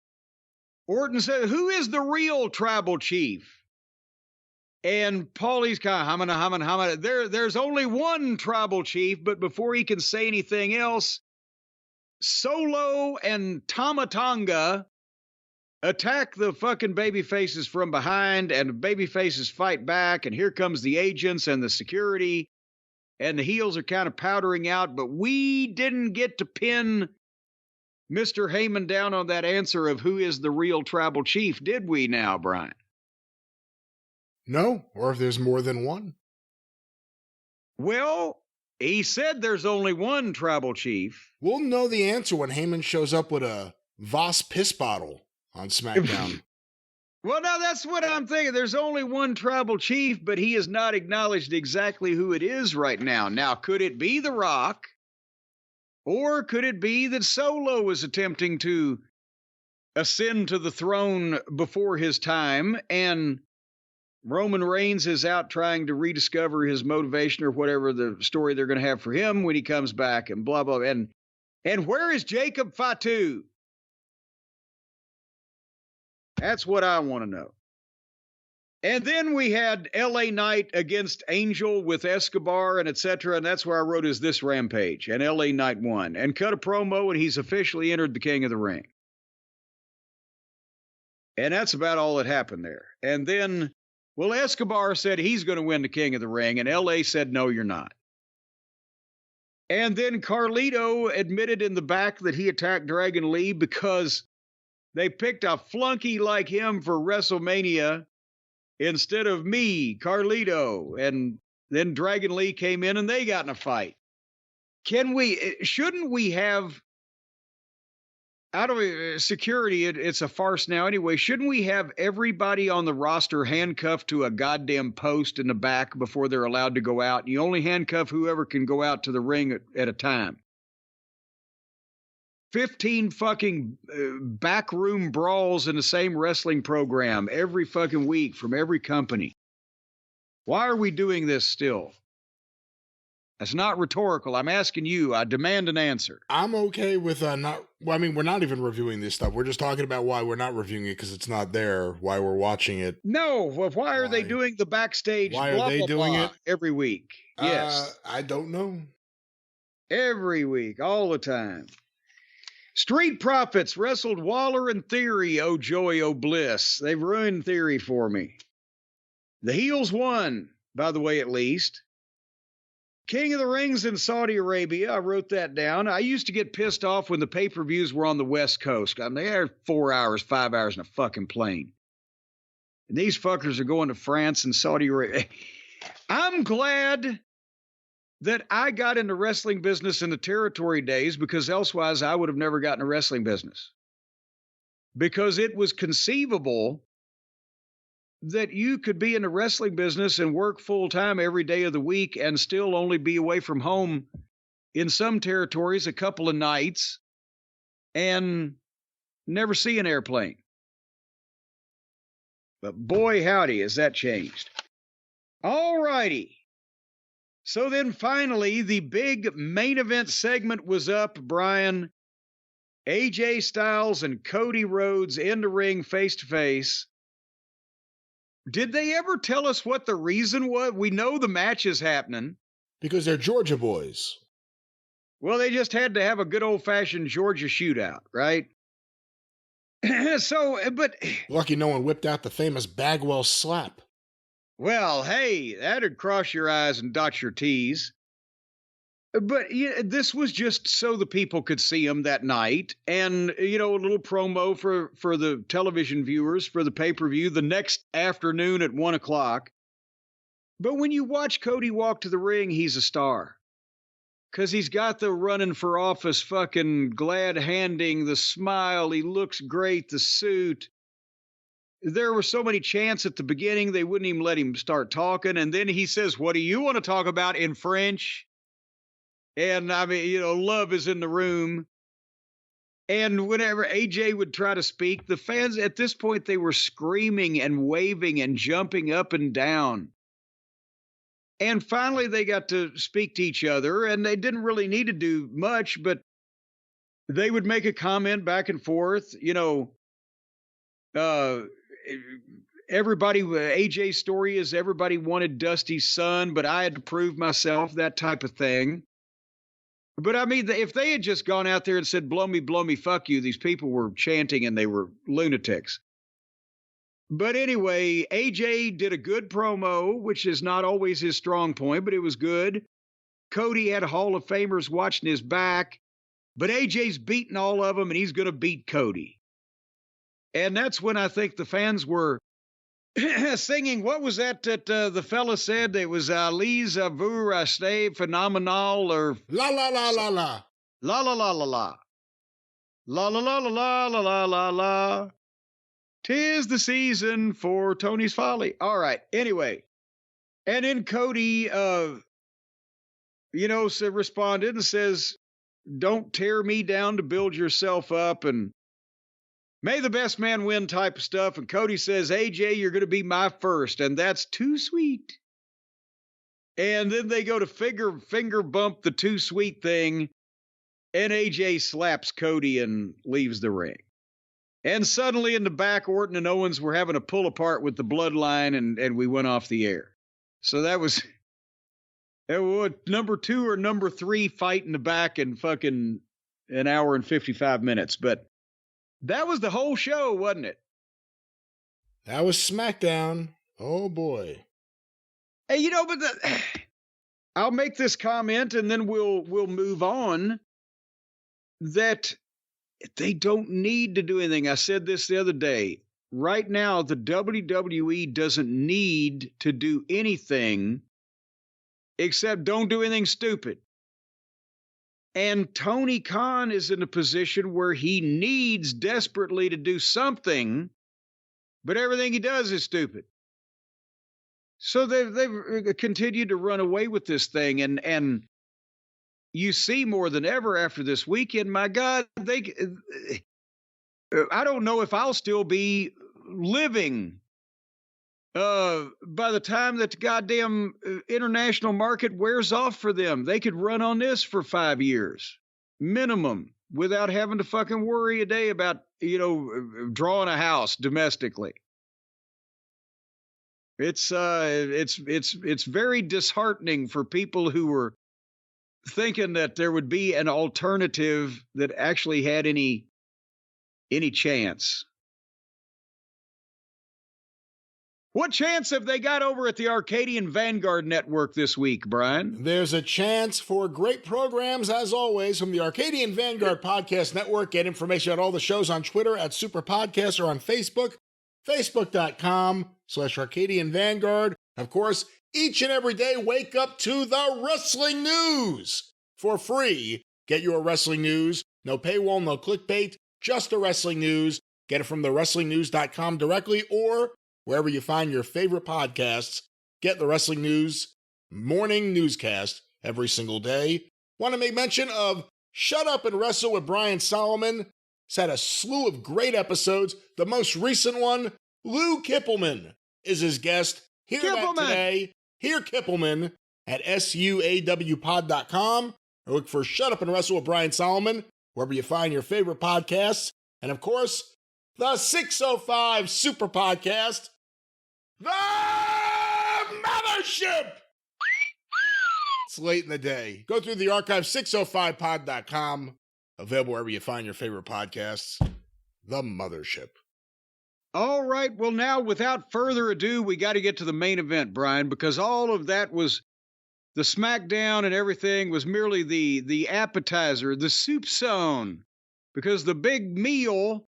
Orton said, "Who is the real tribal chief?" And Paulie's kind of humming. There's only one tribal chief, but before he can say anything else, Solo and Tama Tonga attack the fucking baby faces from behind, and the baby faces fight back, and here comes the agents and the security, and the heels are kind of powdering out, but we didn't get to pin Mr. Heyman down on that answer of who is the real tribal chief, did we now, Brian? No, or if there's more than one. Well, he said there's only one tribal chief. We'll know the answer when Heyman shows up with a Voss piss bottle on SmackDown. Well, now that's what I'm thinking. There's only one tribal chief, but he has not acknowledged exactly who it is right now. Now, could it be The Rock? Or could it be that Solo was attempting to ascend to the throne before his time, and Roman Reigns is out trying to rediscover his motivation or whatever the story they're going to have for him when he comes back, and blah, blah, and where is Jacob Fatu? That's what I want to know. And then we had LA Knight against Angel with Escobar and etc. And that's where I wrote is this rampage. And LA Knight won and cut a promo, and he's officially entered the King of the Ring. And that's about all that happened there. And then, well, Escobar said he's going to win the King of the Ring, and LA said, no, you're not. And then Carlito admitted in the back that he attacked Dragon Lee because they picked a flunky like him for WrestleMania instead of me, Carlito. And then Dragon Lee came in and they got in a fight. Shouldn't we have, out of security, it's a farce now anyway, shouldn't we have everybody on the roster handcuffed to a goddamn post in the back before they're allowed to go out? You only handcuff whoever can go out to the ring at a time. 15 fucking backroom brawls in the same wrestling program every fucking week from every company. Why are we doing this still? That's not rhetorical. I'm asking you. I demand an answer. I'm okay with we're not even reviewing this stuff. We're just talking about why we're not reviewing it because it's not there, why we're watching it. No, well, why are they doing the backstage why blah, are they blah, doing blah it every week? Yes. I don't know. Every week, all the time. Street Profits wrestled Lawler and Theory. Oh, joy, oh, bliss. They've ruined Theory for me. The heels won, by the way, at least. King of the Rings in Saudi Arabia. I wrote that down. I used to get pissed off when the pay-per-views were on the West Coast. I mean, they're 4 hours, 5 hours in a fucking plane. And these fuckers are going to France and Saudi Arabia. I'm glad that I got into wrestling business in the territory days, because elsewise I would have never gotten a wrestling business. Because it was conceivable that you could be in the wrestling business and work full time every day of the week and still only be away from home in some territories a couple of nights and never see an airplane. But boy, howdy, has that changed. All righty. So then finally, the big main event segment was up, Brian. AJ Styles and Cody Rhodes in the ring face-to-face. Did they ever tell us what the reason was? We know the match is happening. Because they're Georgia boys. Well, they just had to have a good old-fashioned Georgia shootout, right? But... Lucky no one whipped out the famous Bagwell slap. Well, hey, that'd cross your I's and dot your T's. But this was just so the people could see him that night. And, a little promo for the television viewers for the pay-per-view the next afternoon at 1 o'clock. But when you watch Cody walk to the ring, he's a star. Because he's got the running for office fucking glad handing, the smile, he looks great, the suit. There were so many chants at the beginning, they wouldn't even let him start talking. And then he says, "What do you want to talk about?" in French. And I mean, love is in the room. And whenever AJ would try to speak, the fans at this point, they were screaming and waving and jumping up and down. And finally, they got to speak to each other, and they didn't really need to do much, but they would make a comment back and forth. Everybody, AJ's story is everybody wanted Dusty's son, but I had to prove myself, that type of thing. But I mean, if they had just gone out there and said, blow me, fuck you, these people were chanting and they were lunatics. But anyway, AJ did a good promo, which is not always his strong point, but it was good. Cody had Hall of Famers watching his back, but AJ's beating all of them and he's going to beat Cody. And that's when I think the fans were singing, what was that the fella said? It was Lise vous restez phenomenal, or La la la la la. La la la la la. La la la la la la la la la. 'Tis the season for Tony's Folly. All right. Anyway. And then Cody, responded and says, "Don't tear me down to build yourself up, and may the best man win," type of stuff. And Cody says, "AJ, you're going to be my first," and that's too sweet. And then they go to finger bump the too sweet thing, and AJ slaps Cody and leaves the ring. And suddenly in the back, Orton and Owens were having a pull apart with the Bloodline, and we went off the air. So that was number 2 or number 3 fight in the back in fucking an hour and 55 minutes. But that was the whole show, wasn't it? That was SmackDown. Oh, boy. Hey, but I'll make this comment and then we'll move on. That they don't need to do anything. I said this the other day. Right now, the WWE doesn't need to do anything except don't do anything stupid. And Tony Khan is in a position where he needs desperately to do something, but everything he does is stupid. So they've continued to run away with this thing, and you see more than ever after this weekend. My God, I don't know if I'll still be living by the time that the goddamn international market wears off for them. They could run on this for 5 years minimum without having to fucking worry a day about, drawing a house domestically. It's very disheartening for people who were thinking that there would be an alternative that actually had any chance. What chance have they got over at the Arcadian Vanguard network this week, Brian? There's a chance for great programs, as always, from the Arcadian Vanguard Podcast Network. Get information on all the shows on Twitter at Superpodcast or on Facebook, facebook.com/Arcadian Vanguard. Of course, each and every day, wake up to the wrestling news for free. Get your wrestling news. No paywall, no clickbait, just the wrestling news. Get it from thewrestlingnews.com directly or wherever you find your favorite podcasts. Get the Wrestling News morning newscast every single day. Want to make mention of Shut Up and Wrestle with Brian Solomon? It's had a slew of great episodes. The most recent one, Lou Kippelman is his guest. Hear that today. Hear Kippelman at suawpod.com. Or look for Shut Up and Wrestle with Brian Solomon, wherever you find your favorite podcasts. And of course, the 605 Super Podcast, The Mothership! It's late in the day. Go through the archive, 605pod.com. Available wherever you find your favorite podcasts. The Mothership. All right. Well, now, without further ado, we got to get to the main event, Brian, because all of that was the SmackDown and everything was merely the appetizer, the soup zone, because the big meal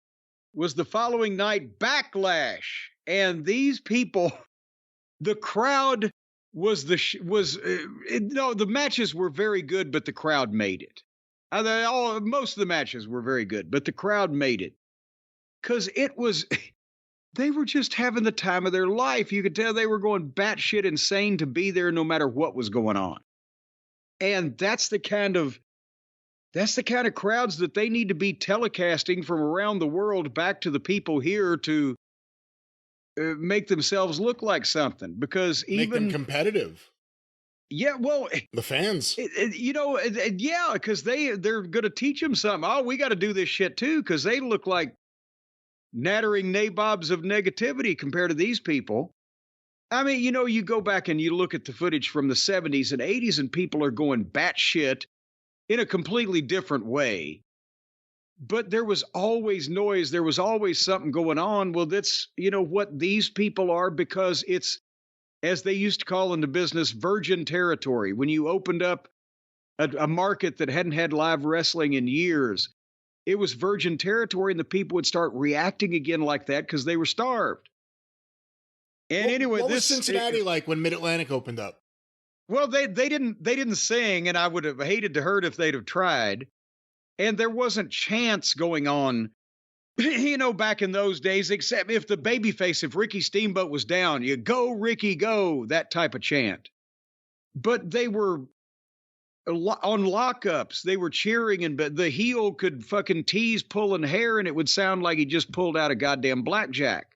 was the following night, Backlash. And these people, the crowd the matches were very good, but the crowd made it. Most of the matches were very good, but the crowd made it. Because they were just having the time of their life. You could tell they were going batshit insane to be there no matter what was going on. And that's the kind of crowds that they need to be telecasting from around the world back to the people here to make themselves look like something. Because make them competitive. Yeah, well, the fans, because they're going to teach them something. Oh, we got to do this shit too, because they look like nattering nabobs of negativity compared to these people. I mean, you go back and you look at the footage from the 70s and 80s, and people are going batshit in a completely different way. But there was always noise. There was always something going on. Well, that's, what these people are, because it's, as they used to call in the business, virgin territory. When you opened up a market that hadn't had live wrestling in years, it was virgin territory, and the people would start reacting again like that because they were starved. And anyway, what was Cincinnati like when Mid-Atlantic opened up? Well, they didn't sing, and I would have hated to heard if they'd have tried. And there wasn't chants going on, back in those days, except if the babyface, if Ricky Steamboat was down, you go, Ricky, go, that type of chant. But they were on lockups. They were cheering, and the heel could fucking tease pulling hair, and it would sound like he just pulled out a goddamn blackjack.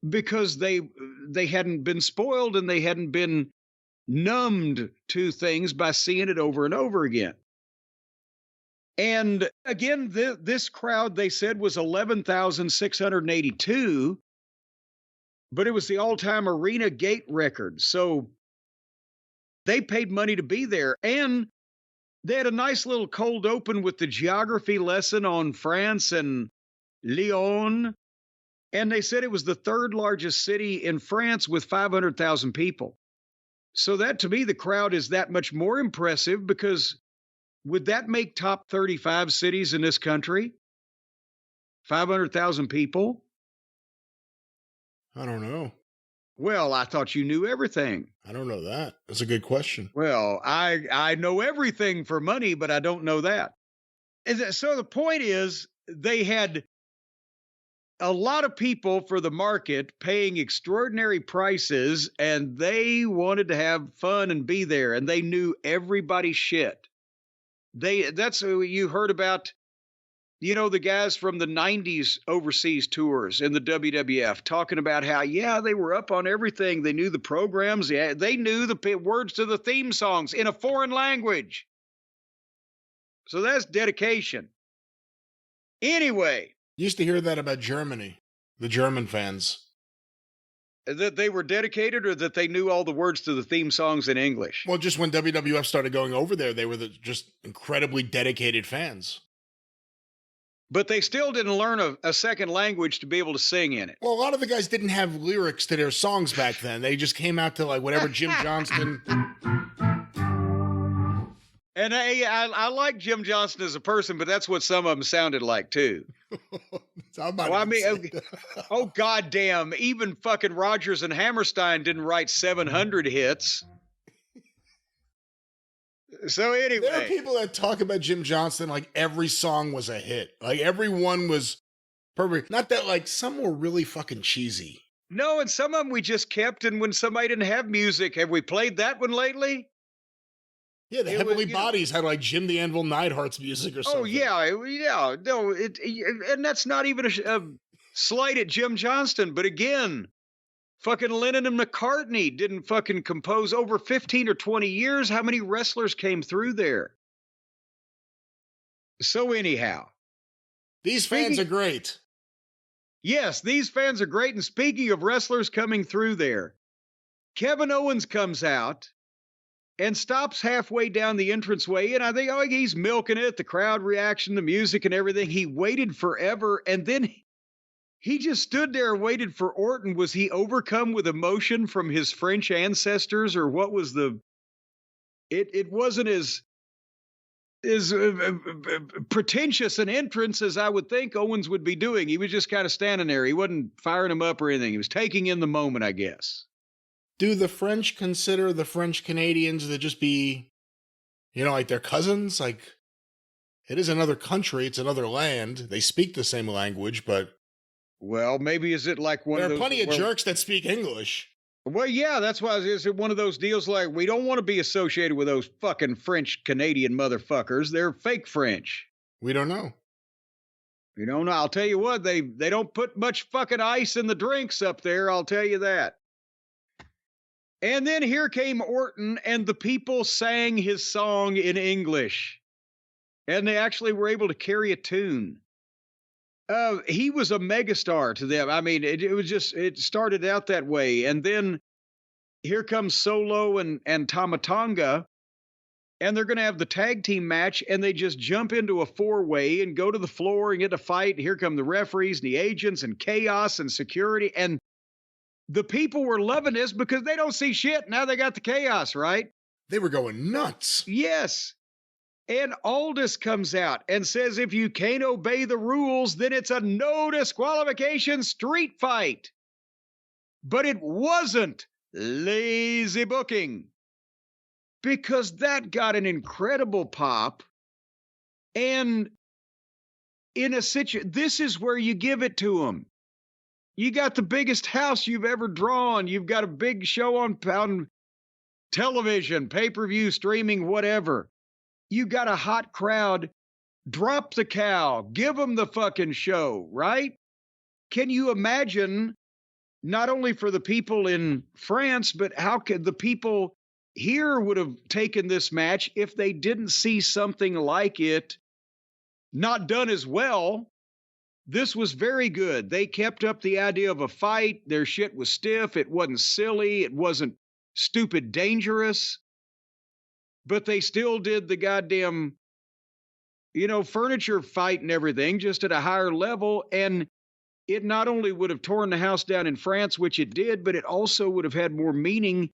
Because they hadn't been spoiled, and they hadn't been numbed to things by seeing it over and over again. And again, this crowd, they said, was 11,682, but it was the all-time arena gate record. So they paid money to be there. And they had a nice little cold open with the geography lesson on France and Lyon. And they said it was the third largest city in France with 500,000 people. So that, to me, the crowd is that much more impressive, because would that make top 35 cities in this country? 500,000 people? I don't know. Well, I thought you knew everything. I don't know that. That's a good question. Well, I know everything for money, but I don't know that. So the point is, they had a lot of people for the market paying extraordinary prices, and they wanted to have fun and be there, and they knew everybody's shit. That's who you heard about, the guys from the 90s overseas tours in the WWF talking about how, they were up on everything. They knew the programs. Yeah, they knew the words to the theme songs in a foreign language. So that's dedication. Anyway. Used to hear that about Germany, the German fans. That they were dedicated, or that they knew all the words to the theme songs in English? Well, just when WWF started going over there, they were just incredibly dedicated fans. But they still didn't learn a second language to be able to sing in it. Well, a lot of the guys didn't have lyrics to their songs back then. They just came out to like whatever Jim Johnston. And I like Jim Johnston as a person, but that's what some of them sounded like too. Goddamn! Even fucking Rogers and Hammerstein didn't write 700 hits. So anyway, there are people that talk about Jim Johnston like every song was a hit, like every one was perfect. Not that, like, some were really fucking cheesy. No, and some of them we just kept. And when somebody didn't have music, have we played that one lately? Yeah, the Heavenly Bodies had like Jim the Anvil Neidhart's music or something. Oh, yeah. No, and that's not even a slight at Jim Johnston. But again, fucking Lennon and McCartney didn't fucking compose over 15 or 20 years. How many wrestlers came through there? So anyhow. These fans are great. Yes, these fans are great. And speaking of wrestlers coming through there, Kevin Owens comes out and stops halfway down the entranceway. And I think, he's milking it, the crowd reaction, the music and everything. He waited forever. And then he just stood there and waited for Orton. Was he overcome with emotion from his French ancestors, or what was it wasn't as pretentious an entrance as I would think Owens would be doing. He was just kind of standing there. He wasn't firing him up or anything. He was taking in the moment, I guess. Do the French consider the French Canadians to just be, like their cousins? Like, it is another country. It's another land. They speak the same language, but... Well, maybe is it like one of those... There are plenty of jerks that speak English. Well, yeah, that's why is it one of those deals like, we don't want to be associated with those fucking French Canadian motherfuckers. They're fake French. We don't know. You don't know. I'll tell you what, they don't put much fucking ice in the drinks up there, I'll tell you that. And then here came Orton, and the people sang his song in English. And they actually were able to carry a tune. He was a megastar to them. I mean, it started out that way. And then here comes Solo and Tama Tonga, and they're going to have the tag team match, and they just jump into a four-way and go to the floor and get a fight. Here come the referees, the agents, and chaos and security. And the people were loving this because they don't see shit. Now they got the chaos, right? They were going nuts. Yes. And Aldous comes out and says, if you can't obey the rules, then it's a no disqualification street fight. But it wasn't lazy booking, because that got an incredible pop. And in a situation, this is where you give it to them. You got the biggest house you've ever drawn. You've got a big show on television, pay-per-view, streaming, whatever. You got a hot crowd. Drop the cow. Give them the fucking show, right? Can you imagine, not only for the people in France, but how could the people here would have taken this match if they didn't see something like it not done as well? This was very good. They kept up the idea of a fight. Their shit was stiff. It wasn't silly. It wasn't stupid dangerous. But they still did the goddamn, furniture fight and everything, just at a higher level. And it not only would have torn the house down in France, which it did, but it also would have had more meaning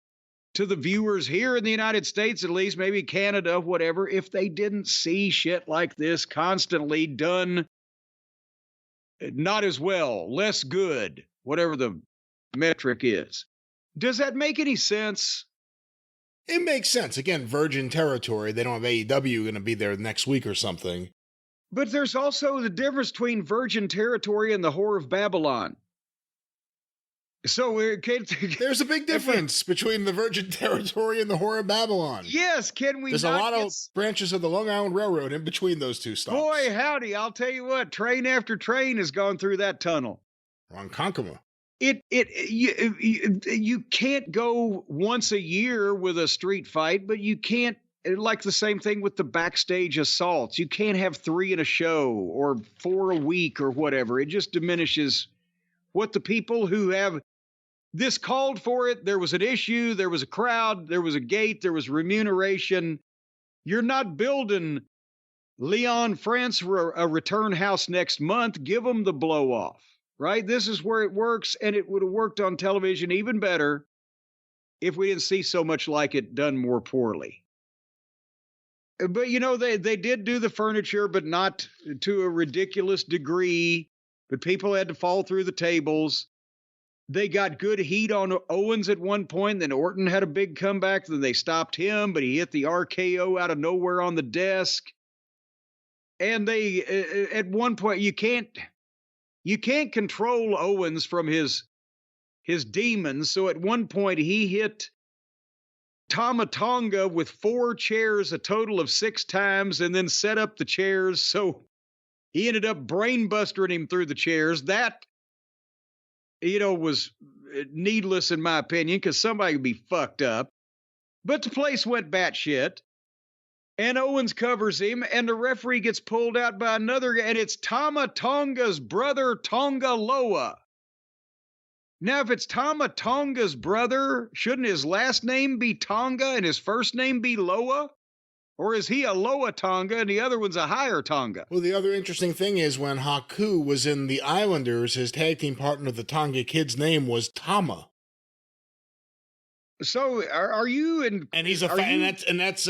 to the viewers here in the United States, at least, maybe Canada, whatever, if they didn't see shit like this constantly done not as well, less good, whatever the metric is. Does that make any sense? It makes sense. Again, virgin territory. They don't have AEW going to be there next week or something. But there's also the difference between virgin territory and the Whore of Babylon. So there's a big difference between the virgin territory and the Whore of Babylon. Yes, can we? There's a lot of branches of the Long Island Railroad in between those two stops. Boy, howdy! I'll tell you what, train after train has gone through that tunnel. Ronkonkoma. You can't go once a year with a street fight, but you can't, like the same thing with the backstage assaults. You can't have 3 in a show or 4 a week or whatever. It just diminishes what the people who have this called for it. There was an issue, there was a crowd, there was a gate, there was remuneration. You're not building Lyon, France for a return house next month. Give them the blow off. Right? This is where it works, and it would have worked on television even better if we didn't see so much like it done more poorly. But, they did do the furniture, but not to a ridiculous degree. But people had to fall through the tables. They got good heat on Owens at one point. Then Orton had a big comeback. Then they stopped him, but he hit the RKO out of nowhere on the desk. And they, at one point, you can't control Owens from his demons. So at one point he hit Tama Tonga with 4 chairs, a total of 6 times, and then set up the chairs. So he ended up brainbustering him through the chairs. That, was needless in my opinion, because somebody could be fucked up. But the place went batshit. And Owens covers him, and the referee gets pulled out by another guy, and it's Tama Tonga's brother, Tonga Loa. Now, if it's Tama Tonga's brother, shouldn't his last name be Tonga and his first name be Loa? Or is he a Loa Tonga and the other one's a higher Tonga? Well, the other interesting thing is when Haku was in the Islanders, his tag team partner, the Tonga Kid's name was Tama. So, are you in... And he's that's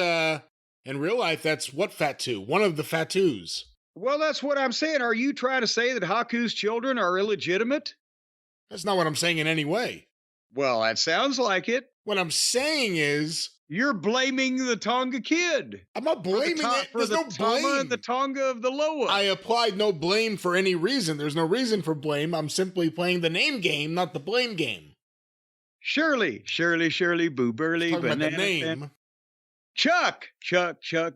in real life, that's what Fatu? One of the Fatus. Well, that's what I'm saying. Are you trying to say that Haku's children are illegitimate? That's not what I'm saying in any way. Well, that sounds like it. What I'm saying is... You're blaming the Tonga Kid. I'm not blaming it. There's no blame. Tama and the Tonga of the Loa. I applied no blame for any reason. There's no reason for blame. I'm simply playing the name game, not the blame game. Shirley, Boo Burley, Banana Fan. Chuck,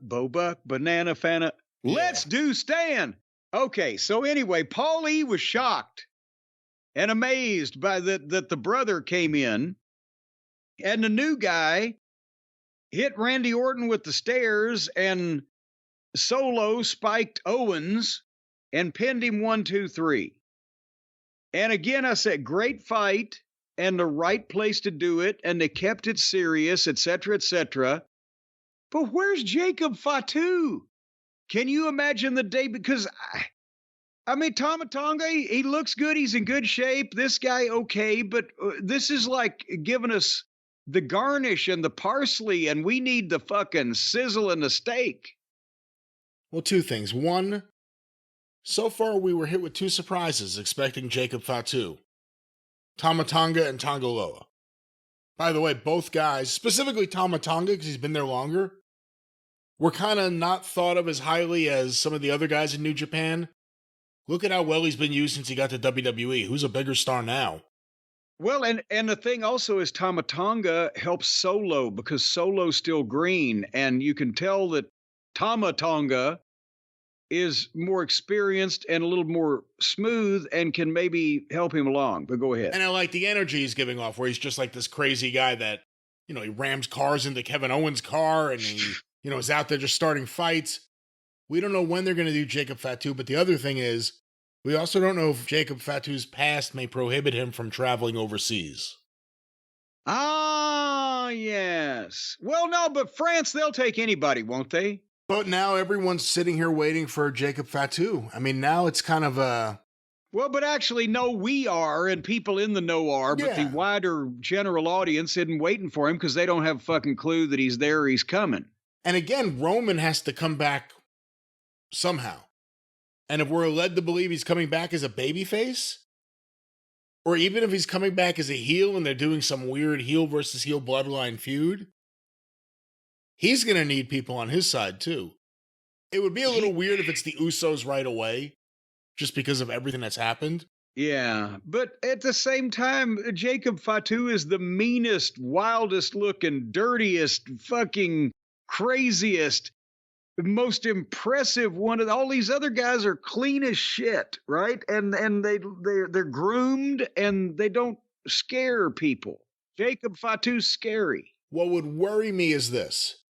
Bo Buck, Banana Fana. Yeah. Let's do Stan. Okay, so anyway, Paul E. was shocked and amazed by that the brother came in, and the new guy hit Randy Orton with the stairs, and Solo spiked Owens and pinned him 1, 2, 3. And again, I said, great fight and the right place to do it, and they kept it serious, etc., etc. But where's Jacob Fatu? Can you imagine the day? Because, Tama Tonga, he looks good. He's in good shape. This guy, okay. But this is like giving us the garnish and the parsley, and we need the fucking sizzle and the steak. Well, 2 things. One, so far we were hit with 2 surprises expecting Jacob Fatu. Tama Tonga and Tonga Loa. By the way, both guys, specifically Tama Tonga, because he's been there longer, were kind of not thought of as highly as some of the other guys in New Japan. Look at how well he's been used since he got to WWE. Who's a bigger star now? Well, and the thing also is Tama Tonga helps Solo, because Solo's still green, and you can tell that Tama Tonga is more experienced and a little more smooth and can maybe help him along. But go ahead. And I like the energy he's giving off, where he's just like this crazy guy that, he rams cars into Kevin Owens' car, and he, is out there just starting fights. We don't know when they're going to do Jacob Fatu, but the other thing is, we also don't know if Jacob Fatu's past may prohibit him from traveling overseas. Ah, yes. Well, no, but France, they'll take anybody, won't they? But now everyone's sitting here waiting for Jacob Fatu. Now it's kind of a... Well, but actually, no, we are, and people in the know are, but the wider general audience isn't waiting for him because they don't have a fucking clue that he's there or he's coming. And again, Roman has to come back somehow. And if we're led to believe he's coming back as a babyface, or even if he's coming back as a heel and they're doing some weird heel versus heel bloodline feud, he's going to need people on his side too. It would be a little weird if it's the Usos right away, just because of everything that's happened. Yeah, but at the same time, Jacob Fatu is the meanest, wildest looking, dirtiest, fucking craziest, most impressive one. Of all these other guys are clean as shit, right? And they're groomed and they don't scare people. Jacob Fatu's scary. What would worry me is this.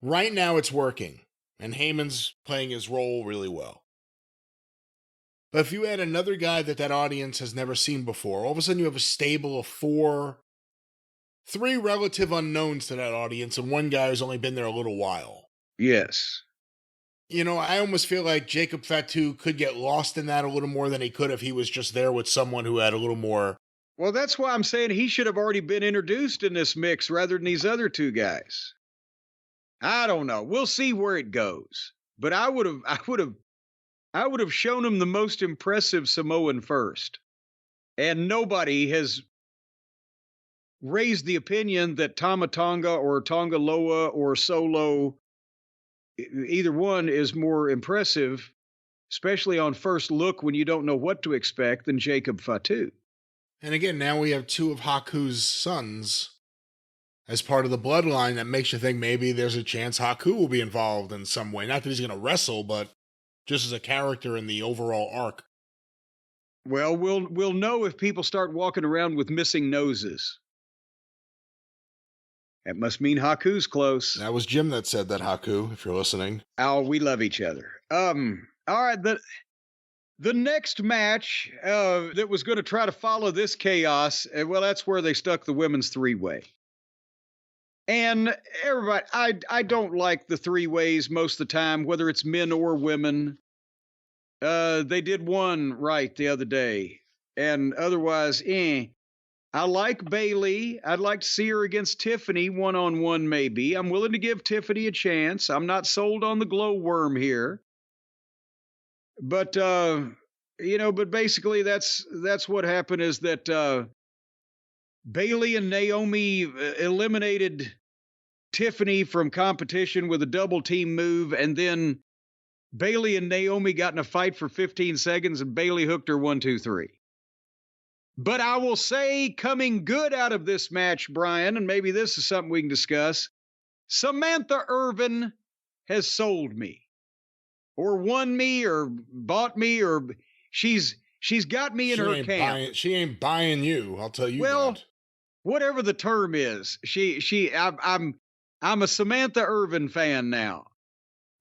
Right now it's working, and Heyman's playing his role really well. But if you add another guy that audience has never seen before, all of a sudden you have a stable of 3 relative unknowns to that audience, and one guy who's only been there a little while. Yes. I almost feel like Jacob Fatu could get lost in that a little more than he could if he was just there with someone who had a little more... Well, that's why I'm saying he should have already been introduced in this mix rather than these other 2 guys. I don't know. We'll see where it goes. But I would have shown him the most impressive Samoan first. And nobody has raised the opinion that Tama Tonga or Tonga Loa or Solo, either one is more impressive, especially on first look when you don't know what to expect, than Jacob Fatu. And again, now we have 2 of Haku's sons as part of the Bloodline that makes you think maybe there's a chance Haku will be involved in some way. Not that he's going to wrestle, but just as a character in the overall arc. Well, we'll know if people start walking around with missing noses. That must mean Haku's close. That was Jim that said that, Haku, if you're listening. Oh, we love each other. All right, the next match that was going to try to follow this chaos, well, that's where they stuck the women's three-way. And everybody, I don't like the three-ways most of the time, whether it's men or women. They did one right the other day, and otherwise, I like Bayley. I'd like to see her against Tiffany one-on-one maybe. I'm willing to give Tiffany a chance. I'm not sold on the glowworm here. But, but basically that's what happened is that Bayley and Naomi eliminated Tiffany from competition with a double team move, and then Bayley and Naomi got in a fight for 15 seconds, and Bayley hooked her 1, 2, 3. But I will say, coming good out of this match, Brian, and maybe this is something we can discuss, Samantha Irvin has sold me, or won me, or bought me, or she's got me in her camp. She ain't buying you, I'll tell you well, that. Whatever the term is, I'm a Samantha Irvin fan now.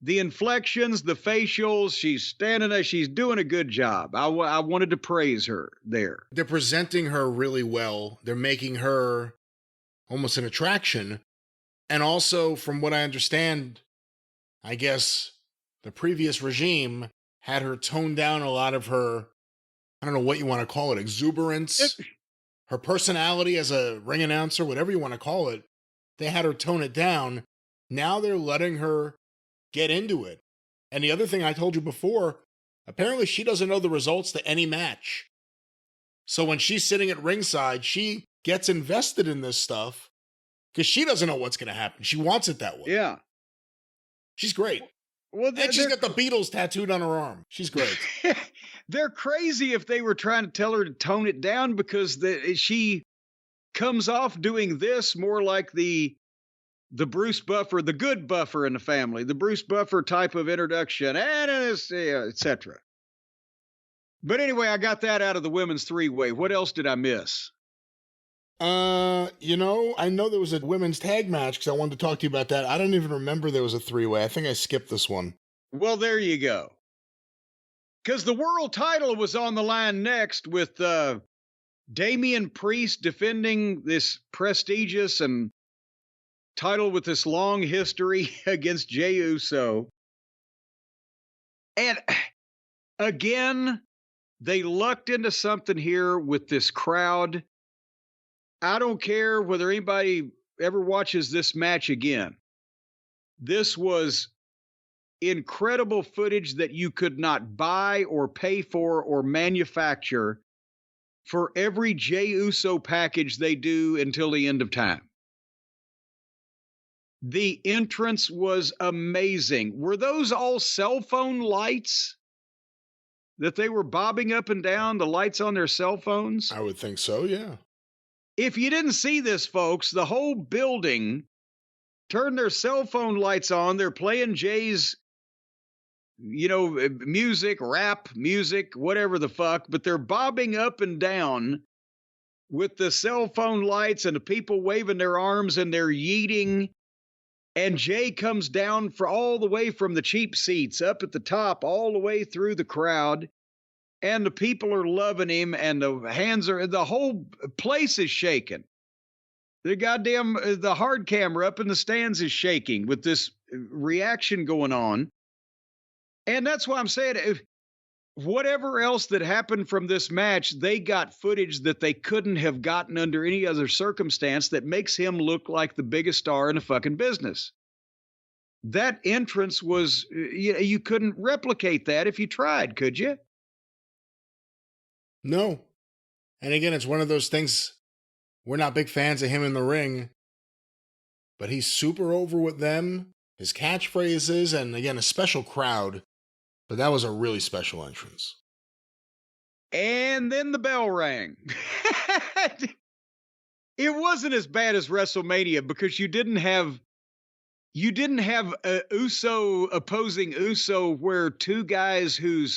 The inflections, the facials, she's standing there, she's doing a good job. I wanted to praise her there. They're presenting her really well. They're making her almost an attraction. And also, from what I understand, I guess the previous regime had her tone down a lot of her, I don't know what you want to call it, exuberance, her personality as a ring announcer, whatever you want to call it. They had her tone it down. Now they're letting her get into it. And the other thing I told you before, apparently she doesn't know the results to any match. So when she's sitting at ringside, she gets invested in this stuff because she doesn't know what's going to happen. She wants it that way. Yeah. She's great. Well, and she's got the Beatles tattooed on her arm. She's great. They're crazy if they were trying to tell her to tone it down, because she comes off doing this more like the Bruce Buffer, the good Buffer in the family, the Bruce Buffer type of introduction, and etc. But anyway, I got that out of the women's three-way. What else did I miss? I know there was a women's tag match because I wanted to talk to you about that. I don't even remember there was a three-way. I think I skipped this one. Well, there you go. Because the world title was on the line next with Damian Priest defending this prestigious and title with this long history against Jey Uso. And again, they lucked into something here with this crowd. I don't care whether anybody ever watches this match again. This was incredible footage that you could not buy or pay for or manufacture for every Jey Uso package they do until the end of time. The entrance was amazing. Were those all cell phone lights that they were bobbing up and down, the lights on their cell phones? I would think so, yeah. If you didn't see this, folks, the whole building turned their cell phone lights on. They're playing Jay's, music, rap music, whatever the fuck, but they're bobbing up and down with the cell phone lights and the people waving their arms and they're yeeting. And Jay comes down for all the way from the cheap seats up at the top, all the way through the crowd. And the people are loving him, and the whole place is shaking. The hard camera up in the stands is shaking with this reaction going on. And that's why I'm saying, whatever else that happened from this match, they got footage that they couldn't have gotten under any other circumstance that makes him look like the biggest star in the fucking business. That entrance was, you couldn't replicate that if you tried, could you? No. And again, it's one of those things, we're not big fans of him in the ring, but he's super over with them, his catchphrases, and again, a special crowd. But that was a really special entrance. it wasn't as bad as WrestleMania because you didn't have Uso opposing Uso where two guys who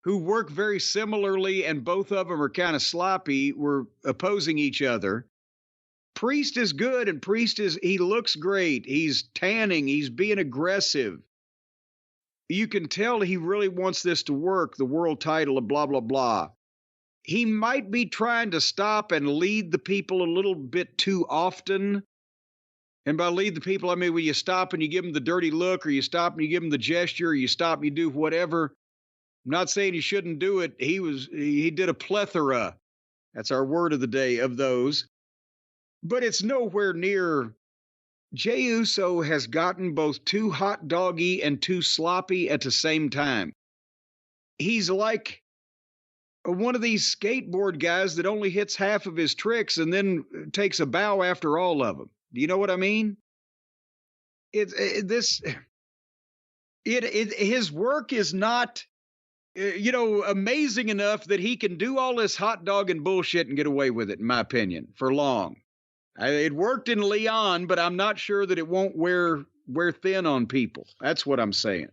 work very similarly and both of them are kind of sloppy were opposing each other. Priest is good and he looks great. He's tanning. He's being aggressive. You can tell he really wants this to work, the world title of blah, blah, blah. He might be trying to stop and lead the people a little bit too often. And by lead the people, I mean when you stop and you give them the dirty look, or you stop and you give them the gesture, or you stop and you do whatever. I'm not saying you shouldn't do it. He did a plethora. That's our word of the day of those. But it's nowhere near. Jey Uso has gotten both too hot doggy and too sloppy at the same time. He's like one of these skateboard guys that only hits half of his tricks and then takes a bow after all of them. Do you know what I mean? His work is not, amazing enough that he can do all this hot dog and bullshit and get away with it, in my opinion, for long. It worked in Leon, but I'm not sure that it won't wear thin on people. That's what I'm saying.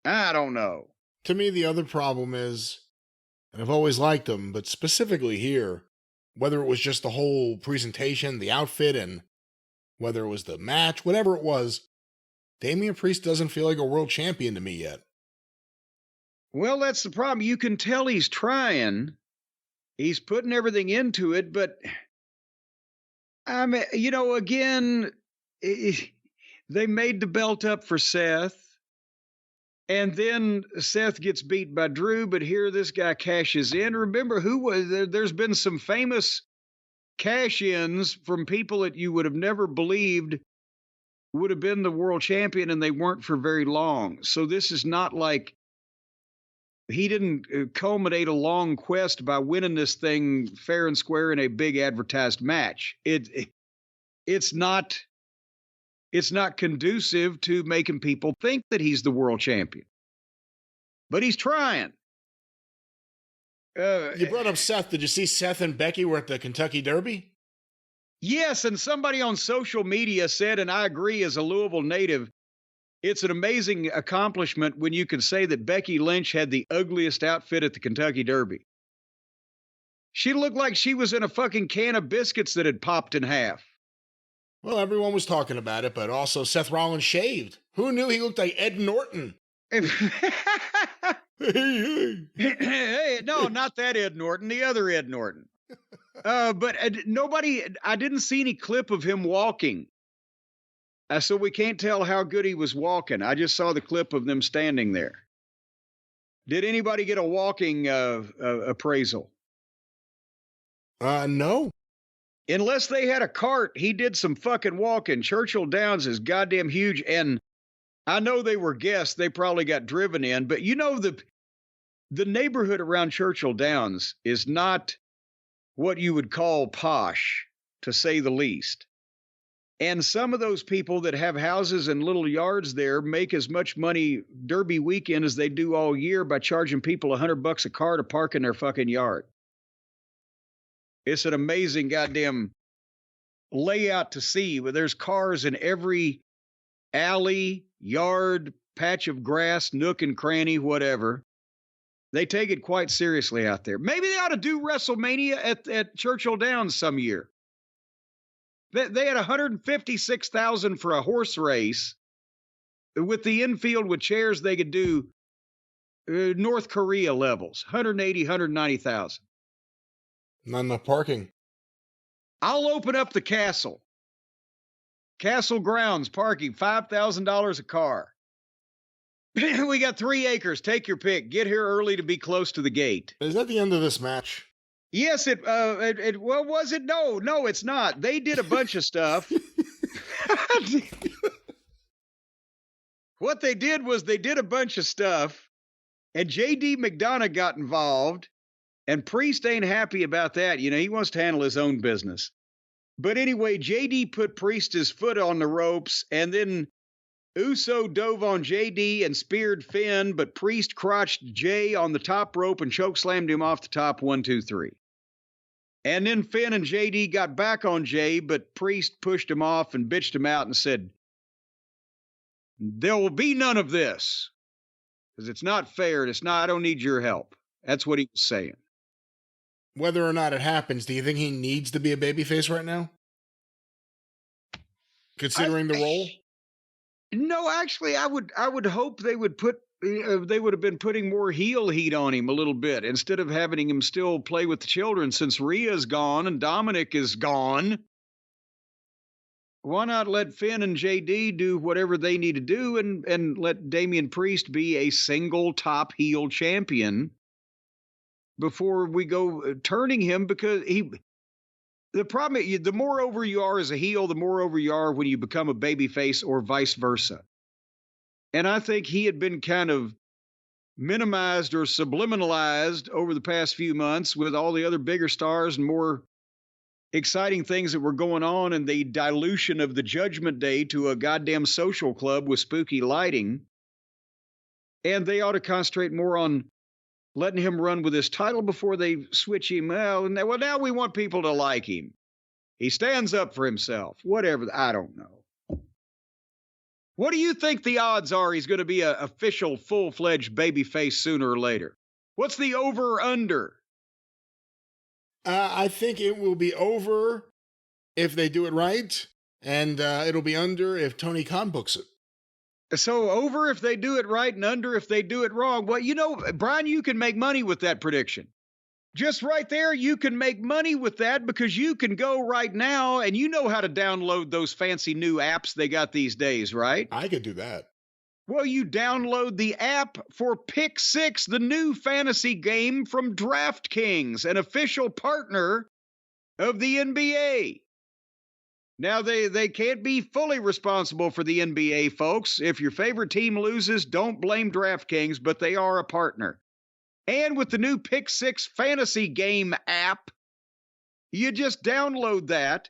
I don't know. To me, the other problem is, and I've always liked him, but specifically here, whether it was just the whole presentation, the outfit, and whether it was the match, whatever it was, Damian Priest doesn't feel like a world champion to me yet. Well, that's the problem. You can tell he's trying. He's putting everything into it, but I mean, again, they made the belt up for Seth, and then Seth gets beat by Drew, but here this guy cashes in. Remember there's been some famous cash-ins from people that you would have never believed would have been the world champion, and they weren't for very long. So this is not like he didn't culminate a long quest by winning this thing fair and square in a big advertised match. It's not conducive to making people think that he's the world champion. But he's trying. You brought up Seth. Did you see Seth and Becky were at the Kentucky Derby? Yes, and somebody on social media said, and I agree as a Louisville native, it's an amazing accomplishment when you can say that Becky Lynch had the ugliest outfit at the Kentucky Derby. She looked like she was in a fucking can of biscuits that had popped in half. Well, everyone was talking about it, but also Seth Rollins shaved. Who knew he looked like Ed Norton? Hey, no, not that Ed Norton, the other Ed Norton. But I didn't see any clip of him walking. So we can't tell how good he was walking. I just saw the clip of them standing there. Did anybody get a walking appraisal? No. Unless they had a cart, he did some fucking walking. Churchill Downs is goddamn huge, and I know they were guests. They probably got driven in, but the neighborhood around Churchill Downs is not what you would call posh, to say the least. And some of those people that have houses and little yards there make as much money Derby weekend as they do all year by charging people $100 a car to park in their fucking yard. It's an amazing goddamn layout to see, but there's cars in every alley, yard, patch of grass, nook and cranny, whatever. They take it quite seriously out there. Maybe they ought to do WrestleMania at Churchill Downs some year. They had $156,000 for a horse race. With the infield with chairs, they could do North Korea levels, 180, 190,000. Not enough parking. I'll open up the castle. Castle grounds, parking, $5,000 a car. We got 3 acres. Take your pick. Get here early to be close to the gate. Is that the end of this match? Yes, well, was it? No, it's not. They did a bunch of stuff. What they did was they did a bunch of stuff, and J.D. McDonough got involved, and Priest ain't happy about that. He wants to handle his own business. But anyway, J.D. put Priest's foot on the ropes, and then Uso dove on J.D. and speared Finn, but Priest crotched Jay on the top rope and chokeslammed him off the top 1, 2, 3. And then Finn and JD got back on Jay, but Priest pushed him off and bitched him out and said, there will be none of this because it's not fair. It's not, I don't need your help. That's what he was saying. Whether or not it happens, do you think he needs to be a babyface right now? Considering the role? No, actually, I would hope they would they would have been putting more heel heat on him a little bit instead of having him still play with the children since Rhea's gone and Dominic is gone. Why not let Finn and JD do whatever they need to do and let Damian Priest be a single top heel champion before we go turning him? Because the problem, the more over you are as a heel, the more over you are when you become a babyface or vice versa. And I think he had been kind of minimized or subliminalized over the past few months with all the other bigger stars and more exciting things that were going on and the dilution of the Judgment Day to a goddamn social club with spooky lighting. And they ought to concentrate more on letting him run with his title before they switch him. Well, now we want people to like him. He stands up for himself. Whatever. I don't know. What do you think the odds are he's going to be an official, full-fledged babyface sooner or later? What's the over-under? I think it will be over if they do it right, and it'll be under if Tony Khan books it. So over if they do it right and under if they do it wrong. Well, you know, Brian, you can make money with that prediction. Just right there, you can make money with that because you can go right now and you know how to download those fancy new apps they got these days, right? I could do that. Well, you download the app for Pick 6, the new fantasy game from DraftKings, an official partner of the NBA. Now, they can't be fully responsible for the NBA, folks. If your favorite team loses, don't blame DraftKings, but they are a partner. And with the new Pick 6 fantasy game app, you just download that.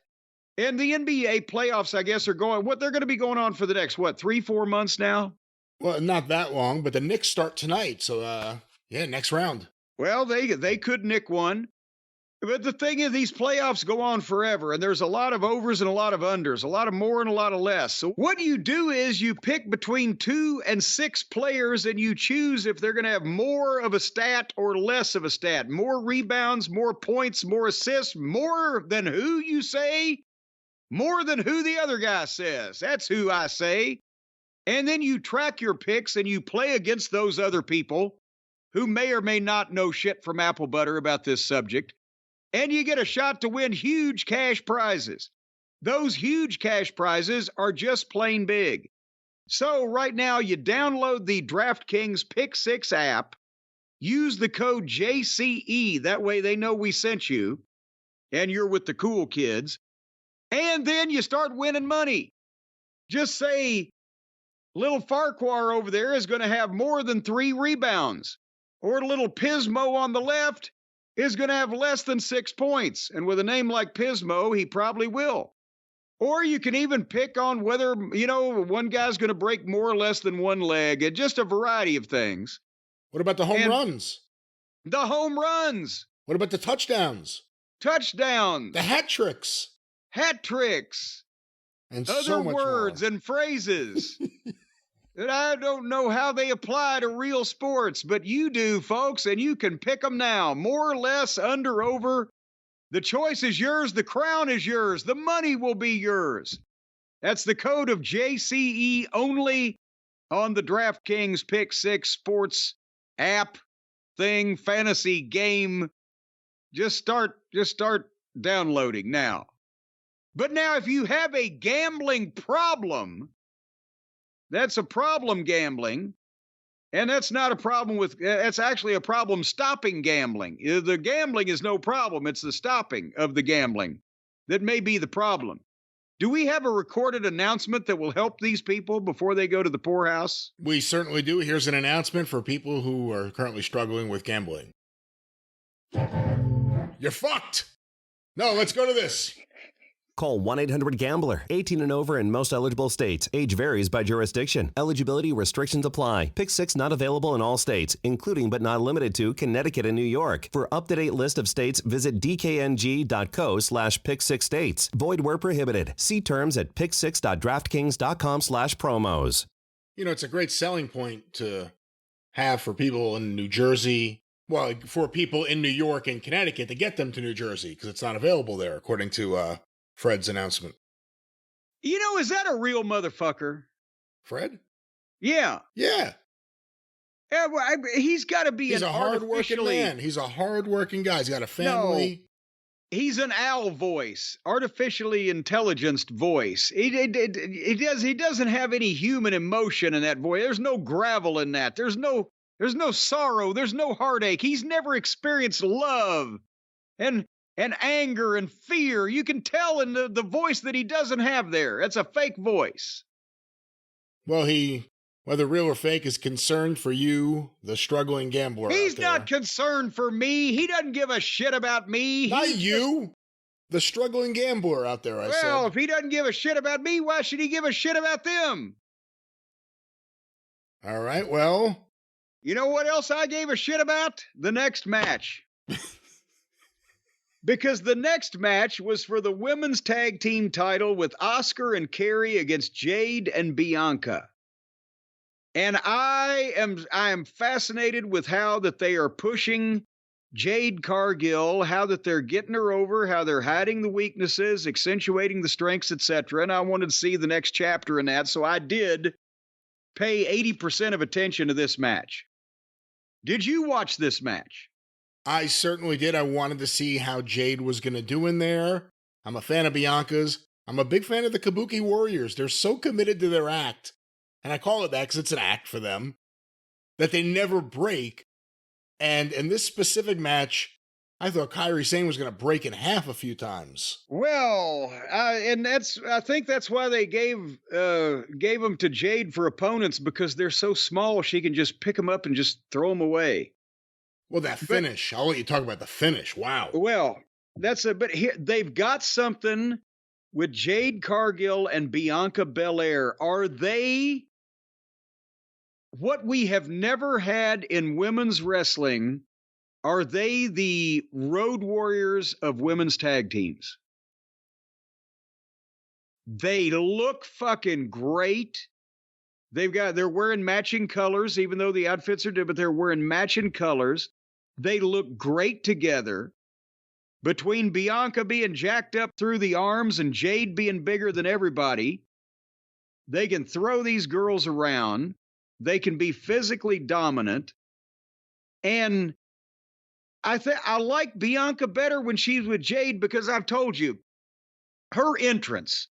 And the NBA playoffs, I guess, are going, they're going to be going on for the next, 3-4 months now? Well, not that long, but the Knicks start tonight. So, next round. Well, they could nick one. But the thing is, these playoffs go on forever, and there's a lot of overs and a lot of unders, a lot of more and a lot of less. So what you do is you pick between 2 and 6 players, and you choose if they're going to have more of a stat or less of a stat. More rebounds, more points, more assists, more than who you say, more than who the other guy says. That's who I say. And then you track your picks, and you play against those other people who may or may not know shit from apple butter about this subject. And you get a shot to win huge cash prizes. Those huge cash prizes are just plain big. So right now, you download the DraftKings Pick 6 app, use the code JCE, that way they know we sent you, and you're with the cool kids, and then you start winning money. Just say, little Farquhar over there is going to have more than 3 rebounds, or little Pismo on the left is going to have less than 6 points. And with a name like Pismo, he probably will. Or you can even pick on whether, one guy's going to break more or less than one leg. And just a variety of things. What about the home runs? The home runs. What about the touchdowns? Touchdowns. The hat tricks. Hat tricks. And other so much words more. And phrases. And I don't know how they apply to real sports, but you do, folks, and you can pick them now. More or less, under, over. The choice is yours. The crown is yours. The money will be yours. That's the code of JCE only on the DraftKings Pick 6 sports app thing, fantasy game. Just start downloading now. But now, if you have a gambling problem, that's a problem gambling, and that's not a problem that's actually a problem stopping gambling. The gambling is no problem. It's the stopping of the gambling that may be the problem. Do we have a recorded announcement that will help these people before they go to the poorhouse? We certainly do. Here's an announcement for people who are currently struggling with gambling. You're fucked. No, let's go to this. Call 1-800-GAMBLER. 18 and over in most eligible states. Age varies by jurisdiction. Eligibility restrictions apply. Pick 6 not available in all states, including but not limited to Connecticut and New York. For up-to-date list of states, visit dkng.co/pick6states. Void where prohibited. See terms at pick6.draftkings.com/promos. You know, it's a great selling point to have for people in New Jersey. Well, for people in New York and Connecticut to get them to New Jersey because it's not available there, according to Fred's announcement. You know, is that a real motherfucker? Fred? Yeah. Yeah. Yeah, well, he's got to be He's a hard-working man. He's a hard-working guy. He's got a family. No, he's an owl voice, artificially intelligenced voice. He doesn't have any human emotion in that voice. There's no gravel in that. There's no sorrow. There's no heartache. He's never experienced love and anger and fear. You can tell in the voice that he doesn't have there. That's a fake voice. Well, he, whether real or fake, is concerned for you, the struggling gambler. He's not concerned for me. He doesn't give a shit about me. Not you, the struggling gambler out there, I said. Well, if he doesn't give a shit about me, why should he give a shit about them? All right, well. You know what else I gave a shit about? The next match. Because the next match was for the women's tag team title with Asuka and Kerry against Jade and Bianca. And I am fascinated with how that they are pushing Jade Cargill, how that they're getting her over, how they're hiding the weaknesses, accentuating the strengths, etc. And I wanted to see the next chapter in that, so I did pay 80% of attention to this match. Did you watch this match? I certainly did. I wanted to see how Jade was going to do in there. I'm a fan of Bianca's. I'm a big fan of the Kabuki Warriors. They're so committed to their act, and I call it that because it's an act for them, that they never break. And in this specific match, I thought Kairi Sane was going to break in half a few times. Well, and I think that's why they gave them to Jade for opponents, because they're so small she can just pick them up and just throw them away. Well, that finish. I'll let you talk about the finish. Wow. Well, but here they've got something with Jade Cargill and Bianca Belair. Are they what we have never had in women's wrestling? Are they the Road Warriors of women's tag teams? They look fucking great. They're wearing matching colors, even though the outfits are different, but they're wearing matching colors. They look great together. Between Bianca being jacked up through the arms and Jade being bigger than everybody, they can throw these girls around. They can be physically dominant. And I like Bianca better when she's with Jade, because I've told you, her entrance,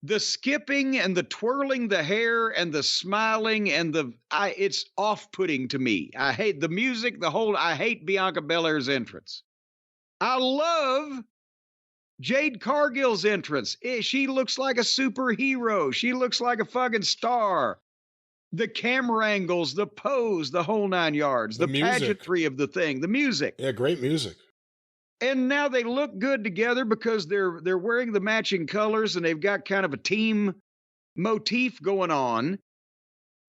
the skipping and the twirling the hair and the smiling and it's off-putting to me. I hate the music, I hate Bianca Belair's entrance. I love Jade Cargill's entrance. She looks like a superhero. She looks like a fucking star. The camera angles, the pose, the whole 9 yards, the pageantry of the thing, the music. Yeah, great music. And now they look good together because they're wearing the matching colors and they've got kind of a team motif going on.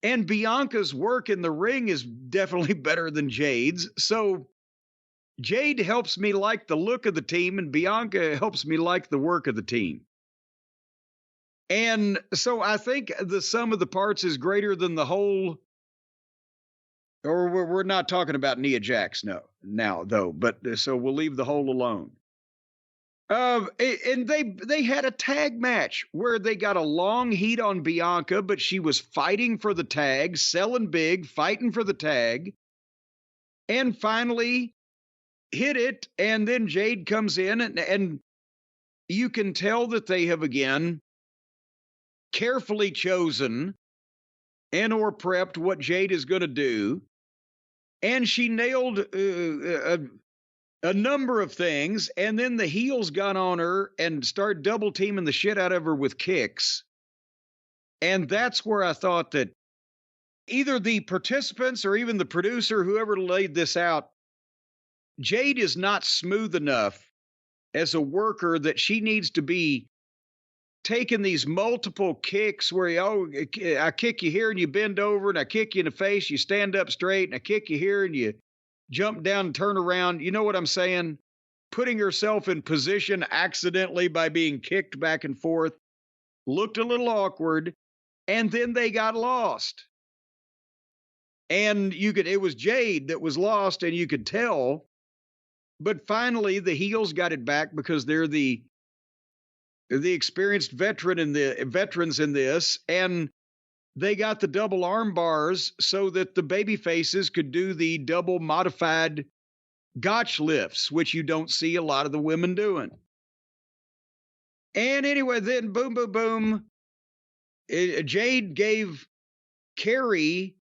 And Bianca's work in the ring is definitely better than Jade's. So Jade helps me like the look of the team, and Bianca helps me like the work of the team. And so I think the sum of the parts is greater than the whole. Or we're not talking about Nia Jax now, though. But so we'll leave the whole alone. And they had a tag match where they got a long heat on Bianca, but she was fighting for the tag, selling big, fighting for the tag, and finally hit it. And then Jade comes in, and you can tell that they have again carefully chosen and or prepped what Jade is going to do. And she nailed a number of things, and then the heels got on her and started double teaming the shit out of her with kicks. And that's where I thought that either the participants or even the producer, whoever laid this out, Jade is not smooth enough as a worker, that she needs to be taking these multiple kicks where I kick you here and you bend over, and I kick you in the face, you stand up straight, and I kick you here and you jump down and turn around. You know what I'm saying? Putting herself in position accidentally by being kicked back and forth looked a little awkward, and then they got lost. And it was Jade that was lost, and you could tell. But finally, the heels got it back because they're the experienced veterans in this, and they got the double arm bars so that the baby faces could do the double modified gotch lifts, which you don't see a lot of the women doing. And anyway, then boom, boom, boom. Jade gave Carrie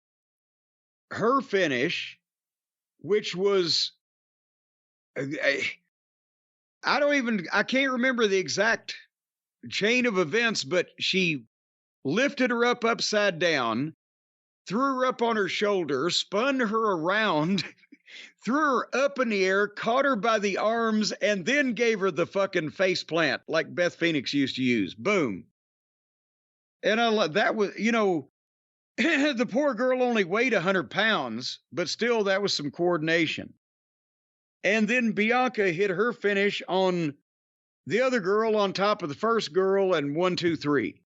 her finish, which was, I can't remember the exact chain of events, but she lifted her up upside down, threw her up on her shoulder, spun her around, threw her up in the air, caught her by the arms, and then gave her the fucking face plant like Beth Phoenix used to use. Boom. And that was, the poor girl only weighed 100 pounds, but still that was some coordination. And then Bianca hit her finish on the other girl on top of the first girl, and 1, 2, 3.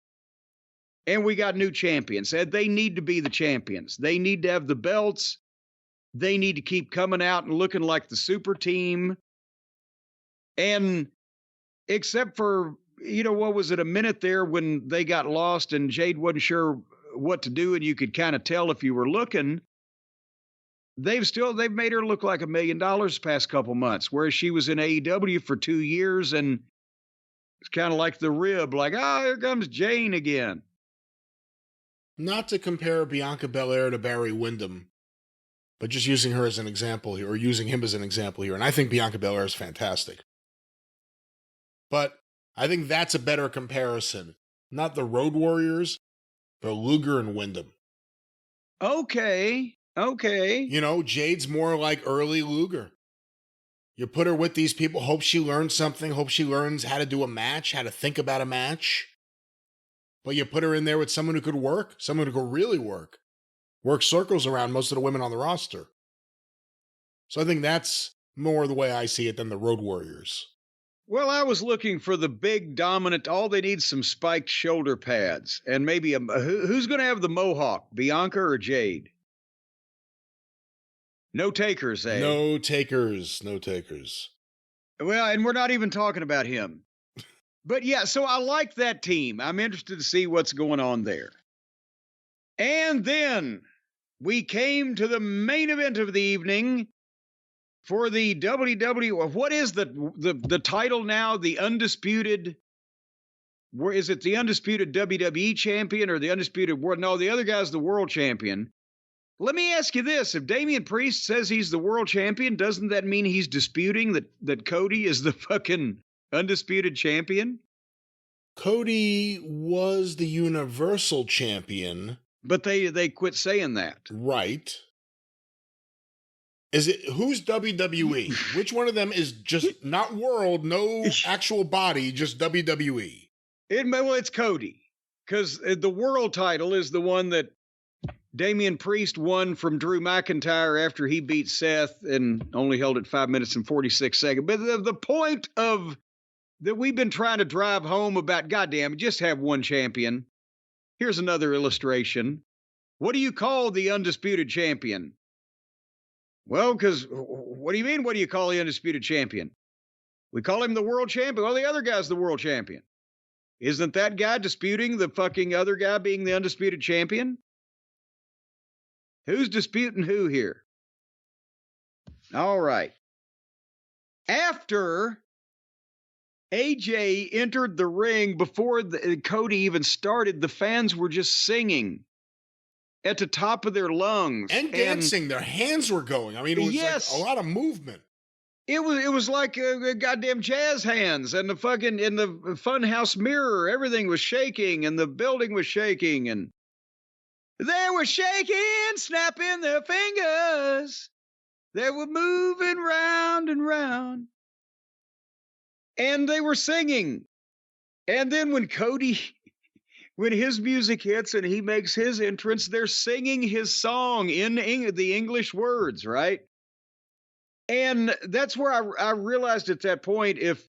And we got new champions. And they need to be the champions. They need to have the belts. They need to keep coming out and looking like the super team. And except for, what was it, a minute there when they got lost and Jade wasn't sure what to do, and you could kind of tell if you were looking, they've made her look like $1 million the past couple months, whereas she was in AEW for 2 years, and it's kind of like the rib, like, here comes Jane again. Not to compare Bianca Belair to Barry Windham, but just using her as an example here, or using him as an example here. And I think Bianca Belair is fantastic. But I think that's a better comparison. Not the Road Warriors, but Luger and Windham. Okay. Jade's more like early Luger. You put her with these people, hope she learns something, hope she learns how to do a match, how to think about a match. But you put her in there with someone who could work, someone who could really work circles around most of the women on the roster. So I think that's more the way I see it than the Road Warriors. Well, I was looking for the big, dominant, all they need some spiked shoulder pads. And maybe, who's going to have the mohawk, Bianca or Jade? No takers, eh? No takers. Well, and we're not even talking about him. But yeah, so I like that team. I'm interested to see what's going on there. And then we came to the main event of the evening for the WWE. What is the title now? The undisputed. Where is it? The undisputed WWE champion or the undisputed world? No, the other guy's the world champion. Let me ask you this. If Damian Priest says he's the world champion, doesn't that mean he's disputing that Cody is the fucking undisputed champion? Cody was the Universal Champion. But they quit saying that. Right. Who's WWE? Which one of them is just not world, no actual body, just WWE? It's Cody. Because the world title is the one that Damian Priest won from Drew McIntyre after he beat Seth and only held it 5 minutes and 46 seconds. But the point of that we've been trying to drive home about, goddamn, just have one champion. Here's another illustration. What do you call the undisputed champion? Well, because what do you mean? What do you call the undisputed champion? We call him the world champion. Well, the other guy's the world champion. Isn't that guy disputing the fucking other guy being the undisputed champion? Who's disputing who here? All right. After AJ entered the ring, before Cody even started, the fans were just singing at the top of their lungs. And dancing. Their hands were going. I mean, it was like a lot of movement. It was like goddamn jazz hands, and the fucking in the funhouse mirror, everything was shaking, and the building was shaking, and they were shaking, snapping their fingers. They were moving round and round, and they were singing. And then when his music hits and he makes his entrance, they're singing his song in the English words, right? And that's where I realized at that point, if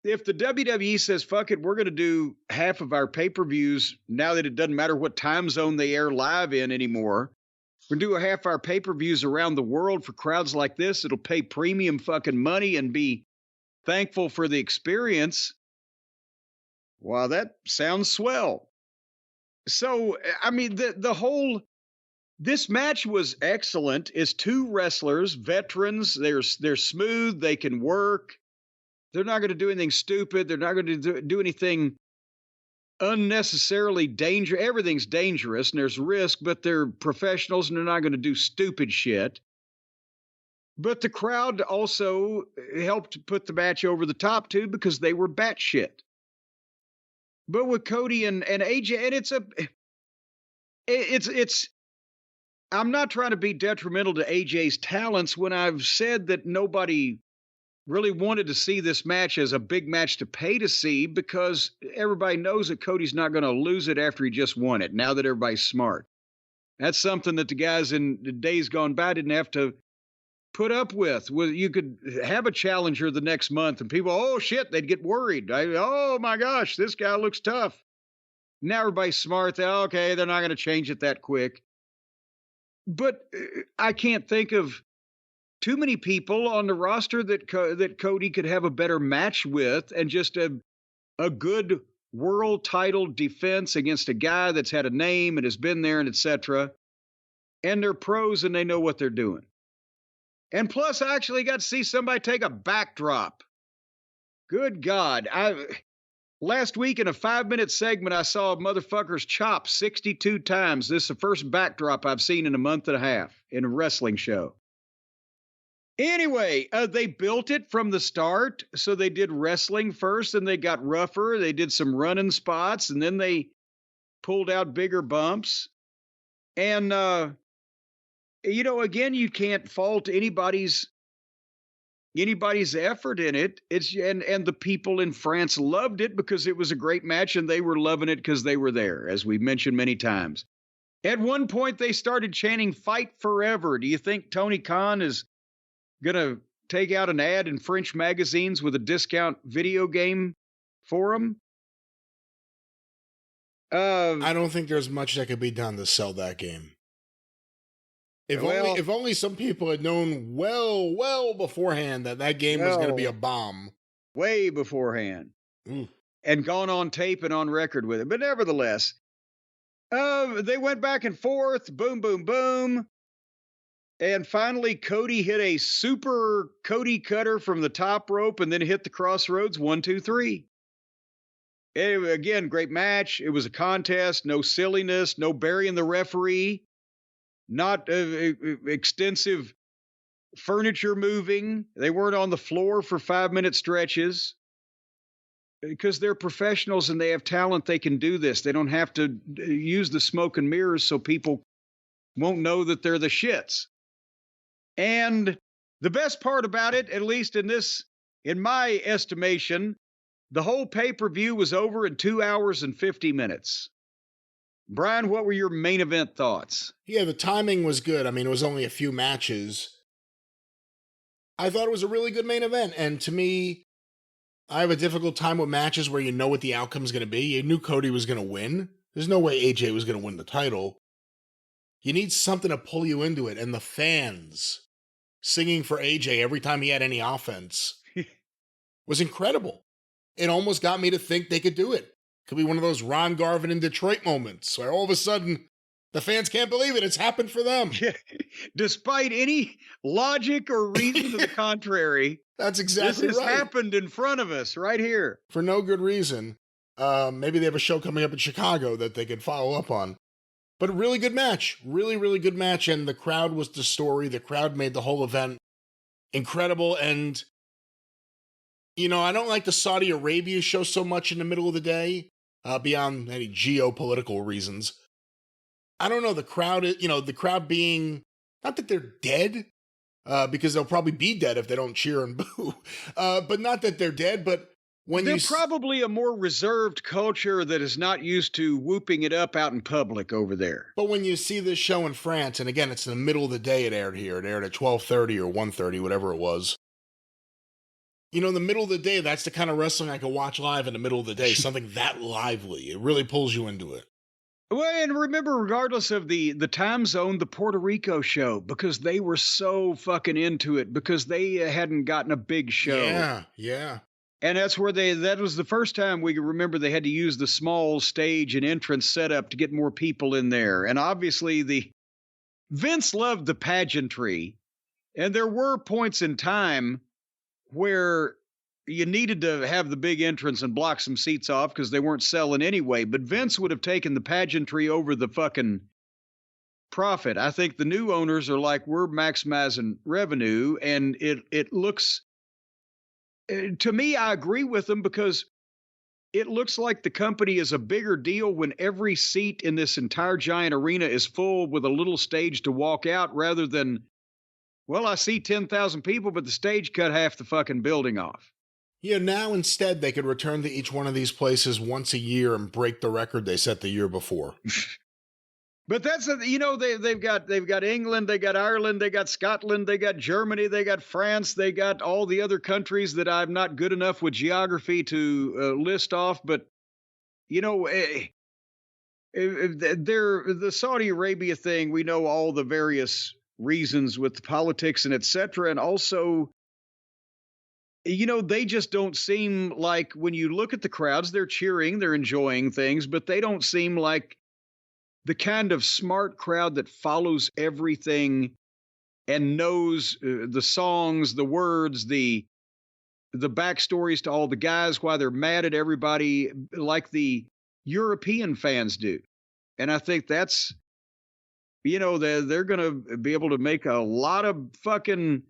the WWE says, fuck it, we're going to do half of our pay-per-views now that it doesn't matter what time zone they air live in anymore, we're going to do half our pay-per-views around the world for crowds like this. It'll pay premium fucking money and be thankful for the experience. Wow, that sounds swell. So, I mean, this match was excellent. It's two wrestlers, veterans. They're smooth. They can work. They're not going to do anything stupid. They're not going to do anything unnecessarily dangerous. Everything's dangerous and there's risk, but they're professionals and they're not going to do stupid shit. But the crowd also helped put the match over the top too, because they were batshit. But with Cody and AJ, and I'm not trying to be detrimental to AJ's talents when I've said that nobody really wanted to see this match as a big match to pay to see, because everybody knows that Cody's not going to lose it after he just won it, now that everybody's smart. That's something that the guys in the days gone by didn't have to put up with. Well, you could have a challenger the next month and people, oh shit, they'd get worried. Oh my gosh, this guy looks tough. Now everybody's smart. Okay, they're not going to change it that quick. But I can't think of too many people on the roster that Cody could have a better match with, and just a good world title defense against a guy that's had a name and has been there and etc. And they're pros and they know what they're doing. And plus, I actually got to see somebody take a backdrop. Good God. Last week in a 5-minute segment, I saw motherfuckers chop 62 times. This is the first backdrop I've seen in a month and a half in a wrestling show. Anyway, they built it from the start. So they did wrestling first, and they got rougher. They did some running spots, and then they pulled out bigger bumps. And, again, you can't fault anybody's effort in it. And the people in France loved it because it was a great match, and they were loving it because they were there, as we've mentioned many times. At one point, they started chanting "Fight Forever." Do you think Tony Khan is going to take out an ad in French magazines with a discount video game for them? I don't think there's much that could be done to sell that game. If only some people had known well beforehand that game was going to be a bomb. Way beforehand. And gone on tape and on record with it. But nevertheless, they went back and forth, boom, boom, boom. And finally, Cody hit a super Cody cutter from the top rope and then hit the crossroads, 1, 2, 3. Again, great match. It was a contest, no silliness, no burying the referee. Not extensive furniture moving. They weren't on the floor for 5-minute stretches because they're professionals and they have talent. They can do this. They don't have to use the smoke and mirrors so people won't know that they're the shits. And the best part about it, at least in my estimation, the whole pay-per-view was over in 2 hours and 50 minutes. Brian, what were your main event thoughts? Yeah, the timing was good. I mean, it was only a few matches. I thought it was a really good main event. And to me, I have a difficult time with matches where you know what the outcome's going to be. You knew Cody was going to win. There's no way AJ was going to win the title. You need something to pull you into it. And the fans singing for AJ every time he had any offense was incredible. It almost got me to think they could do it. Could be one of those Ron Garvin in Detroit moments where all of a sudden the fans can't believe it. It's happened for them. Yeah. Despite any logic or reason to the contrary. That's exactly right. This has happened in front of us right here. For no good reason. Maybe they have a show coming up in Chicago that they could follow up on. But a really good match. Really, really good match. And the crowd was the story. The crowd made the whole event incredible. And, I don't like the Saudi Arabia show so much in the middle of the day. Beyond any geopolitical reasons. I don't know, the crowd being, not that they're dead, because they'll probably be dead if they don't cheer and boo, but not that they're dead, but They're probably a more reserved culture that is not used to whooping it up out in public over there. But when you see this show in France, and again, it's in the middle of the day it aired here. It aired at 12:30 or 1:30, whatever it was. You know, in the middle of the day, that's the kind of wrestling I could watch live in the middle of the day. Something that lively. It really pulls you into it. Well, and remember, regardless of the time zone, the Puerto Rico show, because they were so fucking into it, because they hadn't gotten a big show. Yeah. And that's where that was the first time we remember they had to use the small stage and entrance setup to get more people in there. And obviously Vince loved the pageantry. And there were points in time where you needed to have the big entrance and block some seats off because they weren't selling anyway. But Vince would have taken the pageantry over the fucking profit. I think the new owners are like, we're maximizing revenue. And it looks, to me, I agree with them, because it looks like the company is a bigger deal when every seat in this entire giant arena is full with a little stage to walk out, rather than, well, I see 10,000 people, but the stage cut half the fucking building off. Yeah, now instead they could return to each one of these places once a year and break the record they set the year before. But that's, they've got England, they got Ireland, they got Scotland, they got Germany, they got France, they got all the other countries that I'm not good enough with geography to list off. But, the Saudi Arabia thing, we know all the various reasons with the politics and et cetera. And also, they just don't seem like, when you look at the crowds, they're cheering, they're enjoying things, but they don't seem like the kind of smart crowd that follows everything and knows the songs, the words, the backstories to all the guys, why they're mad at everybody, like the European fans do. And I think that's, they're going to be able to make a lot of fucking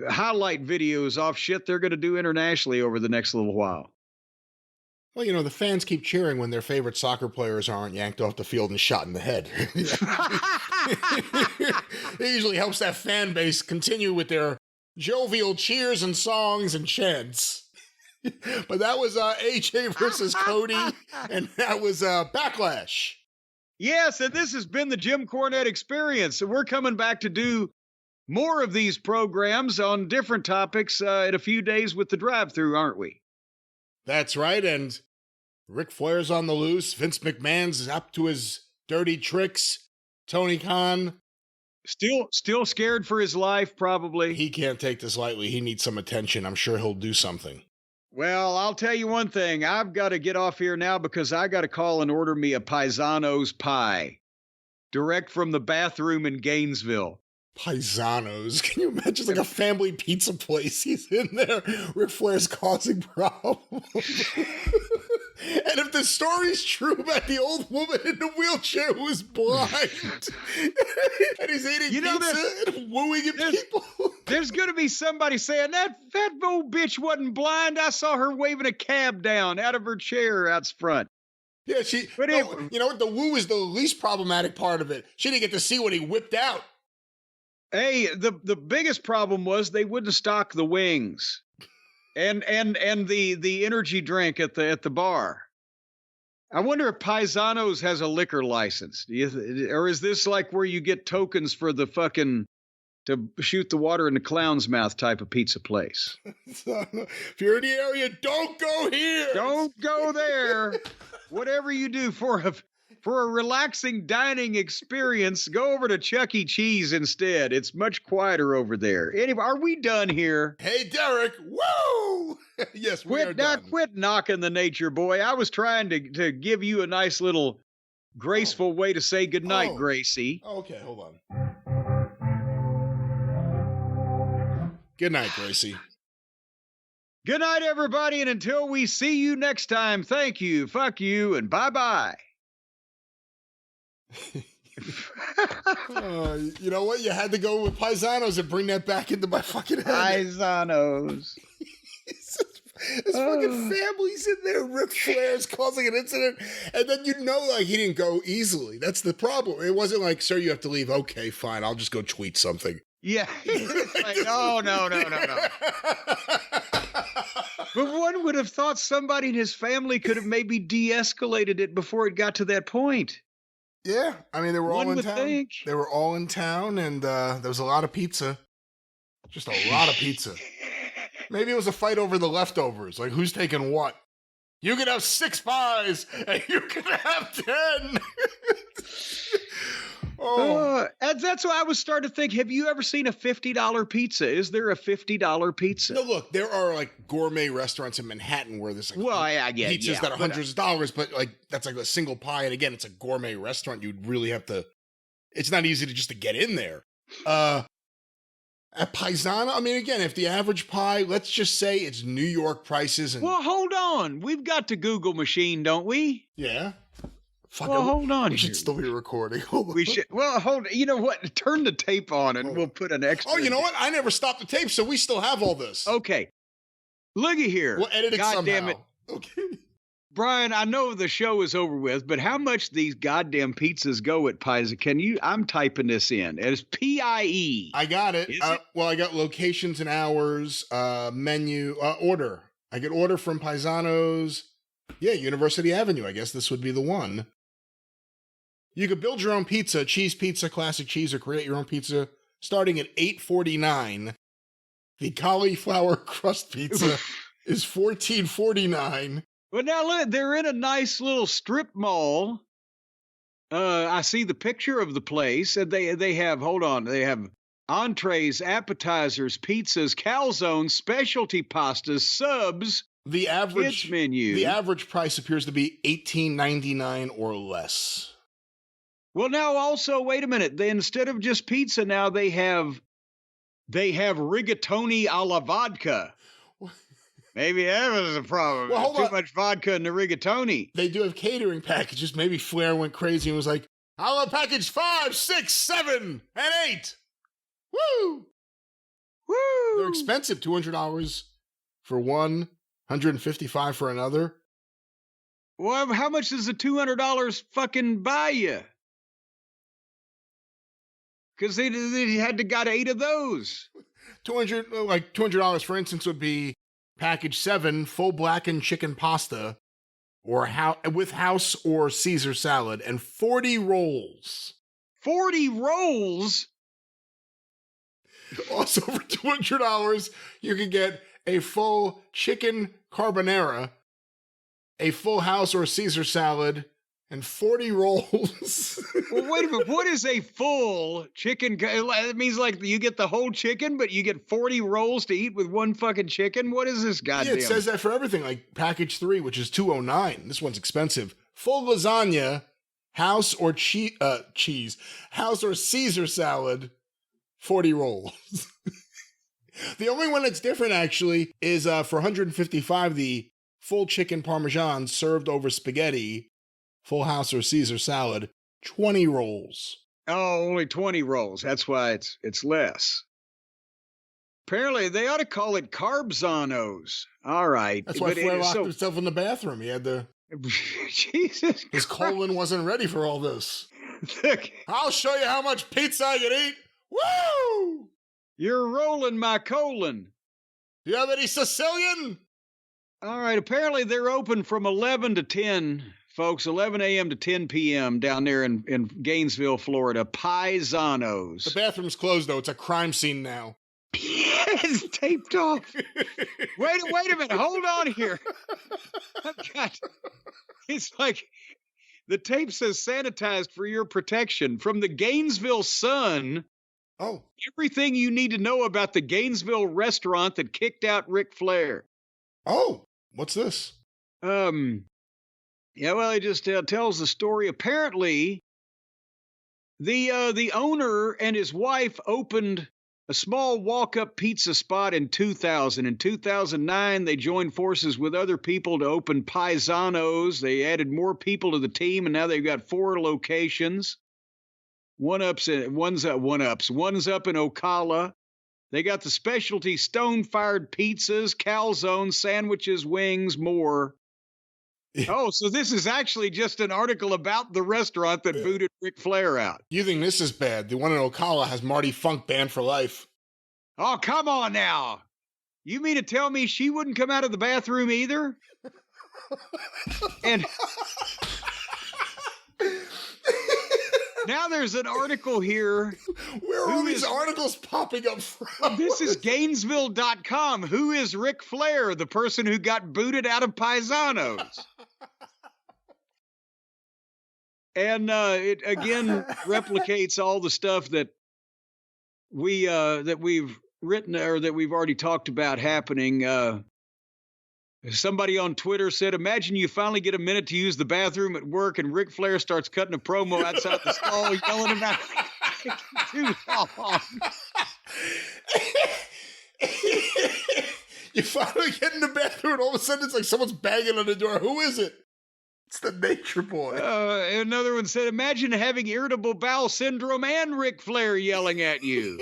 highlight videos off shit they're going to do internationally over the next little while. Well, the fans keep cheering when their favorite soccer players aren't yanked off the field and shot in the head. It usually helps that fan base continue with their jovial cheers and songs and chants. But that was AJ versus Cody, and that was Backlash. Yes, and this has been the Jim Cornette Experience. So we're coming back to do more of these programs on different topics in a few days with the drive-thru, aren't we? That's right, and Ric Flair's on the loose. Vince McMahon's up to his dirty tricks. Tony Khan. Still scared for his life, probably. He can't take this lightly. He needs some attention. I'm sure he'll do something. Well, I'll tell you one thing. I've got to get off here now because I got to call and order me a Piesanos pie. Direct from the bathroom in Gainesville. Piesanos. Can you imagine? It's like a family pizza place. He's in there. Ric Flair's causing problems. And if the story's true about the old woman in the wheelchair who is blind, and he's eating pizza and wooing at people. There's going to be somebody saying, that old bitch wasn't blind. I saw her waving a cab down out of her chair out front. Yeah, you know what? The woo is the least problematic part of it. She didn't get to see what he whipped out. Hey, the biggest problem was they wouldn't stock the wings and the energy drink at the bar. I wonder if Piesanos has a liquor license. Or is this like where you get tokens for the fucking to shoot the water in the clown's mouth type of pizza place? If you're in the area, don't go here. Don't go there. Whatever you do for a relaxing dining experience, go over to Chuck E. Cheese instead. It's much quieter over there. Anyway, are we done here? Hey, Derek. Woo! Yes, we are done. Quit knocking the nature boy. I was trying to give you a nice little graceful way to say goodnight, Gracie. Okay, hold on. Good night, Gracie. Good night, everybody, and until we see you next time, thank you, fuck you, and bye-bye. You know what? You had to go with Piesanos and bring that back into my fucking head. Piesanos. His fucking family's in there. Ric Flair's causing an incident. And then like he didn't go easily. That's the problem. It wasn't like, sir, you have to leave. Okay, fine. I'll just go tweet something. Yeah. It's like, no. But one would have thought somebody in his family could have maybe de-escalated it before it got to that point. Yeah, I mean, they were all in town. Think. They were all in town, and there was a lot of pizza. Just a lot of pizza. Maybe it was a fight over the leftovers. Like, who's taking what? You can have 6 pies, and you can have 10. That's why I was starting to think, have you ever seen a $50 pizza? Is there a $50 pizza? No, look, there are like gourmet restaurants in Manhattan where there's like pizzas that are hundreds of dollars, but like that's like a single pie. And again, it's a gourmet restaurant. You'd really have to, it's not easy to get in there. At Pisano, I mean, again, if the average pie, let's just say it's New York prices. And well, hold on. We've got the Google machine, don't we? Yeah. Hold on. We should still be recording. We should. Well, hold. You know what? Turn the tape on, and we'll put an extra. Oh, you know what? I never stopped the tape, so we still have all this. Okay. Looky here. We'll edit it somehow. God damn it. Okay. Brian, I know the show is over with, but how much these goddamn pizzas go at Pisa? I'm typing this in. It's PIE. I got it. Well, I got locations and hours, menu, order. I get order from Paisanos. Yeah, University Avenue. I guess this would be the one. You could build your own pizza, cheese pizza, classic cheese, or create your own pizza, starting at $8.49. The cauliflower crust pizza is $14.49. Well, now look, they're in a nice little strip mall. I see the picture of the place, and they have. Hold on, they have entrees, appetizers, pizzas, calzones, specialty pastas, subs. The average menu. The average price appears to be $18.99 or less. Well, now also, wait a minute. Instead of just pizza, now they have rigatoni alla vodka. Maybe that was a problem. Well, too much vodka in the rigatoni. They do have catering packages. Maybe Flair went crazy and was like, I want package 5, 6, 7, and 8. Woo! Woo! They're expensive. $200 for one, $155 for another. Well, how much does the $200 fucking buy you? Because they got 8 of those. $200, for instance, would be package 7, full blackened chicken pasta, or with house or Caesar salad, and 40 rolls. 40 rolls? Also, for $200, you can get a full chicken carbonara, a full house or Caesar salad, and 40 rolls. Well, wait a minute. What is a full chicken? It means like you get the whole chicken, but you get 40 rolls to eat with one fucking chicken? What is this goddamn? Yeah, it says that for everything. Like package 3, which is $209. This one's expensive. Full lasagna, house or cheese, house or Caesar salad, 40 rolls. The only one that's different, actually, is for $155, the full chicken parmesan served over spaghetti, full house or Caesar salad, 20 rolls. Oh, only 20 rolls. That's why it's less. Apparently, they ought to call it Carbzanos. All right. That's why Flair locked himself in the bathroom. He had to... Jesus His colon wasn't ready for all this. Look. I'll show you how much pizza I can eat. Woo! You're rolling my colon. Do you have any Sicilian? All right. Apparently, they're open from 11 to 10, folks. 11 a.m. to 10 p.m. down there in Gainesville, Florida. Paisanos. The bathroom's closed, though. It's a crime scene now. It's taped off. Wait a minute. Hold on here. It's like the tape says sanitized for your protection from the Gainesville Sun. Oh. Everything you need to know about the Gainesville restaurant that kicked out Ric Flair. Oh, what's this? Yeah, well, it just tells the story. Apparently, the owner and his wife opened a small walk-up pizza spot in 2000. In 2009, they joined forces with other people to open Paisanos. They added more people to the team, and now they've got 4 locations. One's up in Ocala. They got the specialty stone-fired pizzas, calzones, sandwiches, wings, more. Oh, so this is actually just an article about the restaurant that booted Ric Flair out. You think this is bad? The one in Ocala has Marty Funk banned for life. Oh, come on now. You mean to tell me she wouldn't come out of the bathroom either? And now there's an article here. Where are all these articles popping up from? This is Gainesville.com. Who is Ric Flair, the person who got booted out of Piesanos? And it again replicates all the stuff that we've written or that we've already talked about happening. Somebody on Twitter said, imagine you finally get a minute to use the bathroom at work and Ric Flair starts cutting a promo outside the stall, yelling about too long. You finally get in the bathroom and all of a sudden it's like someone's banging on the door. Who is it? It's the Nature Boy. Another one said, imagine having irritable bowel syndrome and Ric Flair yelling at you.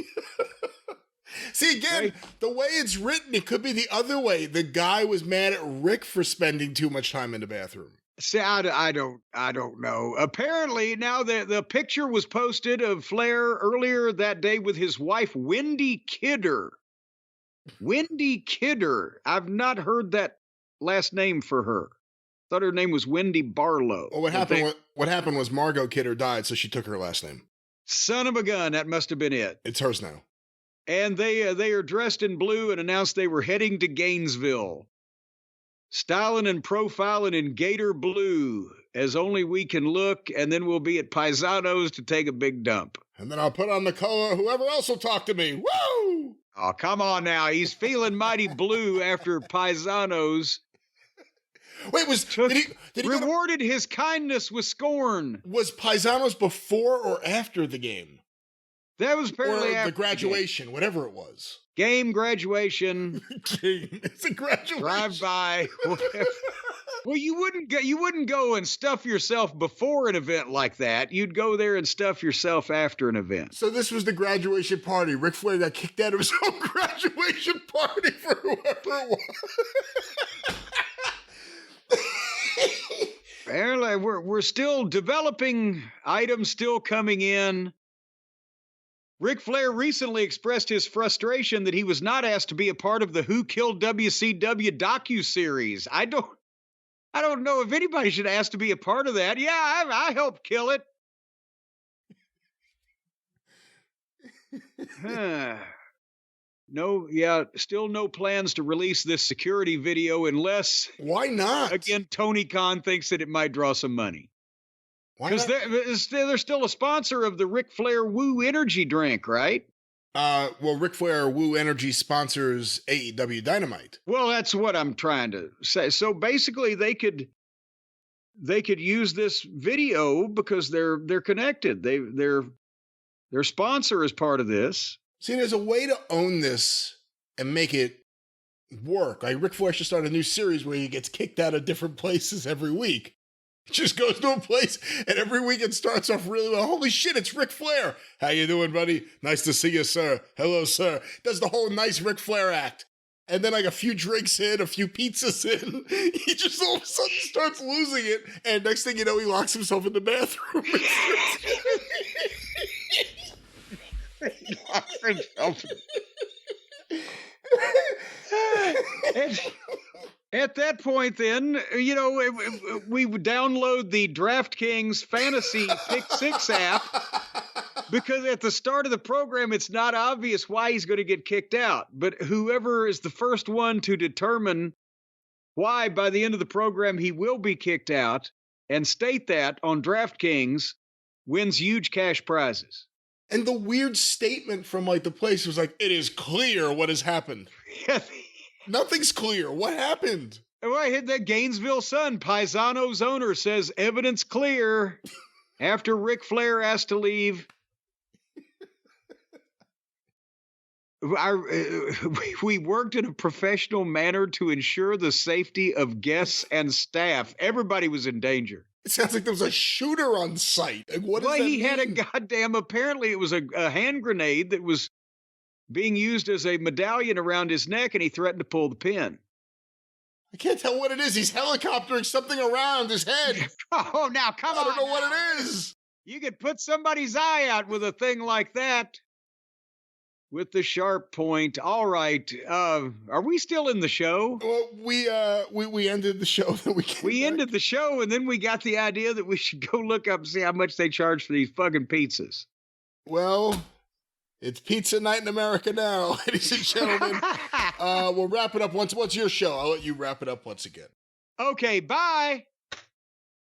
See, again, right? The way it's written, it could be the other way. The guy was mad at Rick for spending too much time in the bathroom. See, I don't know. Apparently, now the picture was posted of Flair earlier that day with his wife, Wendy Kidder. Wendy Kidder. I've not heard that last name for her. Thought her name was Wendy Barlow. Well, what happened was Margot Kidder died, so she took her last name. Son of a gun, that must have been it. It's hers now. And they are dressed in blue and announced they were heading to Gainesville. Styling and profiling in gator blue, as only we can look, and then we'll be at Piesanos to take a big dump. And then I'll put on the color, whoever else will talk to me. Woo! Oh, come on now. He's feeling mighty blue after Piesanos. Wait, did he rewarded his kindness with scorn? Was Piesanos before or after the game? That was apparently after the graduation, whatever it was. Game, graduation. It's a graduation. Drive-by, whatever. Well, you wouldn't go and stuff yourself before an event like that. You'd go there and stuff yourself after an event. So this was the graduation party. Ric Flair got kicked out of his own graduation party for whoever it was. Apparently, we're still developing items, still coming in. Ric Flair recently expressed his frustration that he was not asked to be a part of the Who Killed WCW docuseries. I don't know if anybody should ask to be a part of that. Yeah, I helped kill it. Still no plans to release this security video unless... Why not? Again, Tony Khan thinks that it might draw some money. Because they're still a sponsor of the Ric Flair Woo Energy drink, right? Well, Ric Flair Woo Energy sponsors AEW Dynamite. Well, that's what I'm trying to say. So basically, they could use this video because they're connected. Their sponsor is part of this. See, there's a way to own this and make it work. Like Ric Flair should start a new series where he gets kicked out of different places every week. He just goes to a place, and every week it starts off really well. Holy shit, it's Ric Flair. How you doing, buddy? Nice to see you, sir. Hello, sir. Does the whole nice Ric Flair act. And then like a few drinks in, a few pizzas in, he just all of a sudden starts losing it. And next thing you know, he locks himself in the bathroom. At that point, then, we would download the DraftKings Fantasy Pick 6 app because at the start of the program, it's not obvious why he's going to get kicked out. But whoever is the first one to determine why by the end of the program he will be kicked out and state that on DraftKings wins huge cash prizes. And the weird statement from like the place was like, it is clear what has happened. Nothing's clear. What happened? Well, I hit that Gainesville Sun. Pisano's owner says evidence clear after Ric Flair asked to leave. We worked in a professional manner to ensure the safety of guests and staff. Everybody was in danger. It sounds like there was a shooter on site. What does that mean? Had a goddamn, apparently it was a hand grenade that was being used as a medallion around his neck, and he threatened to pull the pin. I can't tell what it is. He's helicoptering something around his head. Oh, now, come on. I don't know what it is. You could put somebody's eye out with a thing like that. with the sharp point. All right. Are we still in the show? Well, we ended the show. We ended the show, and then we got the idea that we should go look up and see how much they charge for these fucking pizzas. Well, it's pizza night in America now, ladies and gentlemen. We'll wrap it up once. What's your show? I'll let you wrap it up once again. Okay, bye.